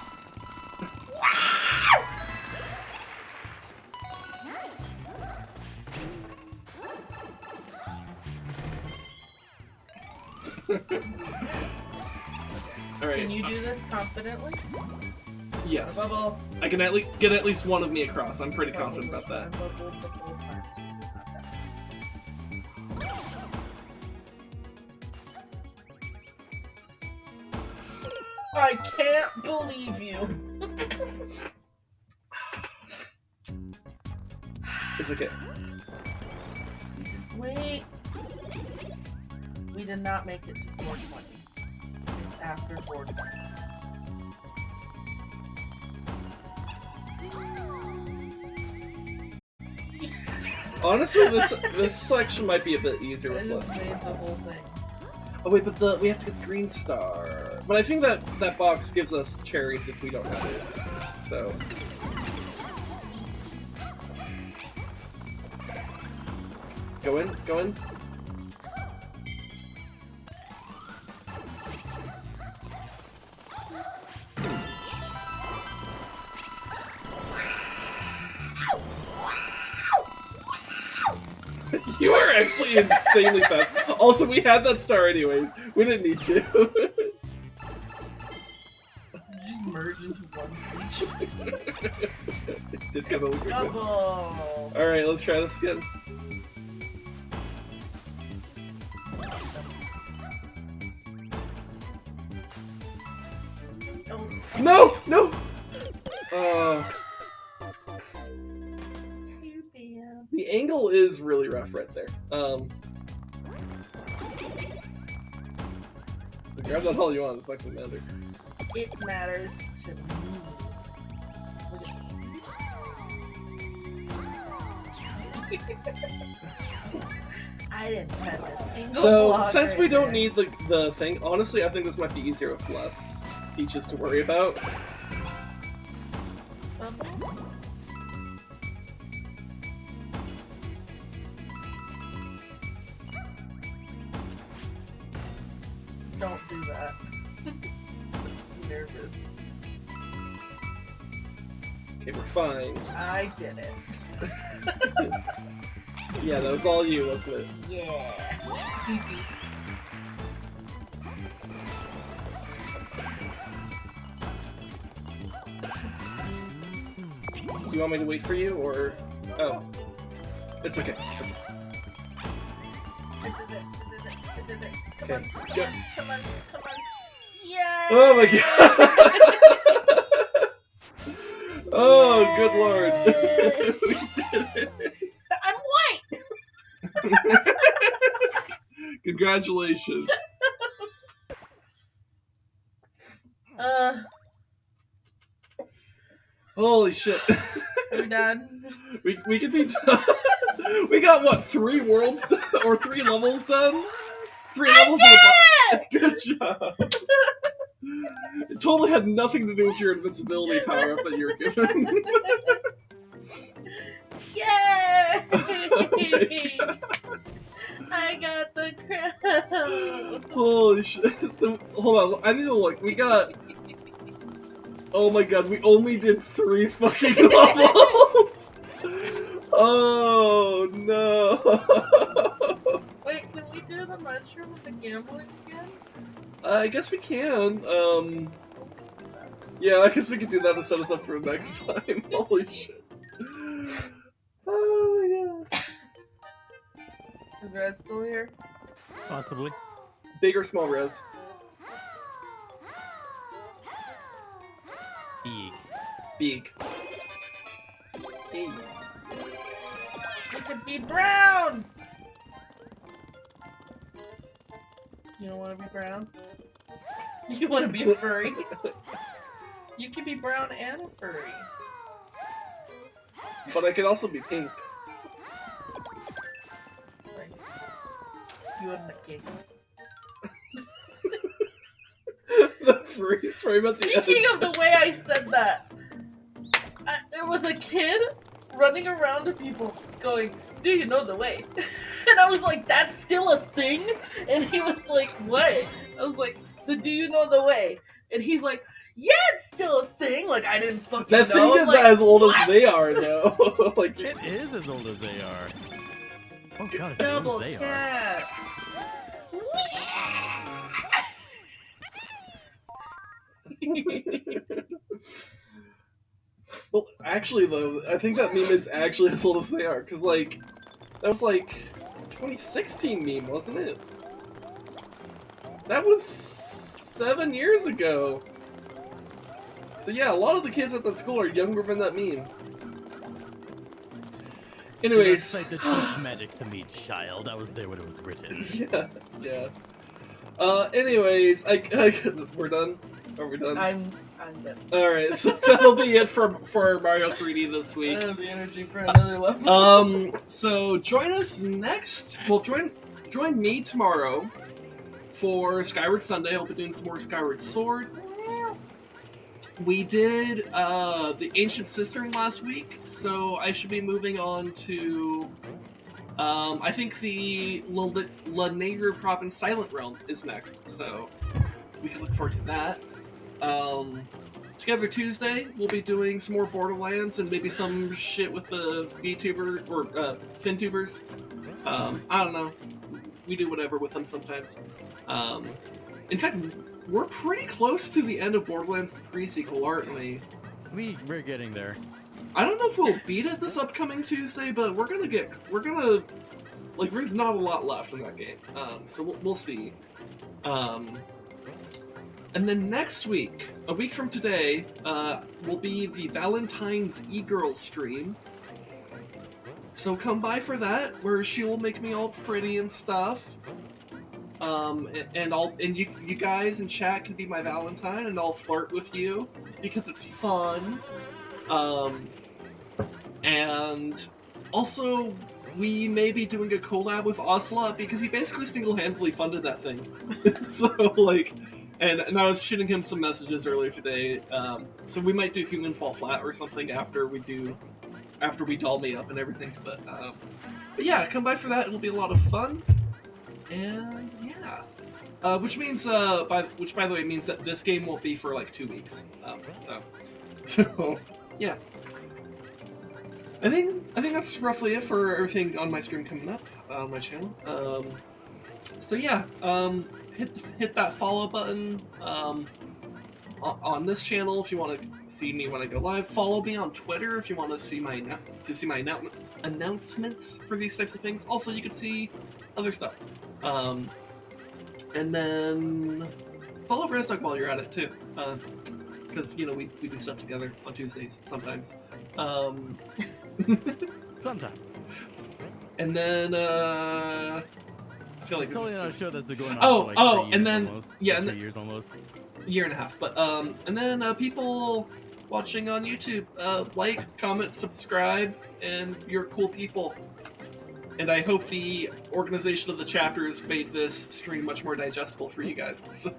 Alright. Can you do this confidently? Yes. Bubble. I can get at least one of me across. I'm pretty confident about that. I can't believe you. It's okay. Wait. We did not make it to 420. It's after 420. Honestly, this section might be a bit easier I with just less. made the whole thing. Oh wait, but we have to get the green star. But I think that box gives us cherries if we don't have it. So. Go in. You are actually insanely fast. Also, we had that star anyways. We didn't need to. Just merge into one each. It did kind of look like Double. Alright, let's try this again. No! angle is really rough right there. Grab that all you want, it fucking matter. It matters to me. Look at I didn't touch a single So, block since right we don't there. need the thing, honestly, I think this might be easier with less Peaches to worry about. Don't do that. I'm nervous. Okay, we're fine. I did it. Yeah, that was all you, wasn't it? Yeah. You want me to wait for you, or... Oh. It's okay. It's okay. I did it. Come Okay, on, go. come on. Yay! Oh my god! Oh, good lord. We did it. I'm white! Congratulations. Holy shit. We're done. We could be done. We got, what, 3 worlds done? Or 3 levels done? 3 levels in the Good job. It totally had nothing to do with your invincibility power up that you were given. Yay! Oh I got the crown. Holy shit. So, hold on. I need to look. We got... Oh my god, we only did 3 fucking levels! Oh no! Wait, can we do the mushroom with the gambling again? I guess we can. Yeah, I guess we could do that to set us up for next time. Holy shit. Oh my god. Is Red still here? Possibly. Big or small res? Big. Big. Big. We could be brown! You don't want to be brown? You want to be a furry? You can be brown and a furry. But I could also be pink. Right. You and the king. The freeze right about the end. Speaking of the way I said that, there was a kid running around to people going, "Do you know the way?" And I was like, "That's still a thing?" And he was like, "What?" I was like, "The do you know the way?" And he's like, "Yeah, it's still a thing." Like, I didn't fucking That know. thing is Like, as old what? as they are, though. Like, It is as old as they are. Oh god, it's as Double old as they are. cat. Well, actually, though, I think that meme is actually as old as they are, because, like, that was, like, 2016 meme, wasn't it? That was 7 years ago. So yeah, a lot of the kids at that school are younger than that meme. Anyways. Like the teach magic to me, child. That was there when it was written. Yeah, yeah. Anyways, we're done? Are we done? I'm done. Alright, so that'll be it for Mario 3D this I week. don't have the energy for another level. So join us next. Well, join me tomorrow for Skyward Sunday. I'll be doing some more Skyward Sword. We did the Ancient Cistern last week, so I should be moving on to I think the La Negro Province Silent Realm is next, so we can look forward to that. Together Tuesday, we'll be doing some more Borderlands and maybe some shit with the VTuber or FinTubers. I don't know. We do whatever with them sometimes. In fact, we're pretty close to the end of Borderlands 3 sequel, aren't we? We're getting there. I don't know if we'll beat it this upcoming Tuesday, but like, there's not a lot left in that game. So we'll see. And then next week, a week from today, will be the Valentine's e-girl stream. So come by for that, where she will make me all pretty and stuff. And you guys in chat can be my Valentine, and I'll flirt with you because it's fun. And also, we may be doing a collab with Ocelot because he basically single-handedly funded that thing. So like, and I was shooting him some messages earlier today. So we might do Human Fall Flat or something after we doll me up and everything. But yeah, come by for that. It'll be a lot of fun. And yeah, which means by the way means that this game won't be for like 2 weeks. So yeah, I think that's roughly it for everything on my stream coming up on my channel. So yeah, hit that follow button on this channel if you want to see me when I go live. Follow me on Twitter if you want to see my announcements for these types of things. Also, you can see other stuff. And then follow Brandstock while you're at it too, because you know we do stuff together on Tuesdays sometimes. Sometimes. And then I feel like it's only on a show that's been going on for like 3 years and then almost, yeah, 2 years almost, year and a half. But and then people watching on YouTube, like, comment, subscribe, and you're cool people. And I hope the organization of the chapters made this stream much more digestible for you guys. So,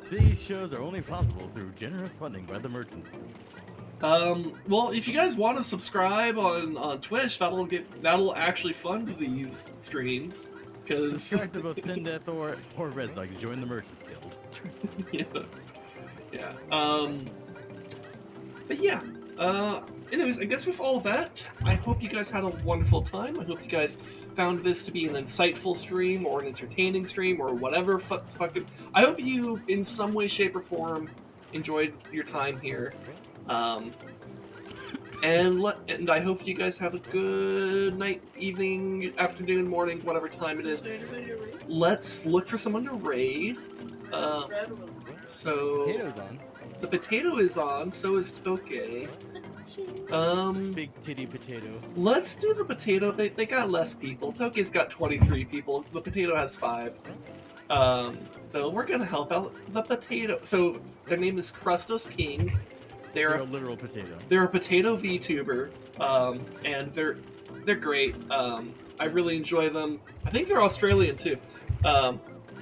these shows are only possible through generous funding by the Merchants Guild. Well, if you guys want to subscribe on Twitch, that'll actually fund these streams. Because subscribe to both Sindeth or Resdog to join the Merchants Guild. yeah. But yeah. Anyways, I guess with all of that, I hope you guys had a wonderful time. I hope you guys found this to be an insightful stream or an entertaining stream or whatever fucking. I hope you, in some way, shape, or form, enjoyed your time here. And I hope you guys have a good night, evening, afternoon, morning, whatever time it is. Let's look for someone to raid. So Potato's on. The potato is on, so is Toke. Big titty potato. Let's do the potato. They got less people. Toke's got 23 people. The potato has 5. So we're gonna help out the potato. So their name is Crustos King. They're a literal potato. They're a potato VTuber, and they're great. I really enjoy them. I think they're Australian too,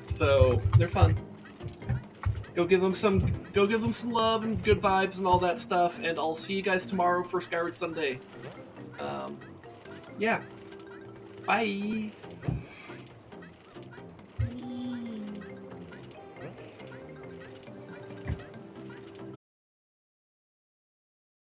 so they're fun. Go give them some love and good vibes and all that stuff. And I'll see you guys tomorrow for Skyward Sunday. Yeah. Bye.